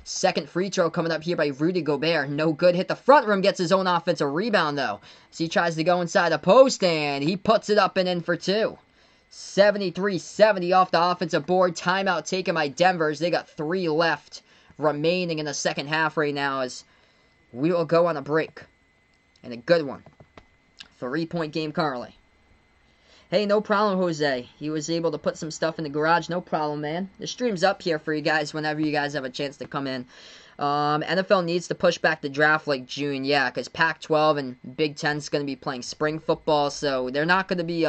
Second free throw coming up here by Rudy Gobert. No good. Hit the front rim. Gets his own offensive rebound, though. As he tries to go inside the post, and he puts it up and in for 2. 73-70 off the offensive board. Timeout taken by Denver's. They got 3 left remaining in the second half right now as we will go on a break. And a good one. 3-point game currently. Hey, no problem, Jose. He was able to put some stuff in the garage. No problem, man. The stream's up here for you guys whenever you guys have a chance to come in. NFL needs to push back the draft like June. Yeah, because Pac-12 and Big Ten's going to be playing spring football. So they're not going to be...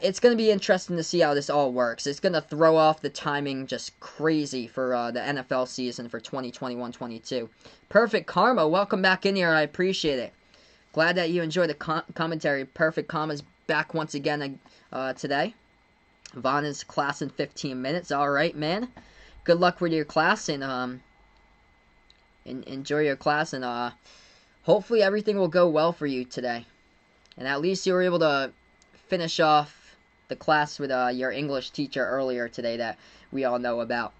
It's going to be interesting to see how this all works. It's going to throw off the timing just crazy for the NFL season for 2021-22. Perfect Karma, welcome back in here. I appreciate it. Glad that you enjoyed the commentary. Perfect Karma's back once again today. Vaughn class in 15 minutes. All right, man. Good luck with your class and enjoy your class. And hopefully everything will go well for you today. And at least you were able to finish off the class with your English teacher earlier today that we all know about.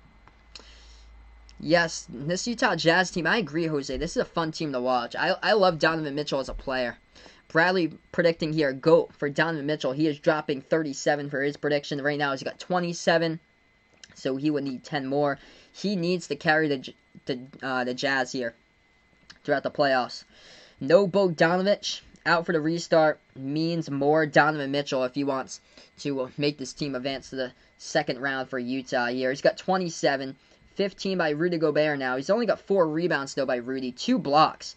Yes, this Utah Jazz team, I agree, Jose. This is a fun team to watch. I love Donovan Mitchell as a player. Bradley predicting here, GOAT for Donovan Mitchell. He is dropping 37 for his prediction. Right now he's got 27, so he would need 10 more. He needs to carry the Jazz here throughout the playoffs. No Bogdanovich. Out for the restart means more Donovan Mitchell if he wants to make this team advance to the second round for Utah here. He's got 27, 15 by Rudy Gobert now. He's only got 4 rebounds, though, by Rudy. 2 blocks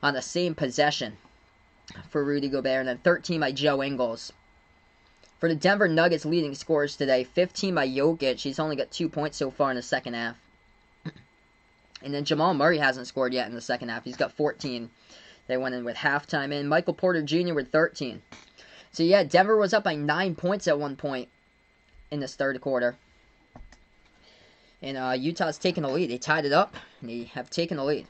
on the same possession for Rudy Gobert, and then 13 by Joe Ingles. For the Denver Nuggets leading scorers today, 15 by Jokic. He's only got 2 points so far in the second half. And then Jamal Murray hasn't scored yet in the second half. He's got 14. They went in with halftime in. Michael Porter Jr. with 13. So, yeah, Denver was up by 9 points at one point in this third quarter. And Utah's taking the lead. They tied it up, and they have taken the lead.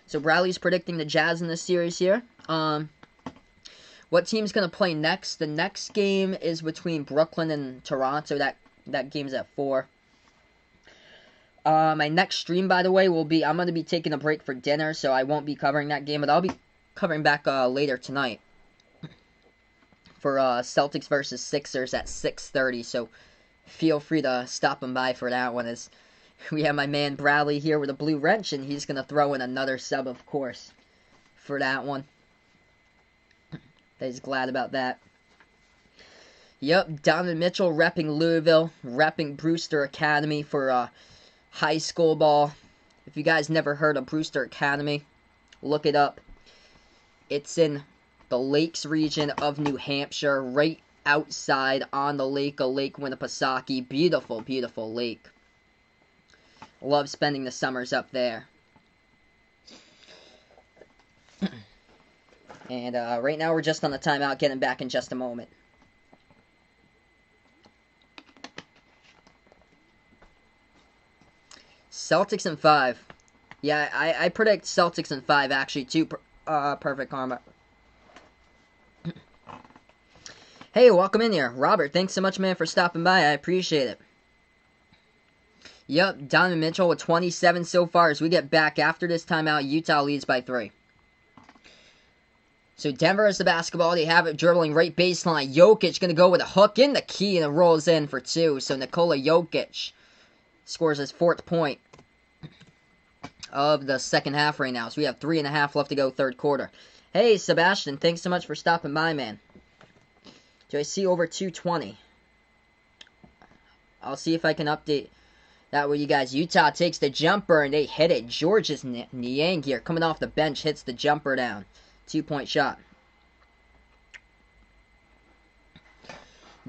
So, Bradley's predicting the Jazz in this series here. What team's going to play next? The next game is between Brooklyn and Toronto. That game's at 4. My next stream, by the way, will be... I'm going to be taking a break for dinner, so I won't be covering that game, but I'll be covering back later tonight for Celtics versus Sixers at 6:30, so feel free to stop by for that one, as we have my man Bradley here with a blue wrench, and he's going to throw in another sub, of course, for that one. He's glad about that. Yep, Donovan Mitchell repping Louisville, repping Brewster Academy for high school ball. If you guys never heard of Brewster Academy, look it up. It's in the Lakes region of New Hampshire, right outside on the lake of Lake Winnipesaukee. Beautiful, beautiful lake. Love spending the summers up there. And right now we're just on the timeout, getting back in just a moment. Celtics in 5. Yeah, I predict Celtics in 5, actually, too. Perfect Karma. Hey, welcome in here. Robert, thanks so much, man, for stopping by. I appreciate it. Yep, Donovan Mitchell with 27 so far. As we get back after this timeout, Utah leads by 3. So Denver has the basketball. They have it dribbling right baseline. Jokic going to go with a hook in the key, and it rolls in for 2. So Nikola Jokic scores his 4th point of the second half right now. So we have 3.5 left to go, third quarter. Hey, Sebastian, thanks so much for stopping by, man. Do I see over 220? I'll see if I can update that with you guys. Utah takes the jumper and they hit it. Georges Niang here coming off the bench hits the jumper down. 2-point shot.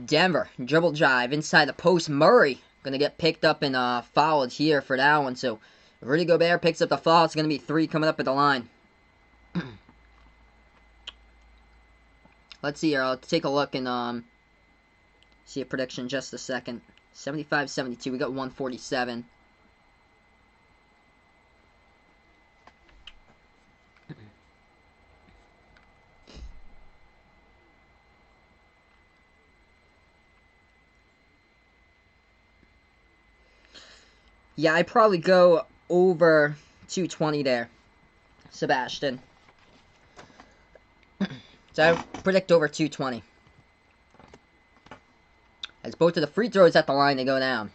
Denver, dribble drive inside the post. Murray going to get picked up and fouled here for that one. So Rudy Gobert picks up the foul. It's going to be 3 coming up at the line. Let's see here. I'll take a look and see a prediction in just a second. 75-72. We got 147. Yeah, I'd probably go over 220 there, Sebastian. So I predict over 220. As both of the free throws at the line, they go down.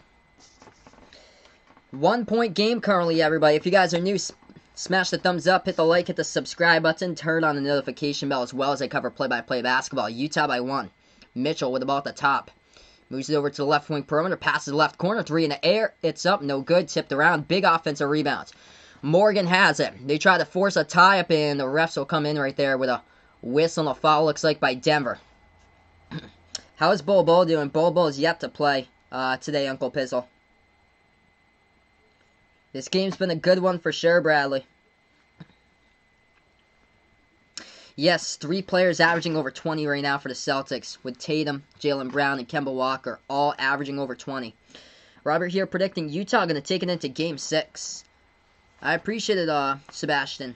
1-point game currently, everybody. If you guys are new, smash the thumbs up, hit the like, hit the subscribe button, turn on the notification bell as well as I cover play-by-play basketball. Utah by 1. Mitchell with the ball at the top. Moves it over to the left wing perimeter, passes left corner, 3 in the air. It's up, no good, tipped around. Big offensive rebound. Morgan has it. They try to force a tie-up, and the refs will come in right there with a whistle and a foul, looks like, by Denver. How is Bol Bol doing? Bol Bol is yet to play today, Uncle Pizzle. This game's been a good one for sure, Bradley. Yes, 3 players averaging over 20 right now for the Celtics, with Tatum, Jaylen Brown, and Kemba Walker all averaging over 20. Robert here predicting Utah going to take it into Game 6. I appreciate it, Sebastian.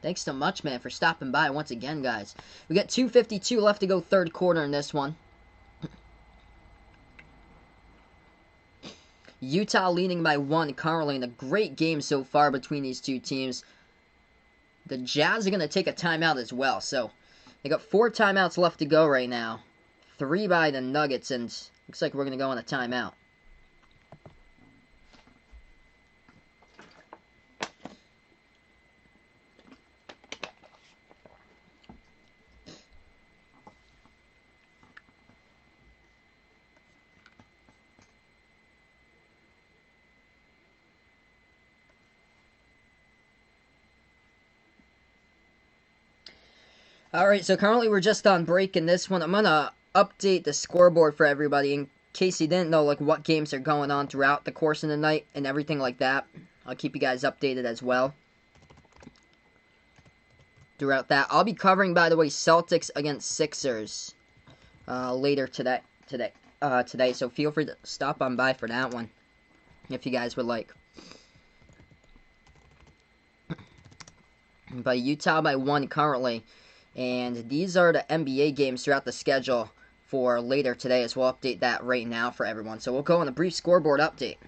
Thanks so much, man, for stopping by once again, guys. We got 2:52 left to go third quarter in this one. Utah leading by 1 currently in a great game so far between these two teams. The Jazz are going to take a timeout as well. So they got 4 timeouts left to go right now. 3 by the Nuggets, and looks like we're going to go on a timeout. Alright, so currently we're just on break in this one. I'm going to update the scoreboard for everybody in case you didn't know like what games are going on throughout the course of the night and everything like that. I'll keep you guys updated as well throughout that. I'll be covering, by the way, Celtics against Sixers later today. So feel free to stop on by for that one if you guys would like. But Utah by 1 currently. And these are the NBA games throughout the schedule for later today, as we'll update that right now for everyone. So we'll go on a brief scoreboard update.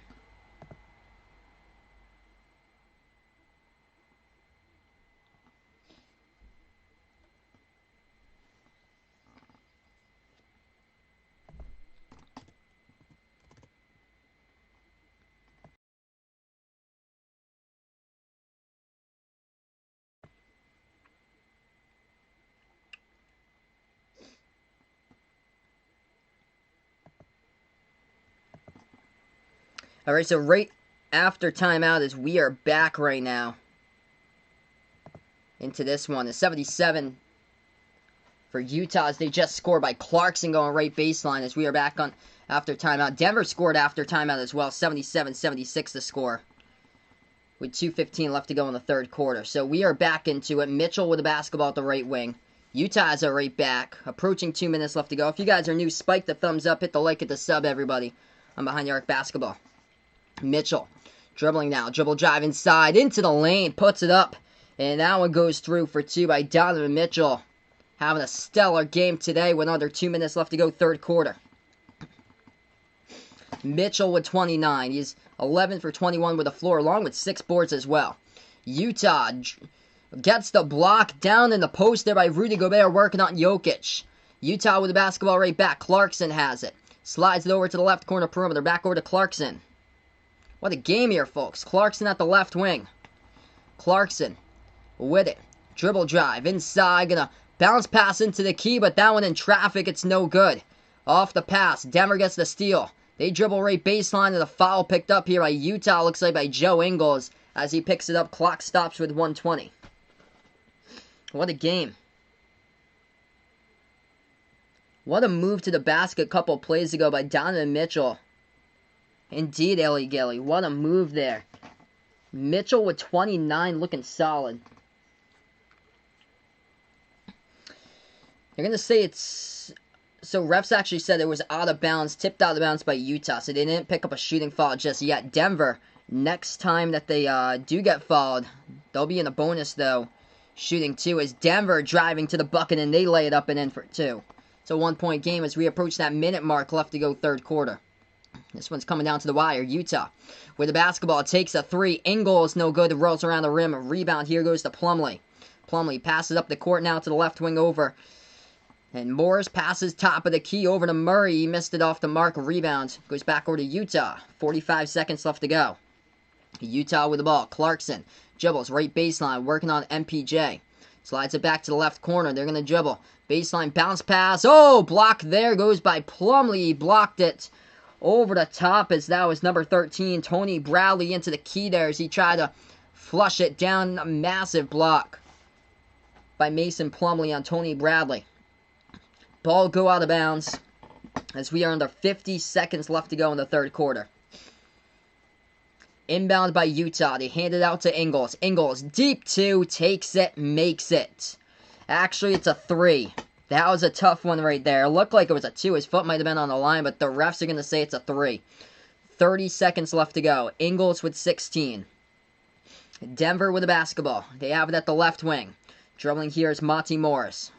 Alright, so right after timeout is we are back right now into this one. The 77 for Utah as they just scored by Clarkson going right baseline as we are back on after timeout. Denver scored after timeout as well. 77-76 the score with 2:15 left to go in the third quarter. So we are back into it. Mitchell with the basketball at the right wing. Utah is right back. Approaching 2 minutes left to go. If you guys are new, spike the thumbs up. Hit the like, hit the sub, everybody. I'm Behind the Arc Basketball. Mitchell dribbling now. Dribble drive inside into the lane. Puts it up. And that one goes through for 2 by Donovan Mitchell. Having a stellar game today with under 2 minutes left to go third quarter. Mitchell with 29. He's 11 for 21 with the floor, along with 6 boards as well. Utah gets the block down in the post there by Rudy Gobert, working on Jokic. Utah with the basketball right back. Clarkson has it. Slides it over to the left corner perimeter. Back over to Clarkson. What a game here, folks. Clarkson at the left wing. Clarkson with it. Dribble drive. Inside. Gonna Bounce pass into the key, but that one in traffic, it's no good. Off the pass, Denver gets the steal. They dribble right baseline, and the foul picked up here by Utah, looks like by Joe Ingles. As he picks it up, clock stops with 1:20. What a game. What a move to the basket a couple plays ago by Donovan Mitchell. Indeed, Ellie Gilly. What a move there. Mitchell with 29 looking solid. They're going to say it's... So refs actually said it was out of bounds, tipped out of bounds by Utah, so they didn't pick up a shooting foul just yet. Denver, next time that they do get fouled, they'll be in a bonus though. Shooting 2 as Denver driving to the bucket and they lay it up and in for 2. It's a 1-point game as we approach that minute mark left to go third quarter. This one's coming down to the wire. Utah with the basketball takes a 3. Ingles no good. Rolls around the rim. A rebound here goes to Plumlee. Plumlee passes up the court now to the left wing over. And Morris passes top of the key over to Murray. He missed it off the mark. Rebound goes back over to Utah. 45 seconds left to go. Utah with the ball. Clarkson dribbles right baseline. Working on MPJ. Slides it back to the left corner. They're going to dribble. Baseline bounce pass. Oh, block there goes by Plumlee. He blocked it over the top as that was number 13. Tony Bradley into the key there as he tried to flush it down. A massive block by Mason Plumlee on Tony Bradley. Ball go out of bounds as we are under 50 seconds left to go in the third quarter. Inbound by Utah. They hand it out to Ingles. Ingles, deep 2, takes it, makes it. Actually, it's a 3. That was a tough one right there. It looked like it was a 2. His foot might have been on the line, but the refs are going to say it's a 3. 30 seconds left to go. Ingles with 16. Denver with the basketball. They have it at the left wing. Dribbling here is Monty Morris.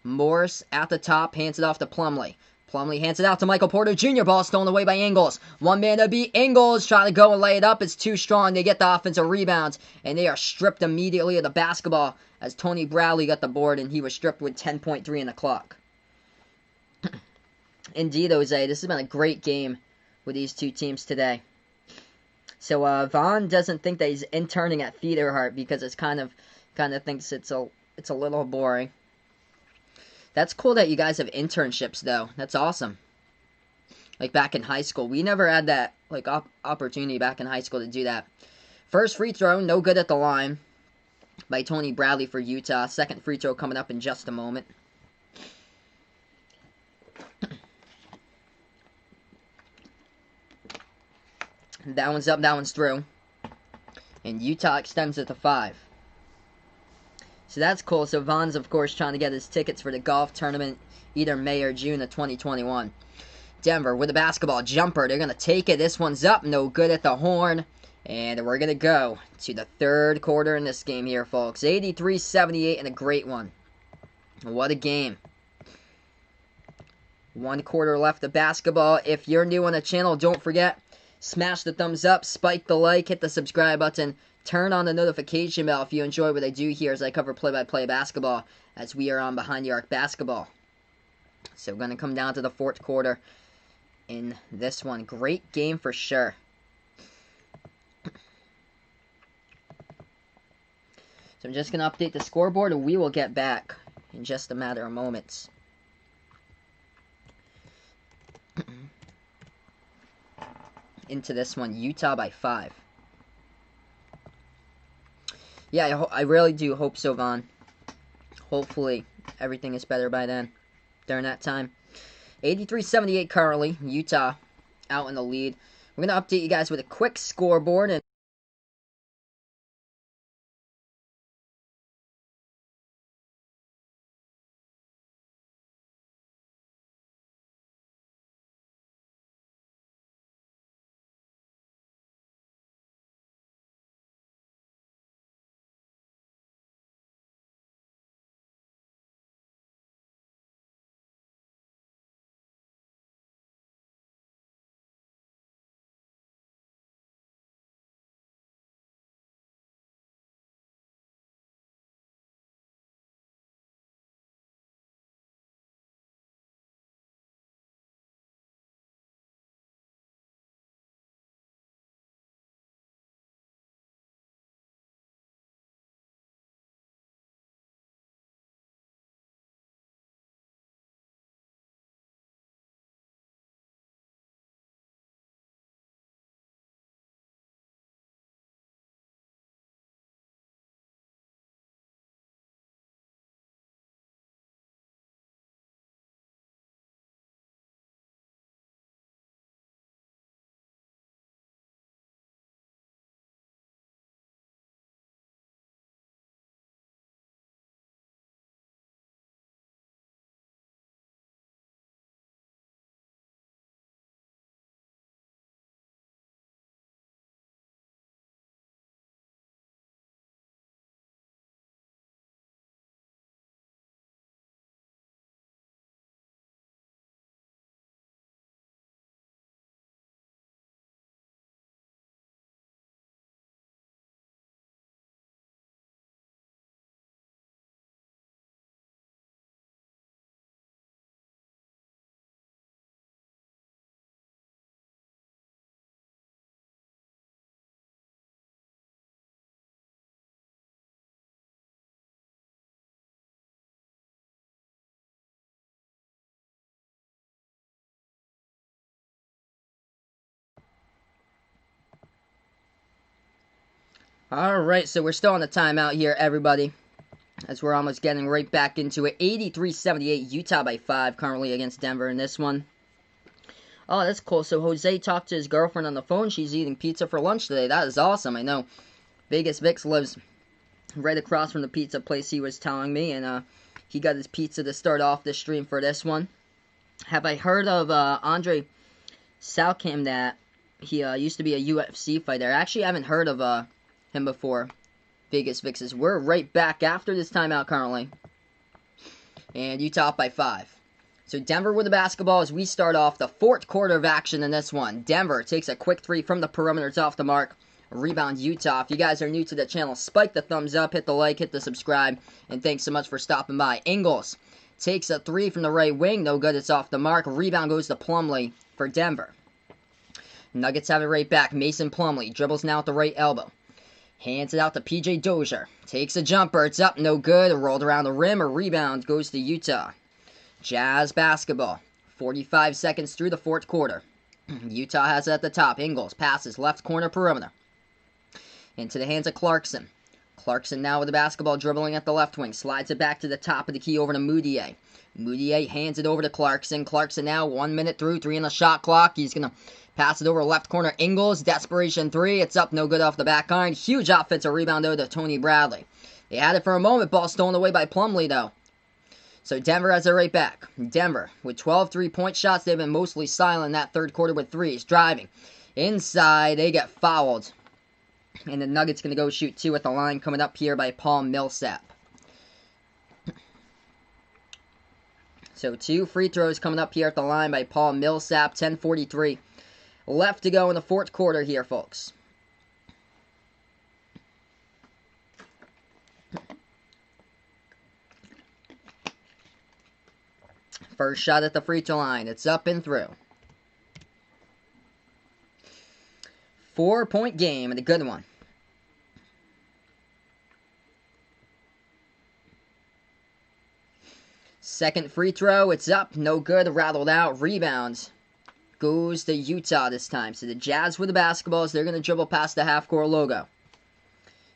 Morris at the top, hands it off to Plumlee. Plumlee hands it out to Michael Porter Jr. Ball stolen away by Ingles. One man to beat Ingles. Trying to go and lay it up. It's too strong. They get the offensive rebound. And they are stripped immediately of the basketball as Tony Bradley got the board and he was stripped with 10.3 in the clock. Indeed, Jose, this has been a great game with these two teams today. So Vaughn doesn't think that he's interning at Theaterheart because it's kind of thinks it's a little boring. That's cool that you guys have internships, though. That's awesome. Like back in high school. We never had that opportunity back in high school to do that. First free throw, no good at the line by Tony Bradley for Utah. Second free throw coming up in just a moment. That one's up, that one's through. And Utah extends it to 5. So that's cool. So Vaughn's, of course, trying to get his tickets for the golf tournament either May or June of 2021. Denver with the basketball jumper. They're going to take it. This one's up. No good at the horn. And we're going to go to the third quarter in this game here, folks. 83-78 and a great one. What a game. 1 quarter left of basketball. If you're new on the channel, don't forget, smash the thumbs up, spike the like, hit the subscribe button. Turn on the notification bell if you enjoy what I do here as I cover play-by-play basketball as we are on Behind the Arc Basketball. So we're going to come down to the fourth quarter in this one. Great game for sure. So I'm just going to update the scoreboard and we will get back in just a matter of moments. Into this one, Utah by 5. Yeah, I really do hope so, Vaughn. Hopefully, everything is better by then, during that time. 83-78 currently. Utah out in the lead. We're going to update you guys with a quick scoreboard. And Alright, so we're still on the timeout here, everybody, as we're almost getting right back into it. 83-78, Utah by 5 currently against Denver in this one. Oh, that's cool. So Jose talked to his girlfriend on the phone. She's eating pizza for lunch today. That is awesome. I know Vegas Vix lives right across from the pizza place he was telling me, and he got his pizza to start off the stream for this one. Have I heard of Andre Salkim? That he used to be a UFC fighter. I actually haven't heard of him before. Vegas Vixes. We're right back after this timeout currently. And Utah up by 5. So Denver with the basketball as we start off the fourth quarter of action in this one. Denver takes a quick 3 from the perimeter. It's off the mark. Rebound Utah. If you guys are new to the channel, spike the thumbs up, hit the like, hit the subscribe, and thanks so much for stopping by. Ingles takes a 3 from the right wing. No good. It's off the mark. Rebound goes to Plumlee for Denver. Nuggets have it right back. Mason Plumlee dribbles now at the right elbow. Hands it out to PJ Dozier. Takes a jumper. It's up. No good. Rolled around the rim. A rebound goes to Utah. Jazz basketball. 45 seconds through the fourth quarter. Utah has it at the top. Ingles passes left corner perimeter. Into the hands of Clarkson. Clarkson now with the basketball dribbling at the left wing. Slides it back to the top of the key over to Mudiay. Mudiay hands it over to Clarkson. Clarkson now 1 minute through. 3 on the shot clock. He's going to pass it over left corner. Ingles. Desperation 3. It's up. No good off the back iron. Huge offensive rebound though to Tony Bradley. They had it for a moment. Ball stolen away by Plumlee though. So Denver has it right back. Denver with 12 3-point shots. They've been mostly silent in that third quarter with 3s. Driving. Inside. They get fouled. And the Nuggets going to go shoot 2 at the line coming up here by Paul Millsap. So 2 free throws coming up here at the line by Paul Millsap. 10:43 left to go in the fourth quarter here, folks. First shot at the free throw line. It's up and through. 4-point game and a good one. Second free throw. It's up. No good. Rattled out. Rebounds. Goes to Utah this time. So the Jazz with the basketballs. They're going to dribble past the half-court logo.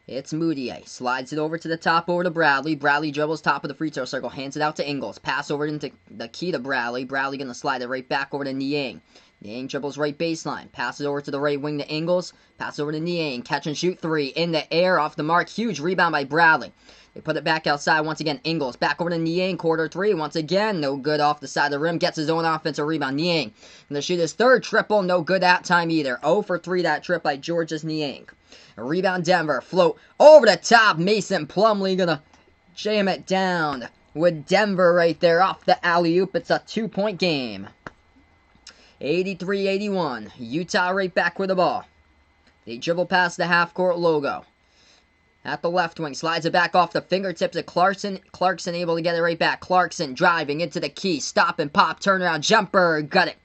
It's Mudiay. Slides it over to the top over to Bradley. Bradley dribbles top of the free throw circle. Hands it out to Ingles. Pass over into the key to Bradley. Bradley going to slide it right back over to Niang. Niang dribbles right baseline. Passes over to the right wing to Ingles. Passes over to Niang. Catch and shoot 3. In the air. Off the mark. Huge rebound by Bradley. They put it back outside once again. Ingles back over to Niang. Quarter 3. Once again. No good off the side of the rim. Gets his own offensive rebound. Niang going to shoot his third triple. No good that time either. 0 for 3 that trip by Georges Niang. A rebound Denver. Float over the top. Mason Plumlee going to jam it down with Denver right there off the alley-oop. It's a 2-point game. 83-81. Utah right back with the ball. They dribble past the half-court logo. At the left wing. Slides it back off the fingertips of Clarkson. Clarkson able to get it right back. Clarkson driving into the key. Stop and pop. Turnaround jumper. Got it.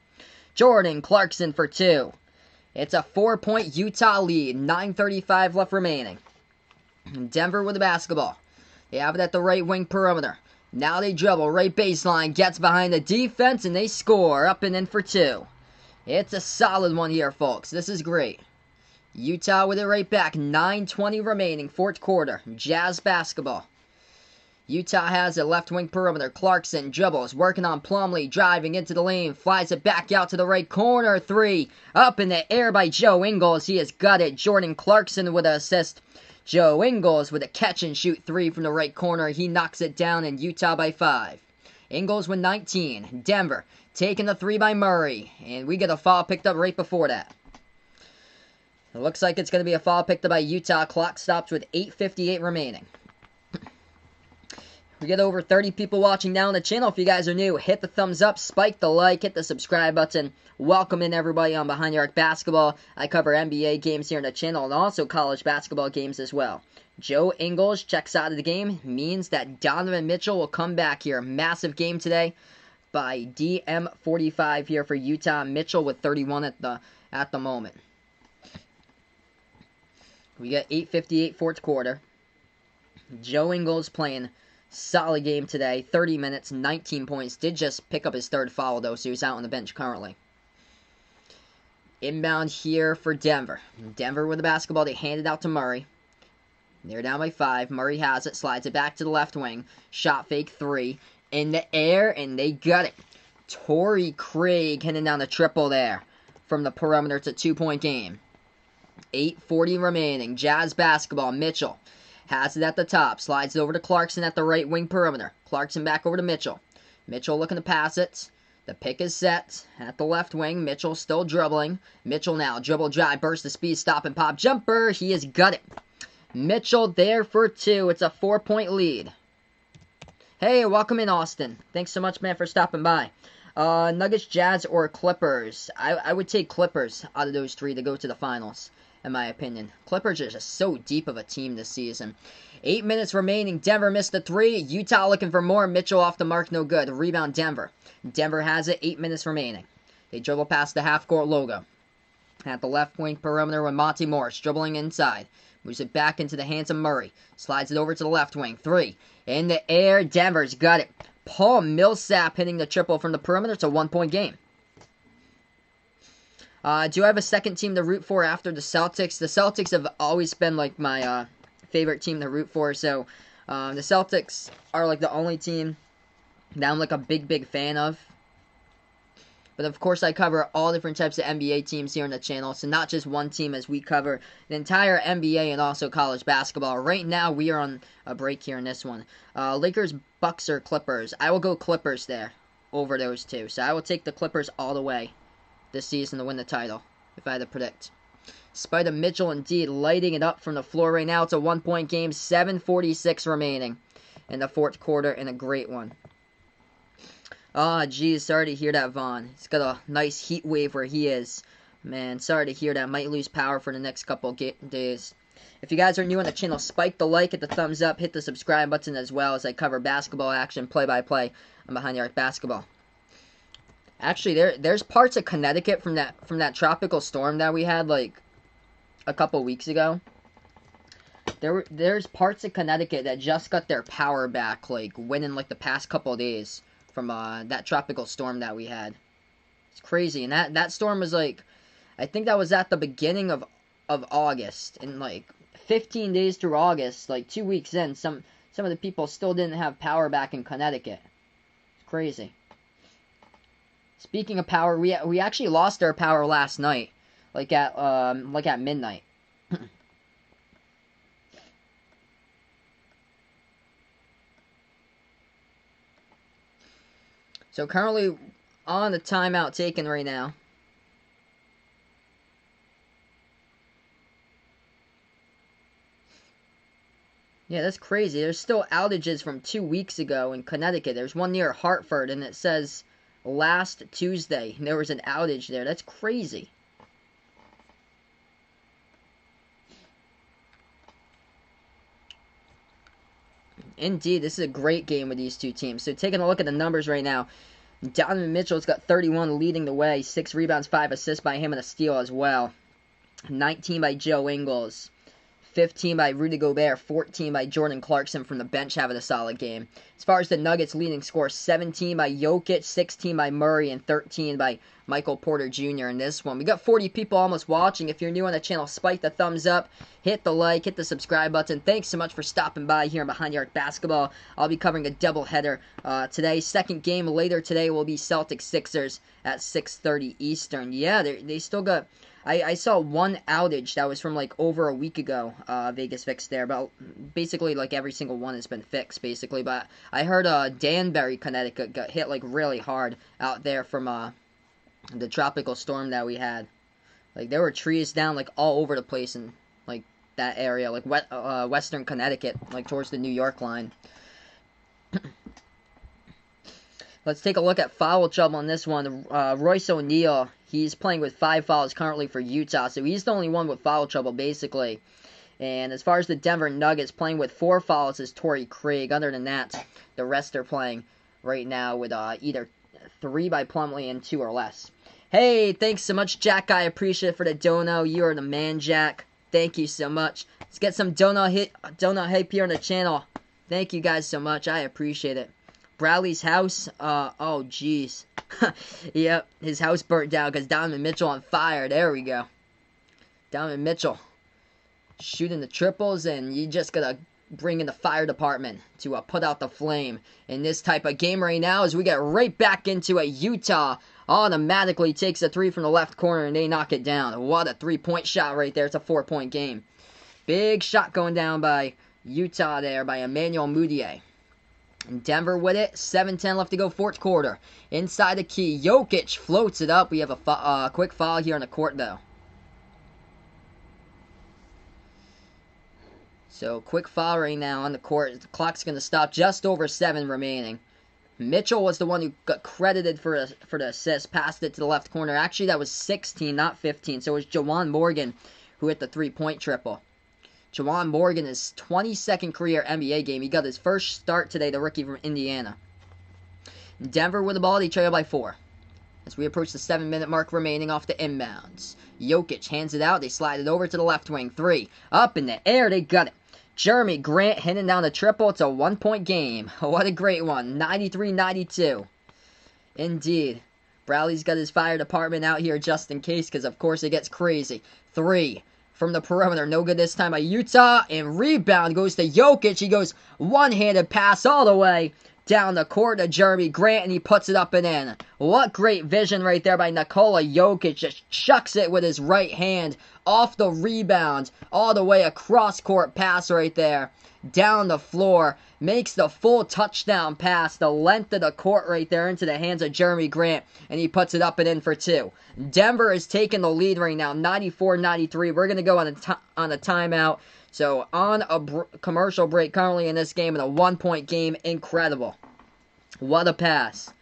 Jordan Clarkson for 2. It's a 4-point Utah lead. 9:35 left remaining. Denver with the basketball. They have it at the right wing perimeter. Now they dribble. Right baseline. Gets behind the defense and they score. Up and in for 2. It's a solid one here, folks. This is great. Utah with it right back. 9:20 remaining. Fourth quarter. Jazz basketball. Utah has a left wing perimeter. Clarkson dribbles, working on Plumlee, driving into the lane, flies it back out to the right corner. 3, up in the air by Joe Ingles. He has got it. Jordan Clarkson with an assist. Joe Ingles with a catch and shoot 3 from the right corner. He knocks it down in Utah by 5. Ingles with 19. Denver taking the 3 by Murray. And we get a foul picked up right before that. It looks like it's going to be a foul picked up by Utah. Clock stops with 8:58 remaining. We get over 30 people watching now on the channel. If you guys are new, hit the thumbs up, spike the like, hit the subscribe button. Welcome in everybody on Behind the Arc Basketball. I cover NBA games here on the channel and also college basketball games as well. Joe Ingles checks out of the game. Means that Donovan Mitchell will come back here. Massive game today by DM45 here for Utah. Mitchell with 31 at the moment. We got 8:58 fourth quarter. Joe Ingles playing solid game today. 30 minutes, 19 points. Did just pick up his third foul, though, so he's out on the bench currently. Inbound here for Denver. Denver with the basketball. They hand it out to Murray. They're down by 5. Murray has it. Slides it back to the left wing. Shot fake 3. In the air, and they got it. Torrey Craig hitting down the triple there. From the perimeter, it's a 2-point game. 8:40 remaining. Jazz basketball. Mitchell has it at the top. Slides it over to Clarkson at the right wing perimeter. Clarkson back over to Mitchell. Mitchell looking to pass it. The pick is set at the left wing. Mitchell still dribbling. Mitchell now. Dribble drive. Burst of speed. Stop and pop. Jumper. He has got it. Mitchell there for 2. It's a 4-point lead. Hey, welcome in, Austin. Thanks so much, man, for stopping by. Nuggets, Jazz, or Clippers? I would take Clippers out of those 3 to go to the finals, in my opinion. Clippers are just so deep of a team this season. 8 minutes remaining. Denver missed the 3. Utah looking for more. Mitchell off the mark, no good. Rebound, Denver. Denver has it. 8 minutes remaining. They dribble past the half-court logo. At the left wing perimeter with Monty Morris dribbling inside. Moves it back into the hands of Murray. Slides it over to the left wing. 3. In the air. Denver's got it. Paul Millsap hitting the triple from the perimeter. It's a 1-point game. Do I have a second team to root for after the Celtics? The Celtics have always been like my favorite team to root for. So the Celtics are like the only team that I'm like a big fan of. But of course I cover all different types of NBA teams here on the channel. So not just one team, as we cover the entire NBA and also college basketball. Right now we are on a break here in this one. Lakers, Bucks, or Clippers? I will go Clippers there over those 2. So I will take the Clippers all the way this season to win the title, if I had to predict. Spider Mitchell indeed lighting it up from the floor right now. It's a 1-point game. 7:46 remaining in the 4th quarter, and a great one. Oh, geez, sorry to hear that, Vaughn. He's got a nice heat wave where he is. Man, sorry to hear that. Might lose power for the next couple days. If you guys are new on the channel, spike the like, hit the thumbs up, hit the subscribe button as well, as I cover basketball action, play-by-play on Behind the Arc Basketball. Actually, there's parts of Connecticut from that tropical storm that we had like a couple weeks ago. There's parts of Connecticut that just got their power back like within like the past couple days from that tropical storm that we had. It's crazy. And that storm was like, I think that was at the beginning of August, and like 15 days through August, like 2 weeks in, some of the people still didn't have power back in Connecticut. It's crazy. Speaking of power, we actually lost our power last night, like at midnight. So currently on the timeout taken right now. Yeah, that's crazy. There's still outages from 2 weeks ago in Connecticut. There's one near Hartford, and it says last Tuesday there was an outage there. That's crazy. Indeed, this is a great game with these 2 teams. So taking a look at the numbers right now, Donovan Mitchell's got 31 leading the way, 6 rebounds, 5 assists by him, and a steal as well. 19 by Joe Ingles. 15 by Rudy Gobert, 14 by Jordan Clarkson from the bench having a solid game. As far as the Nuggets leading score, 17 by Jokic, 16 by Murray, and 13 by Michael Porter Jr. in this one. We got 40 people almost watching. If you're new on the channel, spike the thumbs up, hit the like, hit the subscribe button. Thanks so much for stopping by here on Behind the Arc Basketball. I'll be covering a doubleheader today. Second game later today will be Celtics-Sixers at 6:30 Eastern. Yeah, they still got... I saw one outage that was from like over a week ago. Vegas fixed there, but basically like every single one has been fixed basically. But I heard Danbury, Connecticut got hit like really hard out there from the tropical storm that we had. Like there were trees down like all over the place in like that area, like western Connecticut, like towards the New York line. Let's take a look at foul trouble on this one. Royce O'Neal, he's playing with 5 fouls currently for Utah, so he's the only one with foul trouble, basically. And as far as the Denver Nuggets, playing with 4 fouls is Torrey Craig. Other than that, the rest are playing right now with either 3 by Plumlee and 2 or less. Hey, thanks so much, Jack. I appreciate it for the dono. You are the man, Jack. Thank you so much. Let's get some donut hype here on the channel. Thank you guys so much. I appreciate it. Bradley's house, oh jeez. Yep, his house burnt down because Donovan Mitchell on fire. There we go. Donovan Mitchell shooting the triples, and you just gotta bring in the fire department to put out the flame in this type of game right now as we get right back into it. Utah automatically takes a three from the left corner, and they knock it down. What a three-point shot right there. It's a 4-point game. Big shot going down by Utah there by Emmanuel Mudiay. And Denver with it. 7:10 left to go, fourth quarter. Inside the key, Jokic floats it up. We have a quick foul here on the court, though. So, quick foul right now on the court. The clock's going to stop, just over 7 remaining. Mitchell was the one who got credited for the assist, passed it to the left corner. Actually, that was 16, not 15. So, it was Juwan Morgan who hit the three-point triple. Juwan Morgan, his 22nd career NBA game. He got his first start today, the rookie from Indiana. Denver with the ball, they trail by 4. As we approach the 7-minute mark remaining off the inbounds. Jokic hands it out, they slide it over to the left wing. 3, up in the air, they got it. Jeremy Grant hitting down the triple. It's a 1-point game. What a great one. 93-92. Indeed. Bradley's got his fire department out here just in case, because of course it gets crazy. 3. From the perimeter, no good this time by Utah, and rebound goes to Jokic. He goes one-handed pass all the way down the court to Jeremy Grant, and he puts it up and in. What great vision right there by Nikola Jokic. Just chucks it with his right hand off the rebound, all the way across court pass right there, down the floor, makes the full touchdown pass, the length of the court right there into the hands of Jeremy Grant, and he puts it up and in for 2. Denver is taking the lead right now, 94-93. We're going to go on a timeout. So on a commercial break currently in this game, in a 1-point game. Incredible. What a pass.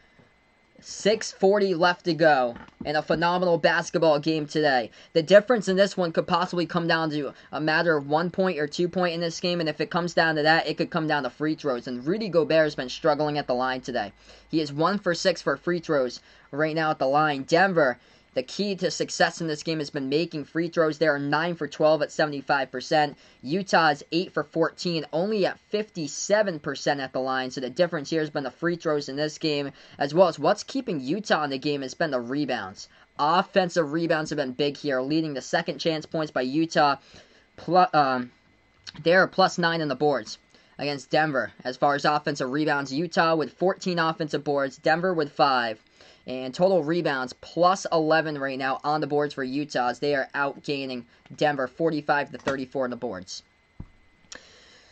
6:40 left to go in a phenomenal basketball game today. The difference in this one could possibly come down to a matter of 1 point or 2 point in this game, and if it comes down to that, it could come down to free throws. And Rudy Gobert has been struggling at the line today. He is 1 for 6 for free throws right now at the line. Denver, the key to success in this game has been making free throws. They are 9 for 12 at 75%. Utah is 8 for 14, only at 57% at the line. So the difference here has been the free throws in this game, as well as what's keeping Utah in the game has been the rebounds. Offensive rebounds have been big here, leading the second chance points by Utah. They are +9 on the boards against Denver. As far as offensive rebounds, Utah with 14 offensive boards, Denver with 5. And total rebounds, +11 right now on the boards for Utah, as they are outgaining Denver 45-34 on the boards.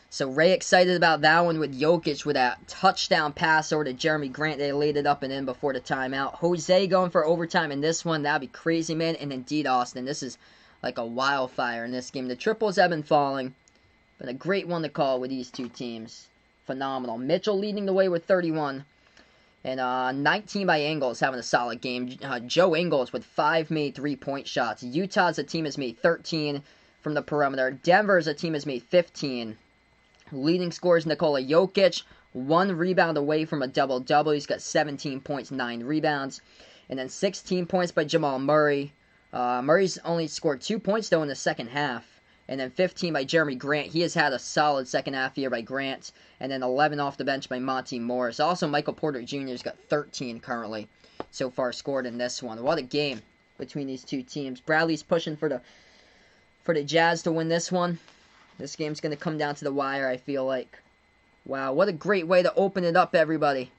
So Ray excited about that one with Jokic with that touchdown pass over to Jeremy Grant. They laid it up and in before the timeout. Jose going for overtime in this one. That'd be crazy, man. And indeed, Austin, this is like a wildfire in this game. The triples have been falling, but a great one to call with these two teams. Phenomenal. Mitchell leading the way with 31. And 19 by Ingles having a solid game. Joe Ingles with 5 made 3-point shots. Utah as a team has made 13 from the perimeter. Denver as a team has made 15. Leading scorers Nikola Jokic, 1 rebound away from a double-double. He's got 17 points, 9 rebounds. And then 16 points by Jamal Murray. Murray's only scored 2 points, though, in the second half. And then 15 by Jeremy Grant. He has had a solid second half here by Grant. And then 11 off the bench by Monty Morris. Also, Michael Porter Jr. has got 13 currently so far scored in this one. What a game between these two teams. Bradley's pushing for the Jazz to win this one. This game's going to come down to the wire, I feel like. Wow, what a great way to open it up, everybody.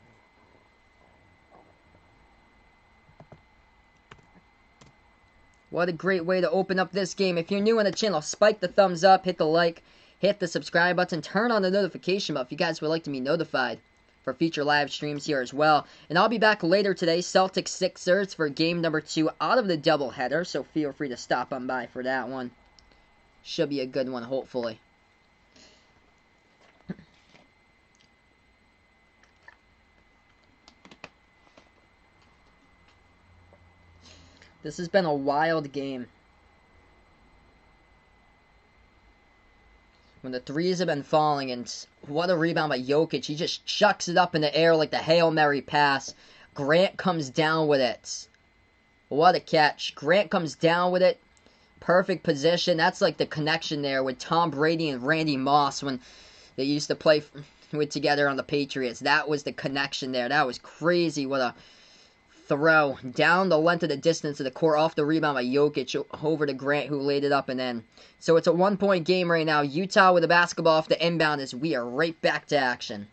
What a great way to open up this game. If you're new on the channel, spike the thumbs up, hit the like, hit the subscribe button, turn on the notification bell if you guys would like to be notified for future live streams here as well. And I'll be back later today, Celtics Sixers, for game number 2 out of the doubleheader, so feel free to stop on by for that one. Should be a good one, hopefully. This has been a wild game. When the threes have been falling, and what a rebound by Jokic. He just chucks it up in the air like the Hail Mary pass. Grant comes down with it. What a catch. Grant comes down with it. Perfect position. That's like the connection there with Tom Brady and Randy Moss when they used to play with together on the Patriots. That was the connection there. That was crazy. What a throw down the length of the distance of the court off the rebound by Jokic over to Grant, who laid it up and in. So it's a 1-point game right now. Utah with the basketball off the inbound as we are right back to action.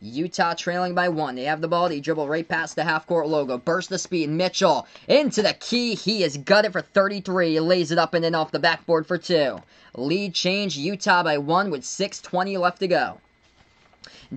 Utah trailing by 1. They have the ball. They dribble right past the half-court logo. Burst of speed. Mitchell into the key. He has got it for 33. He lays it up and in off the backboard for 2. Lead change. Utah by 1 with 6:20 left to go.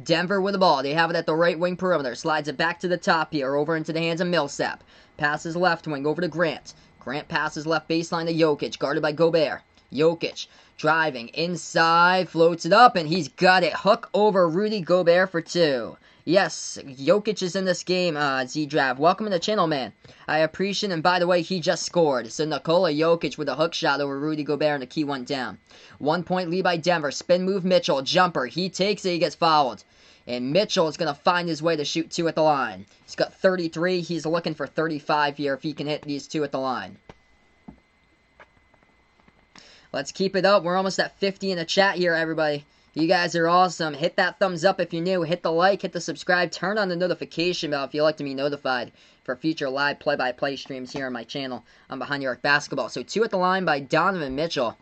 Denver with the ball. They have it at the right wing perimeter. Slides it back to the top here. Over into the hands of Millsap. Passes left wing over to Grant. Grant passes left baseline to Jokic. Guarded by Gobert. Jokic driving inside, floats it up, and he's got it. Hook over Rudy Gobert for 2. Yes, Jokic is in this game, Z-Drav. Welcome to the channel, man. I appreciate it, and by the way, he just scored. So Nikola Jokic with a hook shot over Rudy Gobert, and the key went down. 1-point lead by Denver. Spin move Mitchell. Jumper. He takes it. He gets fouled. And Mitchell is going to find his way to shoot 2 at the line. He's got 33. He's looking for 35 here if he can hit these 2 at the line. Let's keep it up. We're almost at 50 in the chat here, everybody. You guys are awesome. Hit that thumbs up if you're new. Hit the like, hit the subscribe, turn on the notification bell if you like to be notified for future live play-by-play streams here on my channel on Behind the Arc Basketball. So 2 at the line by Donovan Mitchell.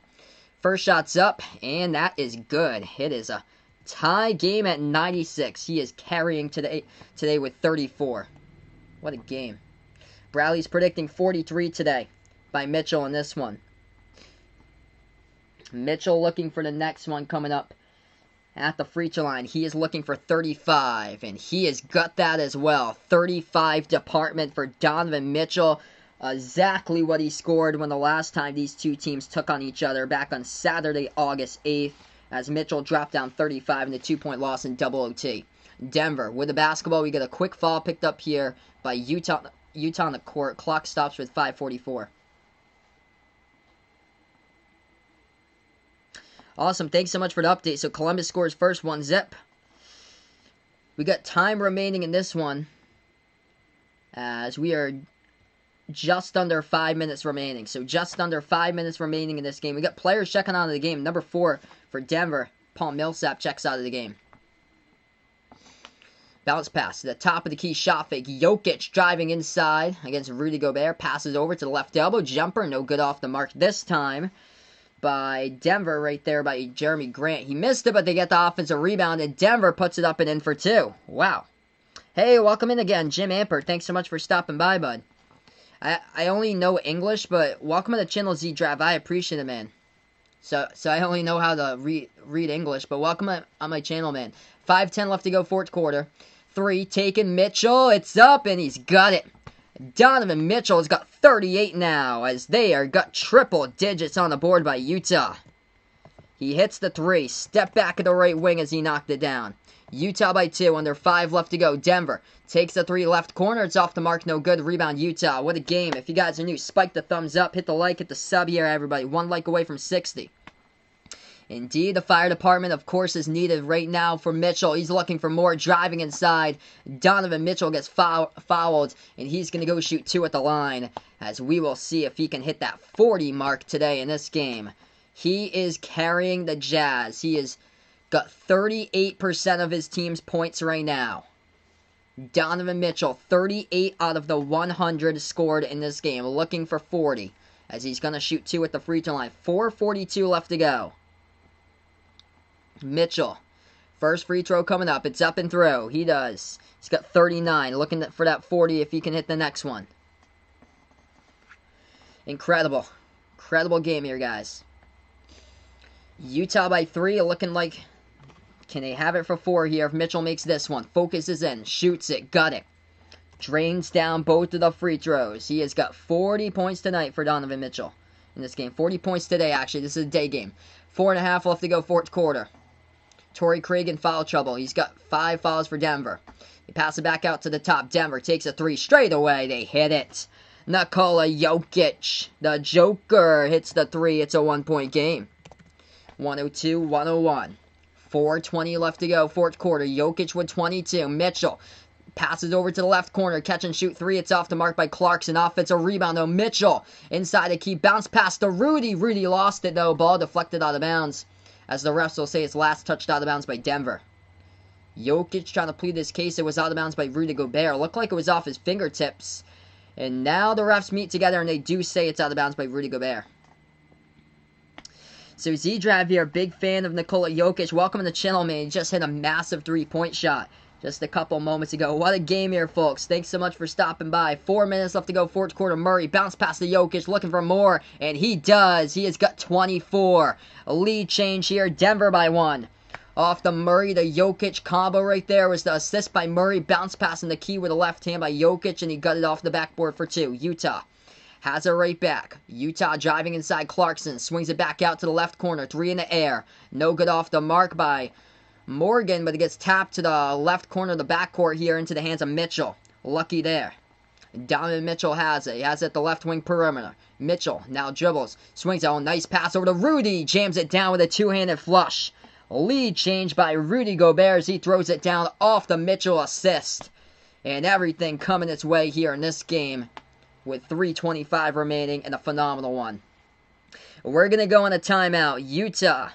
First shot's up, and that is good. It is a tie game at 96. He is carrying today with 34. What a game. Bradley's predicting 43 today by Mitchell in this one. Mitchell looking for the next one coming up at the free throw line. He is looking for 35, and he has got that as well. 35 department for Donovan Mitchell. Exactly what he scored when the last time these two teams took on each other back on Saturday, August 8th, as Mitchell dropped down 35 in the 2-point loss in double OT. Denver with the basketball. We get a quick foul picked up here by Utah on the court. Clock stops with 5:44. Awesome. Thanks so much for the update. So Columbus scores first, 1-zip. We got time remaining in this one as we are just under 5 minutes remaining. So just under 5 minutes remaining in this game. We got players checking out of the game. Number 4 for Denver, Paul Millsap, checks out of the game. Bounce pass to the top of the key, shot fake. Jokic driving inside against Rudy Gobert. Passes over to the left elbow. Jumper, no good off the mark this time by Denver right there by Jeremy Grant. He missed it, but they get the offensive rebound, and Denver puts it up and in for 2. Wow. Hey, welcome in again, Jim Ampert. Thanks so much for stopping by, bud. I only know English, but welcome to the channel, Z-Drav. I appreciate it, man. So I only know how to read English, but welcome on my channel, man. 5:10 left to go, fourth quarter. 3 taken, Mitchell. It's up, and he's got it. Donovan Mitchell has got 38 now, as they are got triple digits on the board by Utah. He hits the 3. Step back at the right wing as he knocked it down. Utah by 2, under 5 left to go. Denver takes the 3 left corner. It's off the mark, no good. Rebound, Utah. What a game. If you guys are new, spike the thumbs up. Hit the like, hit the sub here, everybody. 1 like away from 60. Indeed, the fire department, of course, is needed right now for Mitchell. He's looking for more, driving inside. Donovan Mitchell gets fouled, and he's going to go shoot 2 at the line, as we will see if he can hit that 40 mark today in this game. He is carrying the Jazz. He has got 38% of his team's points right now. Donovan Mitchell, 38 out of the 100 scored in this game, looking for 40, as he's going to shoot 2 at the free throw line. 4:42 left to go. Mitchell, first free throw coming up. It's up and through. He does. He's got 39. Looking for that 40 if he can hit the next one. Incredible. Incredible game here, guys. Utah by 3. Looking like, can they have it for 4 here if Mitchell makes this one? Focuses in. Shoots it. Got it. Drains down both of the free throws. He has got 40 points tonight for Donovan Mitchell in this game. 40 points today, actually. This is a day game. 4.5 left to go, fourth quarter. Torrey Craig in foul trouble. He's got 5 fouls for Denver. They pass it back out to the top. Denver takes a 3 straight away. They hit it. Nikola Jokic, the Joker, hits the 3. It's a 1-point game. 102-101. 4:20 left to go, fourth quarter. Jokic with 22. Mitchell passes over to the left corner. Catch and shoot 3. It's off the mark by Clarkson. Offensive rebound, though. Mitchell inside the key. Bounce pass to Rudy. Rudy lost it, though. Ball deflected out of bounds, as the refs will say it's last touched out of bounds by Denver. Jokic trying to plead his case. It was out of bounds by Rudy Gobert. Looked like it was off his fingertips. And now the refs meet together and they do say it's out of bounds by Rudy Gobert. So Z-Drav here, big fan of Nikola Jokic. Welcome to the channel, man. He just hit a massive three-point shot just a couple moments ago. What a game here, folks. Thanks so much for stopping by. 4 minutes left to go, fourth quarter. Murray bounce past the Jokic, looking for more, and he does. He has got 24. A lead change here, Denver by 1. Off the Murray to Jokic combo right there was the assist by Murray. Bounce passing the key with a left hand by Jokic, and he got it off the backboard for 2. Utah has it right back. Utah driving inside Clarkson. Swings it back out to the left corner. 3 in the air. No good off the mark by Morgan, but it gets tapped to the left corner of the backcourt here into the hands of Mitchell. Lucky there. Donovan Mitchell has it. He has it at the left wing perimeter. Mitchell now dribbles. Swings out. Nice pass over to Rudy. Jams it down with a two-handed flush. Lead change by Rudy Gobert as he throws it down off the Mitchell assist. And everything coming its way here in this game with 3:25 remaining and a phenomenal one. We're going to go on a timeout. Utah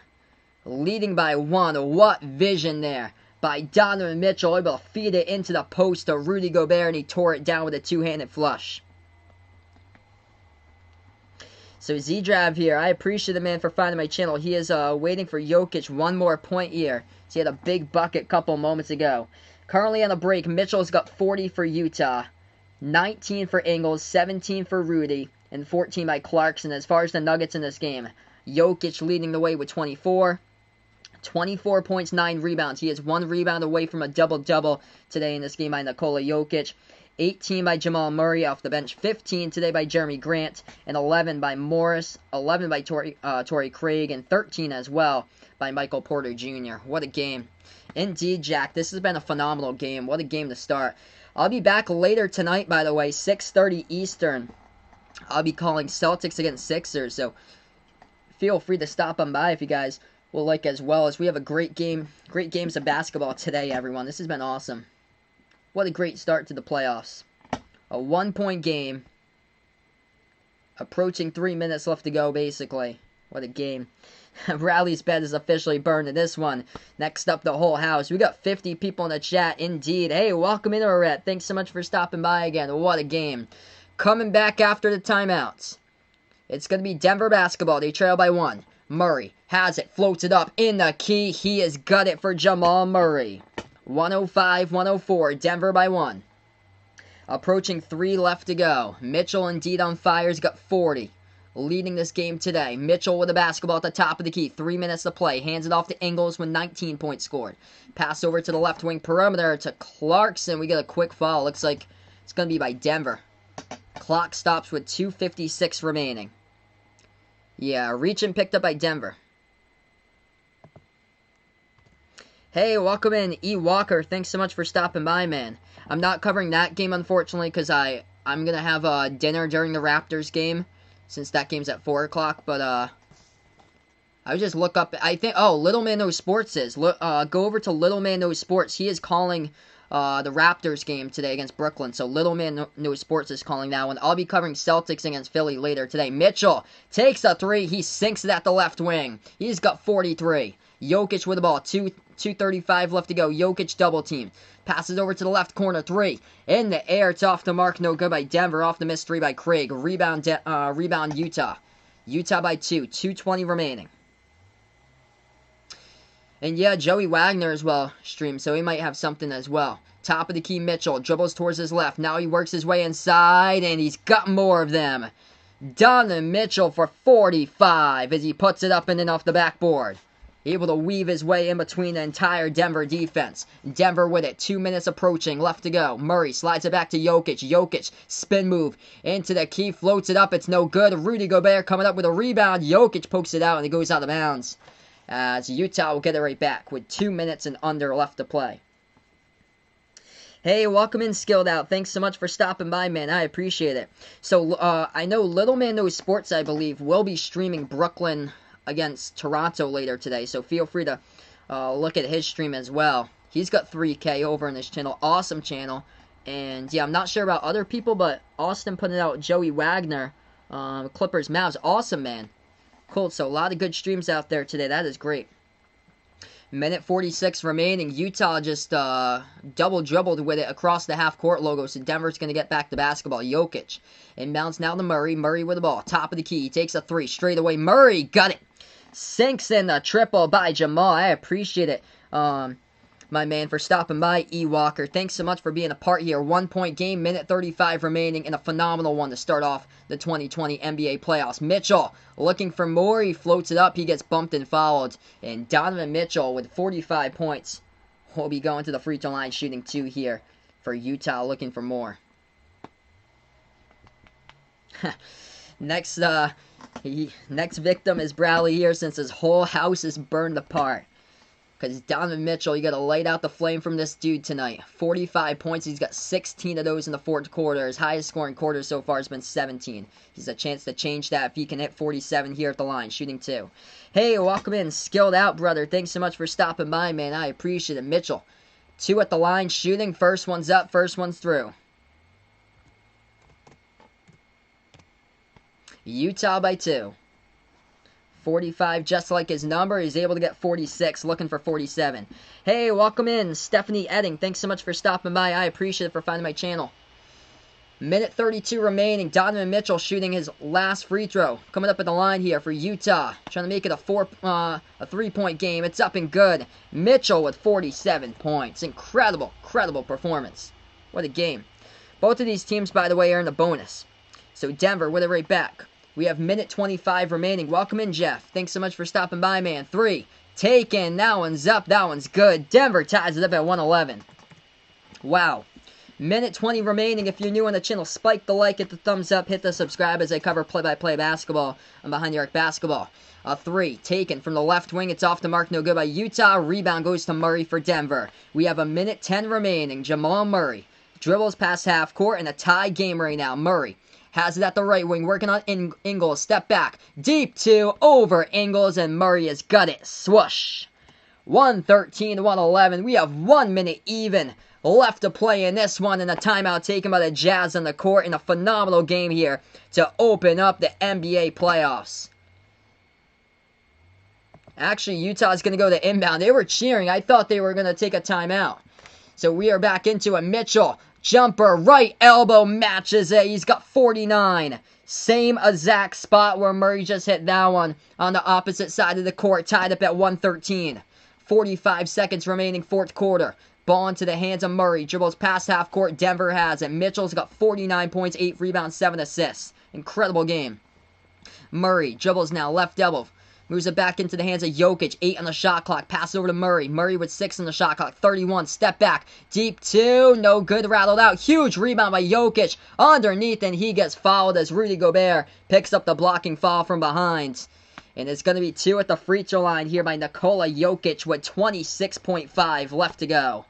leading by 1. What vision there by Donovan Mitchell, able to feed it into the post to Rudy Gobert, and he tore it down with a two-handed flush. So Z-Drav here, I appreciate the man for finding my channel. He is waiting for Jokic one more point here. So he had a big bucket a couple moments ago. Currently on the break, Mitchell's got 40 for Utah, 19 for Ingles, 17 for Rudy, and 14 by Clarkson. As far as the Nuggets in this game, Jokic leading the way with 24. 24 points, 9 rebounds. He is 1 rebound away from a double-double today in this game by Nikola Jokic. 18 by Jamal Murray off the bench. 15 today by Jeremy Grant. And 11 by Morris. 11 by Torrey Craig. And 13 as well by Michael Porter Jr. What a game. Indeed, Jack. This has been a phenomenal game. What a game to start. I'll be back later tonight, by the way. 6:30 Eastern. I'll be calling Celtics against Sixers. So feel free to stop on by if you guys will like as well, as we have a great games of basketball today, everyone. This has been awesome. What a great start to the playoffs. A 1-point game. Approaching 3 minutes left to go, basically. What a game. Rally's bed is officially burned in this one. Next up, the whole house. We got 50 people in the chat, indeed. Hey, welcome in, Rhett. Thanks so much for stopping by again. What a game. Coming back after the timeouts. It's going to be Denver basketball. They trail by 1. Murray has it, floats it up in the key. He has got it for Jamal Murray. 105-104, Denver by 1. Approaching 3 left to go. Mitchell indeed on fire. He's got 40. Leading this game today. Mitchell with the basketball at the top of the key. 3 minutes to play. Hands it off to Ingles with 19 points scored. Pass over to the left wing perimeter to Clarkson. We get a quick foul. Looks like it's going to be by Denver. Clock stops with 2:56 remaining. Yeah, reach and picked up by Denver. Hey, welcome in, E. Walker. Thanks so much for stopping by, man. I'm not covering that game, unfortunately, because I'm going to have dinner during the Raptors game, since that game's at 4 o'clock, but, I would just look up, I think, oh, Little Man Knows Sports is. Go over to Little Man Knows Sports. He is calling the Raptors game today against Brooklyn, so Little Man Knows Sports is calling that one. I'll be covering Celtics against Philly later today. Mitchell takes a 3. He sinks it at the left wing. He's got 43. Jokic with the ball. 2:35 left to go. Jokic double team. Passes over to the left corner. 3. In the air. It's off the mark. No good by Denver. Off the miss 3 by Craig. Rebound Utah. Utah by 2. 2:20 remaining. And yeah, Joey Wagner as well streamed, so he might have something as well. Top of the key, Mitchell. Dribbles towards his left. Now he works his way inside, and he's got more of them. Donovan Mitchell for 45 as he puts it up and in off the backboard. Able to weave his way in between the entire Denver defense. Denver with it. 2 minutes approaching. Left to go. Murray slides it back to Jokic. Jokic, spin move into the key. Floats it up. It's no good. Rudy Gobert coming up with a rebound. Jokic pokes it out and it goes out of bounds. As Utah will get it right back with 2 minutes and under left to play. Hey, welcome in, Skilled Out. Thanks so much for stopping by, man. I appreciate it. So, I know Little Man Knows Sports, I believe, will be streaming Brooklyn against Toronto later today. So feel free to look at his stream as well. He's got 3K over on his channel. Awesome channel. And, yeah, I'm not sure about other people, but Austin putting out Joey Wagner, Clippers Mavs. Awesome, man. Cool, so a lot of good streams out there today. That is great. Minute 46 remaining. Utah just double dribbled with it across the half-court logo, so Denver's going to get back to basketball. Jokic inbounds now to Murray. Murray with the ball. Top of the key. He takes a three. Straight away. Murray got it. Sinks in the triple by Jamal. I appreciate it. My man, for stopping by. E. Walker, thanks so much for being a part here. 1-point game, minute 35 remaining, and a phenomenal one to start off the 2020 NBA playoffs. Mitchell looking for more. He floats it up. He gets bumped and fouled. And Donovan Mitchell with 45 points will be going to the free throw line, shooting 2 here for Utah, looking for more. Next victim is Bradley here, since his whole house is burned apart. Because Donovan Mitchell, you got to light out the flame from this dude tonight. 45 points. He's got 16 of those in the fourth quarter. His highest scoring quarter so far has been 17. He's a chance to change that if he can hit 47 here at the line, shooting 2. Hey, welcome in. Skilled out, brother. Thanks so much for stopping by, man. I appreciate it. Mitchell, 2 at the line, shooting. First one's up. First one's through. Utah by 2. 45, just like his number. He's able to get 46, looking for 47. Hey, welcome in, Stephanie Edding. Thanks so much for stopping by. I appreciate it for finding my channel. Minute 32 remaining. Donovan Mitchell shooting his last free throw. Coming up at the line here for Utah. Trying to make it a 3-point game. It's up and good. Mitchell with 47 points. Incredible performance. What a game. Both of these teams, by the way, are in the bonus. So Denver with it right back. We have minute 25 remaining. Welcome in, Jeff. Thanks so much for stopping by, man. 3. Taken. That one's up. That one's good. Denver ties it up at 111. Wow. Minute 20 remaining. If you're new on the channel, spike the like, hit the thumbs up, hit the subscribe as I cover play-by-play basketball on Behind the Arc Basketball. A 3. Taken from the left wing. It's off the mark. No good by Utah. Rebound goes to Murray for Denver. We have a minute 10 remaining. Jamal Murray dribbles past half court in a tie game right now. Murray has it at the right wing, working on Ingles. Step back. Deep 2 over Ingles, and Murray has got it. Swoosh. 113 to 111. We have 1 minute even left to play in this one, and a timeout taken by the Jazz on the court in a phenomenal game here to open up the NBA playoffs. Actually, Utah's going to go to inbound. They were cheering. I thought they were going to take a timeout. So we are back into it. Mitchell. Jumper, right elbow, matches it. He's got 49. Same exact spot where Murray just hit that one on the opposite side of the court. Tied up at 113. 45 seconds remaining, fourth quarter. Ball into the hands of Murray. Dribbles past half court. Denver has it. Mitchell's got 49 points, 8 rebounds, 7 assists. Incredible game. Murray dribbles now, left elbow. Moves it back into the hands of Jokic. 8 on the shot clock. Pass over to Murray. Murray with 6 on the shot clock. 31. Step back. Deep 2. No good. Rattled out. Huge rebound by Jokic. Underneath, and he gets fouled as Rudy Gobert picks up the blocking foul from behind. And it's going to be 2 at the free throw line here by Nikola Jokic with 26.5 left to go.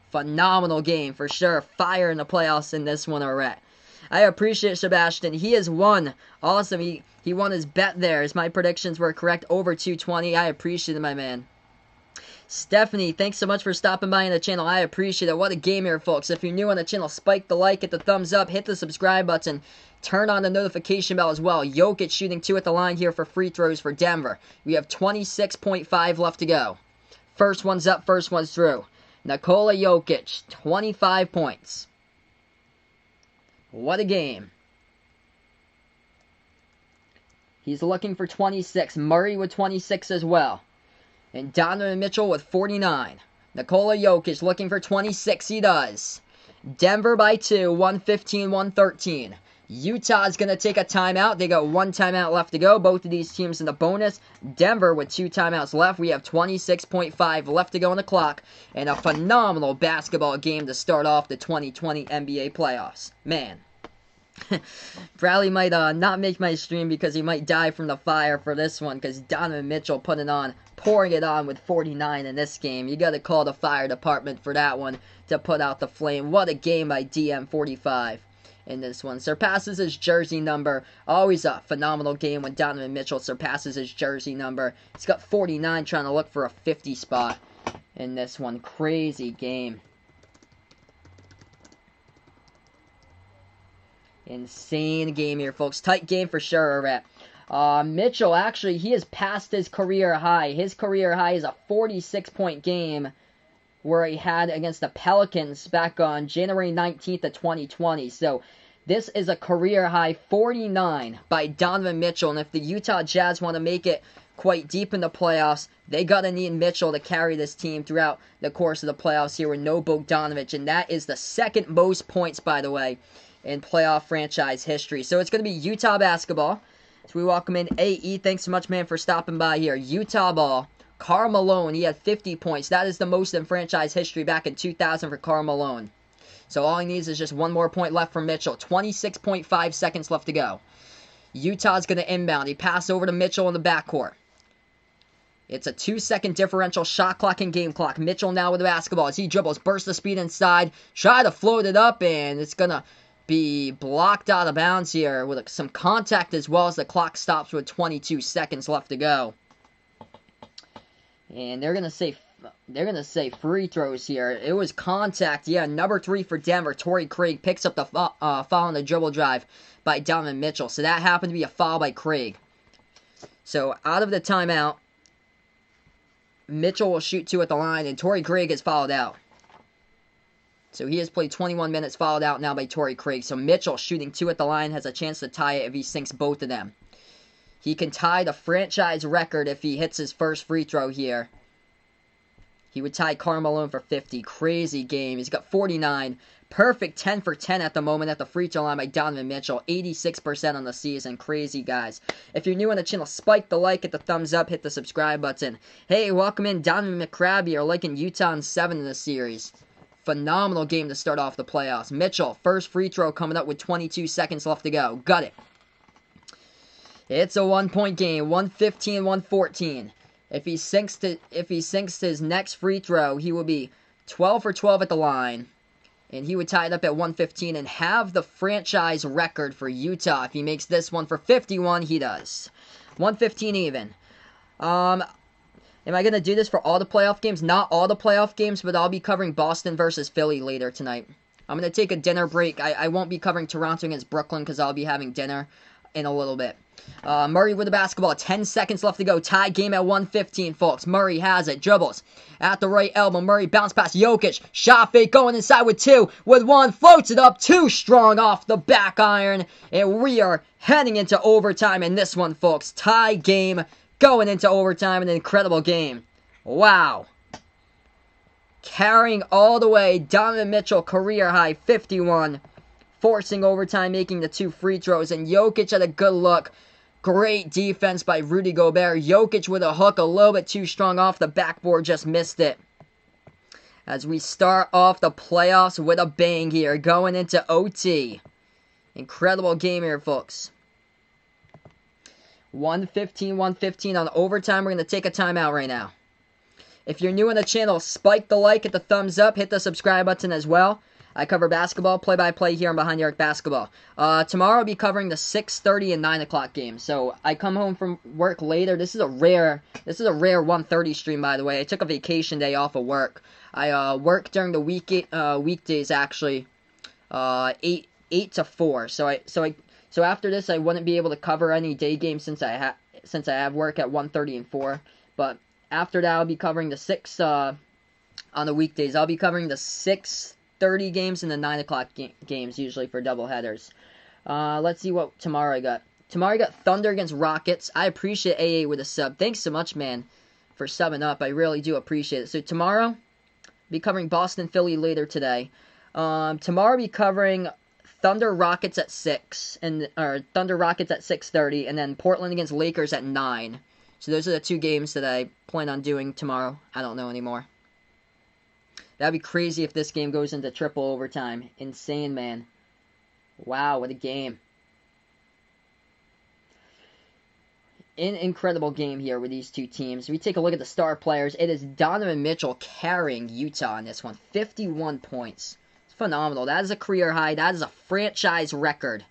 Phenomenal game for sure. Fire in the playoffs in this one already. I appreciate Sebastian. He has won. Awesome. He won his bet there, as my predictions were correct, over 220. I appreciate it, my man. Stephanie, thanks so much for stopping by on the channel. I appreciate it. What a game here, folks. If you're new on the channel, spike the like, hit the thumbs up, hit the subscribe button, turn on the notification bell as well. Jokic shooting 2 at the line here for free throws for Denver. We have 26.5 left to go. First one's up, first one's through. Nikola Jokic, 25 points. What a game. He's looking for 26. Murray with 26 as well. And Donovan Mitchell with 49. Nikola Jokic looking for 26. He does. Denver by 2. 115-113. Utah's going to take a timeout. They got 1 timeout left to go. Both of these teams in the bonus. Denver with 2 timeouts left. We have 26.5 left to go on the clock. And a phenomenal basketball game to start off the 2020 NBA playoffs. Man. Bradley might not make my stream because he might die from the fire for this one, because Donovan Mitchell pouring it on with 49 in this game. You got to call the fire department for that one to put out the flame. What a game by DM45 in this one. Surpasses his jersey number. Always a phenomenal game when Donovan Mitchell surpasses his jersey number. He's got 49, trying to look for a 50 spot in this one. Crazy game. Insane game here, folks. Tight game for sure, Rhett. Mitchell, actually, he has passed his career high. His career high is a 46-point game where he had against the Pelicans back on January 19th of 2020. So this is a career high 49 by Donovan Mitchell. And if the Utah Jazz want to make it quite deep in the playoffs, they got to need Mitchell to carry this team throughout the course of the playoffs here with no Bogdanovich. And that is the second most points, by the way, in playoff franchise history. So it's going to be Utah basketball. So we welcome in AE. Thanks so much, man, for stopping by here. Utah ball. Karl Malone, he had 50 points. That is the most in franchise history back in 2000 for Karl Malone. So all he needs is just one more point left for Mitchell. 26.5 seconds left to go. Utah's going to inbound. He passed over to Mitchell in the backcourt. It's a 2-second differential shot clock and game clock. Mitchell now with the basketball as he dribbles. Burst the speed inside. Try to float it up, and it's going to be blocked out of bounds here with some contact as well as the clock stops with 22 seconds left to go. And they're gonna say free throws here. It was contact. Yeah, number 3 for Denver. Torrey Craig picks up the foul on the dribble drive by Donovan Mitchell. So that happened to be a foul by Craig. So out of the timeout, Mitchell will shoot 2 at the line, and Torrey Craig is fouled out. So he has played 21 minutes, fouled out now by Torrey Craig. So Mitchell shooting 2 at the line has a chance to tie it if he sinks both of them. He can tie the franchise record if he hits his first free throw here. He would tie Karl Malone for 50. Crazy game. He's got 49. Perfect 10 for 10 at the moment at the free throw line by Donovan Mitchell. 86% on the season. Crazy, guys. If you're new on the channel, spike the like, hit the thumbs up, hit the subscribe button. Hey, welcome in Donovan McCrabbe here, liking Utah in 7 in this series. Phenomenal game to start off the playoffs. Mitchell, first free throw coming up with 22 seconds left to go. Got it. It's a 1-point game. 115-114. If he sinks his next free throw, he will be 12 for 12 at the line. And he would tie it up at 115 and have the franchise record for Utah. If he makes this one for 51, he does. 115 even. Am I going to do this for all the playoff games? Not all the playoff games, but I'll be covering Boston versus Philly later tonight. I'm going to take a dinner break. I won't be covering Toronto against Brooklyn because I'll be having dinner in a little bit. Murray with the basketball. 10 seconds left to go. Tie game at 115, folks. Murray has it. Dribbles at the right elbow. Murray bounce past Jokic. Shot fake going inside with 2. With 1. Floats it up. Too strong off the back iron. And we are heading into overtime in this one, folks. Tie game going into overtime. An incredible game. Wow. Carrying all the way. Donovan Mitchell, career high 51. Forcing overtime, making the 2 free throws. And Jokic had a good look. Great defense by Rudy Gobert. Jokic with a hook, a little bit too strong off the backboard, just missed it. As we start off the playoffs with a bang here, going into OT. Incredible game here, folks. 115 on overtime. We're going to take a timeout right now. If you're new on the channel, spike the like, hit the thumbs up, hit the subscribe button as well. I cover basketball, play-by-play here on Behind the Arc Basketball. Tomorrow I'll be covering the 6:30 and 9 o'clock games. So I come home from work later. This is a rare 1:30 stream, by the way. I took a vacation day off of work. I work during the weekdays actually, 8 to 4. So after this I wouldn't be able to cover any day games since I have work at 1:30 and 4. But after that I'll be covering the 6 on the weekdays. I'll be covering the 6:30 games and the 9 o'clock games, usually for double headers. Let's see what tomorrow I got. Tomorrow I got Thunder against Rockets. I appreciate AA with a sub. Thanks so much, man, for subbing up. I really do appreciate it. So tomorrow, I'll be covering Boston, Philly later today. Tomorrow I'll be covering Thunder Rockets at 6, or Thunder Rockets at 6:30, and then Portland against Lakers at 9. So those are the 2 games that I plan on doing tomorrow. I don't know anymore. That'd be crazy if this game goes into triple overtime. Insane, man. Wow, what a game. An incredible game here with these 2 teams. We take a look at the star players. It is Donovan Mitchell carrying Utah in this one. 51 points. It's phenomenal. That is a career high. That is a franchise record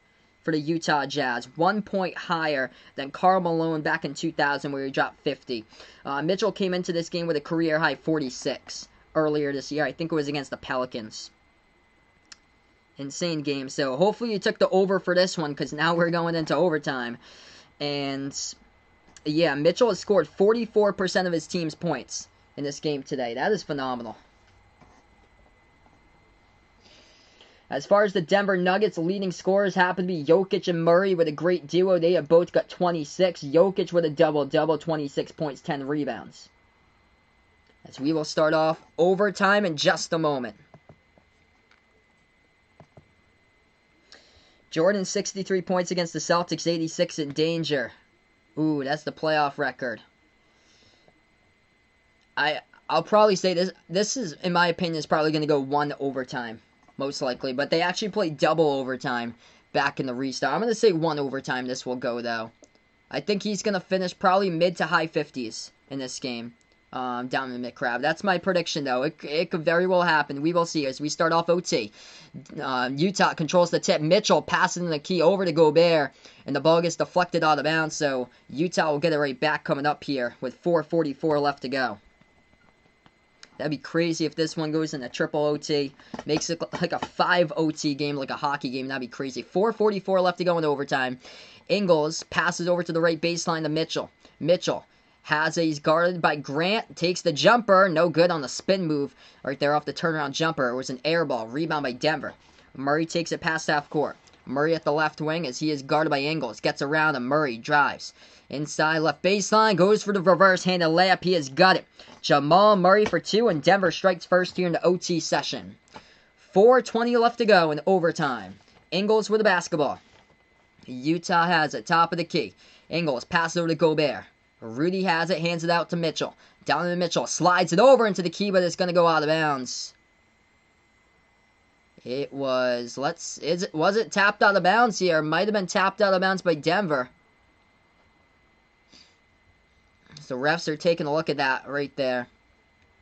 for the Utah Jazz. 1 point higher than Karl Malone back in 2000 where he dropped 50. Mitchell came into this game with a career high 46. Earlier this year. I think it was against the Pelicans. Insane game. So hopefully you took the over for this one because now we're going into overtime. And yeah, Mitchell has scored 44% of his team's points in this game today. That is phenomenal. As far as the Denver Nuggets, leading scorers happen to be Jokic and Murray with a great duo. They have both got 26. Jokic with a double-double, 26 points, 10 rebounds. As we will start off overtime in just a moment. Jordan, 63 points against the Celtics, 86 in danger. Ooh, that's the playoff record. I'll probably say this is, in my opinion, is probably going to go 1 overtime. Most likely, but they actually played double overtime back in the restart. I'm going to say 1 overtime this will go, though. I think he's going to finish probably mid to high 50s in this game, down in the McCrab. That's my prediction, though. It could very well happen. We will see as we start off OT. Utah controls the tip. Mitchell passing the key over to Gobert, and the ball gets deflected out of bounds, so Utah will get it right back coming up here with 4:44 left to go. That'd be crazy if this one goes in a triple OT. Makes it like a 5 OT game, like a hockey game. That'd be crazy. 4:44 left to go in overtime. Ingles passes over to the right baseline to Mitchell. Mitchell he's guarded by Grant. Takes the jumper. No good on the spin move right there off the turnaround jumper. It was an air ball. Rebound by Denver. Murray takes it past half court. Murray at the left wing as he is guarded by Ingles. Gets around and Murray drives. Inside left baseline, goes for the reverse-handed layup. He has got it. Jamal Murray for 2, and Denver strikes first here in the OT session. 4:20 left to go in overtime. Ingles with the basketball. Utah has it, top of the key. Ingles passes over to Gobert. Rudy has it, hands it out to Mitchell. Down to Mitchell, slides it over into the key, but it's going to go out of bounds. It was, was it tapped out of bounds here? Might have been tapped out of bounds by Denver. So refs are taking a look at that right there.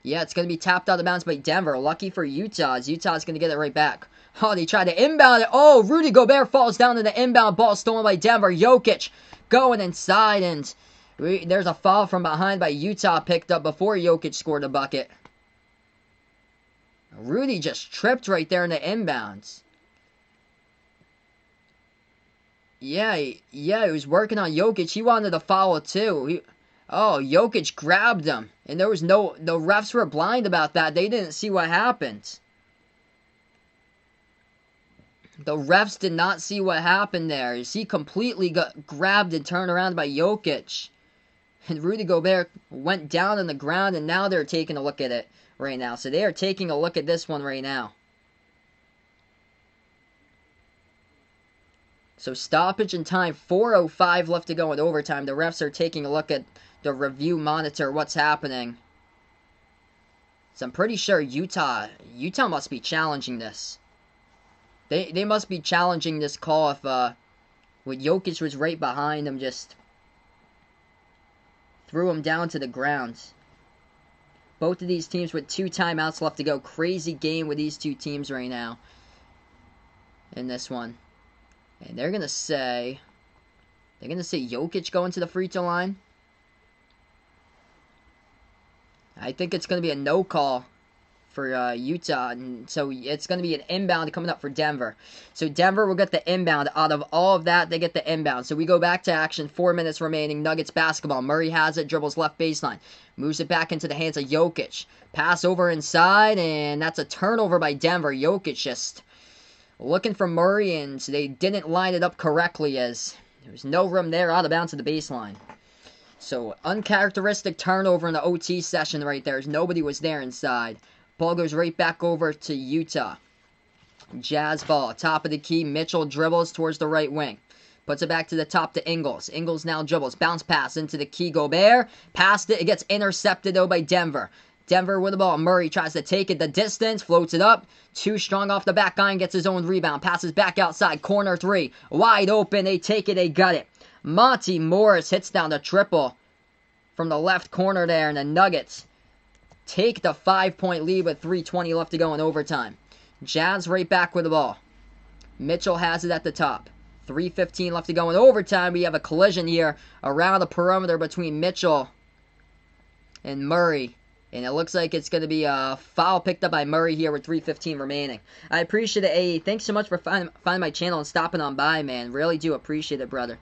Yeah, it's going to be tapped out of bounds by Denver. Lucky for Utah, as Utah's going to get it right back. Oh, they tried to inbound it. Oh, Rudy Gobert falls down to the inbound ball stolen by Denver. Jokic going inside, and there's a foul from behind by Utah picked up before Jokic scored a bucket. Rudy just tripped right there in the inbounds. Yeah, he was working on Jokic. He wanted to foul too. Jokic grabbed him. And there was the refs were blind about that. They didn't see what happened. The refs did not see what happened there. He completely got grabbed and turned around by Jokic. And Rudy Gobert went down on the ground, and now they're taking a look at it right now. So they are taking a look at this one right now. So stoppage in time, 4:05 left to go in overtime. The refs are taking a look at the review monitor, what's happening. So I'm pretty sure Utah must be challenging this. They must be challenging this call if when Jokic was right behind him, just threw him down to the ground. Both of these teams with 2 timeouts left to go. Crazy game with these two teams right now in this one. And they're going to say Jokic going to the free throw line. I think it's going to be a no call for Utah, and so it's going to be an inbound coming up for Denver. So Denver will get the inbound. Out of all of that, they get the inbound. So we go back to action. 4 minutes remaining. Nuggets basketball. Murray has it, dribbles left baseline. Moves it back into the hands of Jokic. Pass over inside, and that's a turnover by Denver. Jokic just looking for Murray, and they didn't line it up correctly as there was no room there, out of bounds to the baseline. So, uncharacteristic turnover in the OT session right there, as nobody was there inside. Ball goes right back over to Utah. Jazz ball, top of the key. Mitchell dribbles towards the right wing. Puts it back to the top to Ingles. Ingles now dribbles. Bounce pass into the key. Gobert. Passed it. It gets intercepted, though, by Denver. Denver with the ball. Murray tries to take it the distance. Floats it up. Too strong off the back line. Gets his own rebound. Passes back outside. Corner 3. Wide open. They take it. They got it. Monty Morris hits down the triple from the left corner there. And the Nuggets take the 5-point lead with 3:20 left to go in overtime. Jazz right back with the ball. Mitchell has it at the top. 3:15 left to go in overtime. We have a collision here around the perimeter between Mitchell and Murray. And it looks like it's going to be a foul picked up by Murray here with 3:15 remaining. I appreciate it, AE. Thanks so much for finding my channel and stopping on by, man. Really do appreciate it, brother.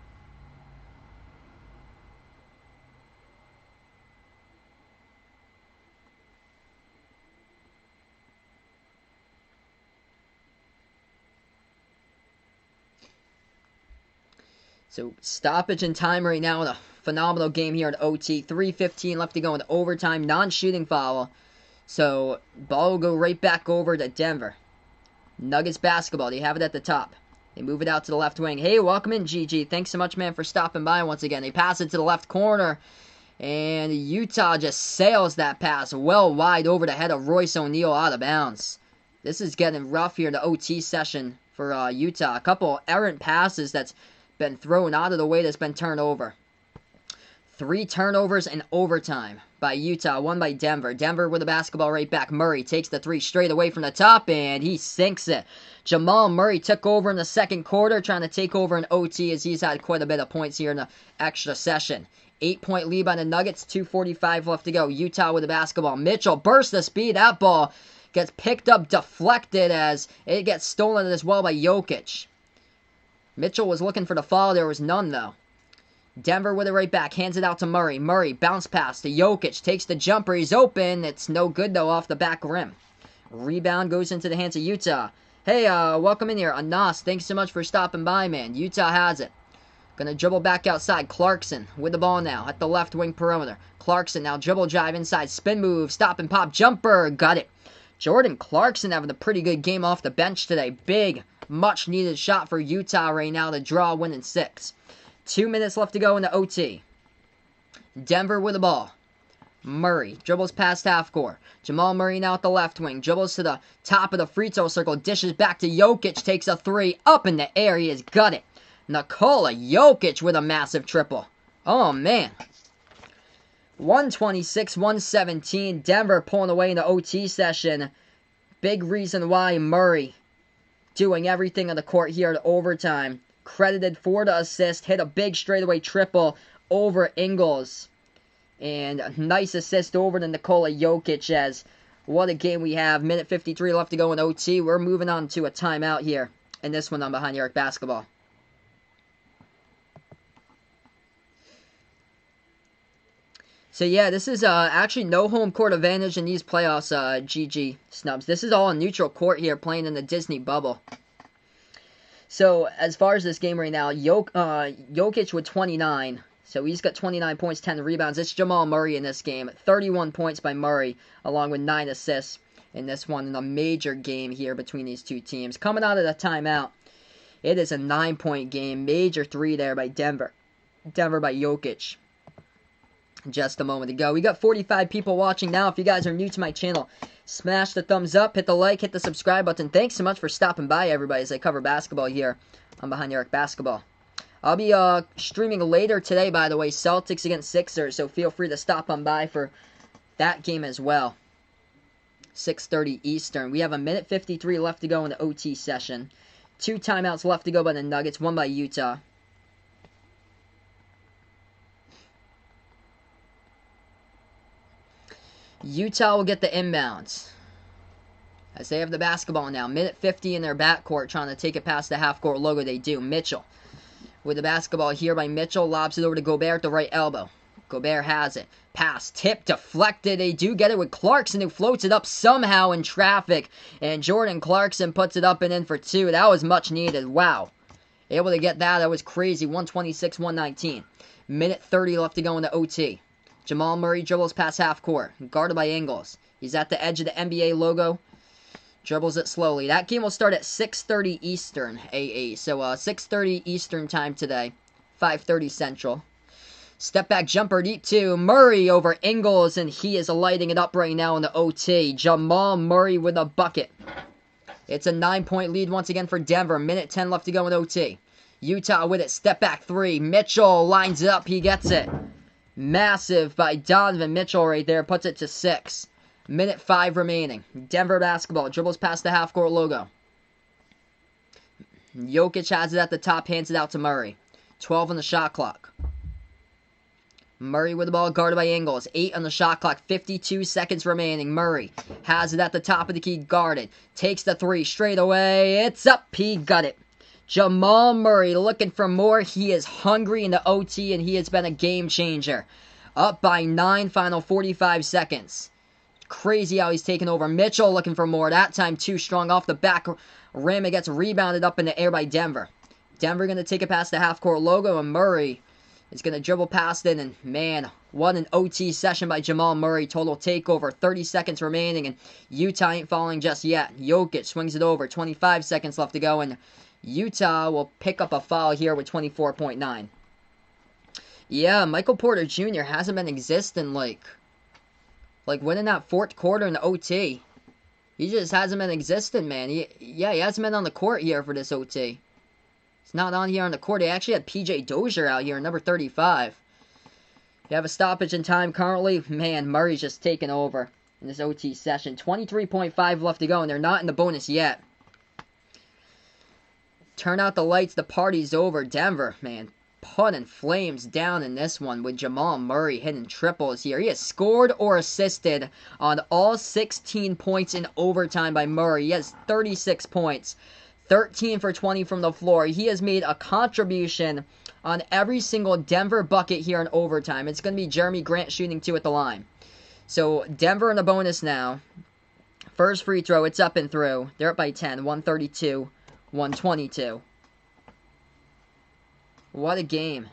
So stoppage in time right now in a phenomenal game here in OT. 3:15 left to go in overtime. Non-shooting foul. So ball will go right back over to Denver. Nuggets basketball. They have it at the top. They move it out to the left wing. Hey, welcome in, GG. Thanks so much, man, for stopping by once again. They pass it to the left corner. And Utah just sails that pass well wide over the head of Royce O'Neal out of bounds. This is getting rough here in the OT session for Utah. A couple errant passes that's been thrown out of the way that's been turned over. 3 turnovers in overtime by Utah, 1 by Denver. Denver with the basketball right back. Murray takes the 3 straight away from the top, and he sinks it. Jamal Murray took over in the second quarter, trying to take over in OT as he's had quite a bit of points here in the extra session. 8-point lead by the Nuggets, 2:45 left to go. Utah with the basketball. Mitchell bursts the speed. That ball gets picked up, deflected as it gets stolen as well by Jokic. Mitchell was looking for the foul. There was none, though. Denver with it right back. Hands it out to Murray. Murray bounce pass to Jokic. Takes the jumper. He's open. It's no good, though, off the back rim. Rebound goes into the hands of Utah. Hey, welcome in here. Anas, thanks so much for stopping by, man. Utah has it. Gonna dribble back outside. Clarkson with the ball now at the left wing perimeter. Clarkson now dribble drive inside. Spin move. Stop and pop. Jumper. Got it. Jordan Clarkson having a pretty good game off the bench today. Big, much needed shot for Utah right now to draw a win in 6. 2 minutes left to go in the OT. Denver with the ball. Murray dribbles past half court. Jamal Murray now at the left wing. Dribbles to the top of the free throw circle. Dishes back to Jokic. Takes a 3. Up in the air. He has got it. Nikola Jokic with a massive triple. Oh, man. 126-117. Denver pulling away in the OT session. Big reason why Murray doing everything on the court here at overtime. Credited for the assist. Hit a big straightaway triple over Ingles. And a nice assist over to Nikola Jokic as what a game we have. Minute 53 left to go in OT. We're moving on to a timeout here. And this one on Behind the Arc Basketball. So yeah, this is actually no home court advantage in these playoffs, GG Snubs. This is all on neutral court here, playing in the Disney bubble. So as far as this game right now, Jokic with 29. So he's got 29 points, 10 rebounds. It's Jamal Murray in this game. 31 points by Murray, along with 9 assists in this one. In a major game here between these two teams. Coming out of the timeout, it is a 9-point game. Major 3 there by Denver. Denver by Jokic. Just a moment ago. We got 45 people watching now. If you guys are new to my channel, smash the thumbs up, hit the like, hit the subscribe button. Thanks so much for stopping by, everybody, as I cover basketball here on Behind the Arc Basketball. I'll be streaming later today, by the way, Celtics against Sixers, so feel free to stop on by for that game as well. 6:30 Eastern. We have a minute 53 left to go in the OT session. 2 timeouts left to go by the Nuggets, 1 by Utah. Utah will get the inbounds as they have the basketball now. Minute 50 in their backcourt, trying to take it past the half-court logo. They do. Mitchell with the basketball here by Mitchell. Lobs it over to Gobert at the right elbow. Gobert has it. Pass, tip, deflected. They do get it with Clarkson, who floats it up somehow in traffic. And Jordan Clarkson puts it up and in for 2. That was much needed. Wow. Able to get that. That was crazy. 126-119. Minute 30 left to go in the OT. Jamal Murray dribbles past half court. Guarded by Ingles. He's at the edge of the NBA logo. Dribbles it slowly. That game will start at 6:30 Eastern AA. So 6:30 Eastern time today. 5:30 Central. Step back jumper deep to Murray over Ingles. And he is lighting it up right now in the OT. Jamal Murray with a bucket. It's a 9-point lead once again for Denver. Minute 10 left to go in OT. Utah with it. Step back 3. Mitchell lines it up. He gets it. Massive by Donovan Mitchell right there. Puts it to 6. Minute 5 remaining. Denver basketball. Dribbles past the half-court logo. Jokic has it at the top. Hands it out to Murray. 12 on the shot clock. Murray with the ball guarded by Ingles. 8 on the shot clock. 52 seconds remaining. Murray has it at the top of the key. Guarded. Takes the 3 straight away. It's up. He got it. Jamal Murray looking for more. He is hungry in the OT, and he has been a game changer. Up by 9, final 45 seconds. Crazy how he's taken over. Mitchell looking for more. That time too strong off the back rim. It gets rebounded up in the air by Denver. Denver going to take it past the half-court logo, and Murray is going to dribble past it, and man, what an OT session by Jamal Murray. Total takeover, 30 seconds remaining, and Utah ain't falling just yet. Jokic swings it over, 25 seconds left to go, and Utah will pick up a foul here with 24.9. Yeah, Michael Porter Jr. hasn't been existing like winning that fourth quarter in the OT. He just hasn't been existing, man. He hasn't been on the court here for this OT. He's not on here on the court. They actually had PJ Dozier out here, number 35. You have a stoppage in time currently. Man, Murray's just taking over in this OT session. 23.5 left to go, and they're not in the bonus yet. Turn out the lights. The party's over. Denver, man, putting flames down in this one with Jamal Murray hitting triples here. He has scored or assisted on all 16 points in overtime by Murray. He has 36 points. 13 for 20 from the floor. He has made a contribution on every single Denver bucket here in overtime. It's going to be Jeremy Grant shooting 2 at the line. So, Denver in the bonus now. First free throw, it's up and through. They're up by 10, 132-122. What a game.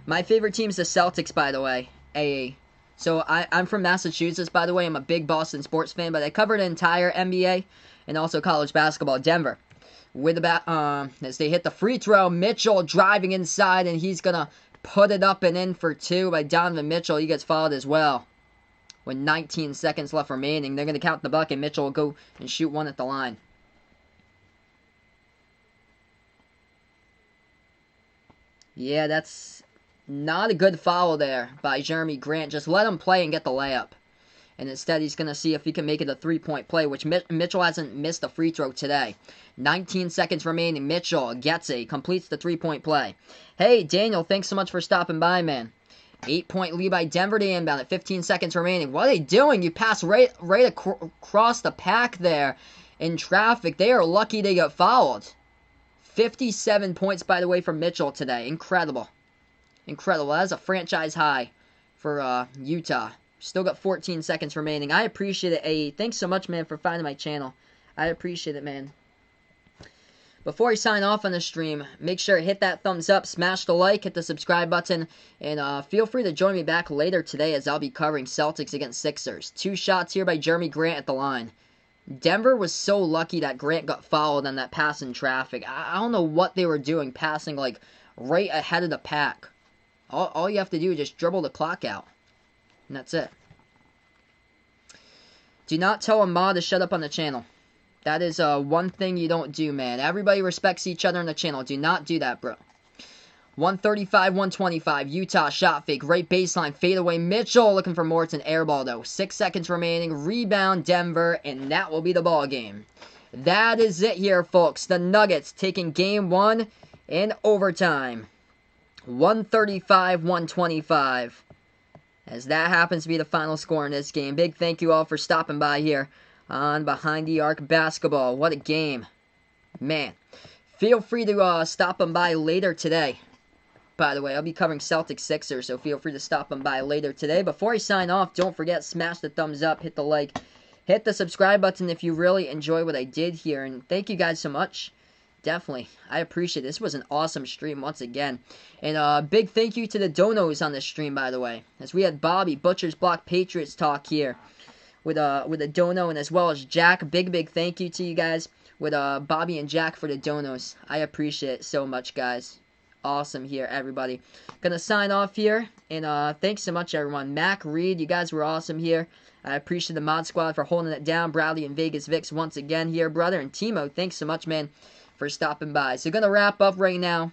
My favorite team's the Celtics, by the way. AA. So, I'm from Massachusetts, by the way. I'm a big Boston sports fan, but I covered the entire NBA and also college basketball. Denver, with the as they hit the free throw, Mitchell driving inside, and he's gonna put it up and in for 2 by Donovan Mitchell. He gets fouled as well. With 19 seconds left remaining, they're gonna count the bucket. Mitchell will go and shoot 1 at the line. Yeah, that's not a good foul there by Jeremy Grant. Just let him play and get the layup. And instead, he's going to see if he can make it a 3-point play, which Mitchell hasn't missed a free throw today. 19 seconds remaining. Mitchell gets it. Completes the 3-point play. Hey, Daniel, thanks so much for stopping by, man. 8-point lead by Denver to inbound at 15 seconds remaining. What are they doing? You pass right across the pack there in traffic. They are lucky they got fouled. 57 points, by the way, from Mitchell today. Incredible. Incredible. That's a franchise high for Utah. Still got 14 seconds remaining. I appreciate it, AE. Thanks so much, man, for finding my channel. I appreciate it, man. Before I sign off on the stream, make sure to hit that thumbs up, smash the like, hit the subscribe button, and feel free to join me back later today as I'll be covering Celtics against Sixers. 2 shots here by Jeremy Grant at the line. Denver was so lucky that Grant got fouled on that pass in traffic. I don't know what they were doing, passing like right ahead of the pack. All you have to do is just dribble the clock out. And that's it. Do not tell Ahmad to shut up on the channel. That is one thing you don't do, man. Everybody respects each other on the channel. Do not do that, bro. 135-125. Utah shot fake. Right baseline. Fade away. Mitchell looking for Morton. Airball, though. 6 seconds remaining. Rebound, Denver. And that will be the ball game. That is it here, folks. The Nuggets taking game 1 in overtime. 135-125. As that happens to be the final score in this game. Big thank you all for stopping by here on Behind the Arc Basketball. What a game. Man. Feel free to stop them by later today. By the way, I'll be covering Celtics Sixers, so feel free to stop them by later today. Before I sign off, don't forget, smash the thumbs up, hit the like, hit the subscribe button if you really enjoy what I did here. And thank you guys so much. Definitely. I appreciate it. This was an awesome stream once again. And big thank you to the donos on this stream, by the way. As we had Bobby, Butcher's Block Patriots talk here with a dono, and as well as Jack. Big thank you to you guys with Bobby and Jack for the donos. I appreciate it so much, guys. Awesome here, everybody. Gonna sign off here, and thanks so much, everyone. Mac, Reed, you guys were awesome here. I appreciate the Mod Squad for holding it down. Bradley and Vegas Vix once again here, brother. And Timo, thanks so much, man, for stopping by. So gonna wrap up right now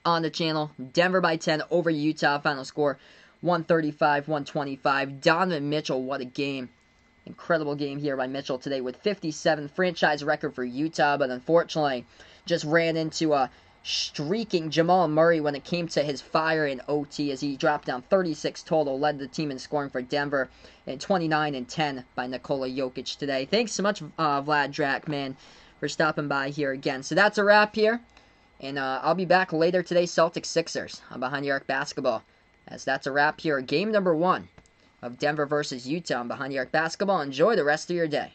on the channel. Denver by 10 over Utah. Final score 135-125. Donovan Mitchell, what a game. Incredible game here by Mitchell today with 57. Franchise record for Utah, but unfortunately just ran into a streaking Jamal Murray when it came to his fire in OT as he dropped down 36 total, led the team in scoring for Denver, and 29 and 10 by Nikola Jokic today. Thanks so much, Vlad Drak, man, for stopping by here again. So that's a wrap here, and I'll be back later today, Celtics Sixers on Behind the Arc Basketball, as that's a wrap here. Game number 1 of Denver versus Utah on Behind the Arc Basketball. Enjoy the rest of your day.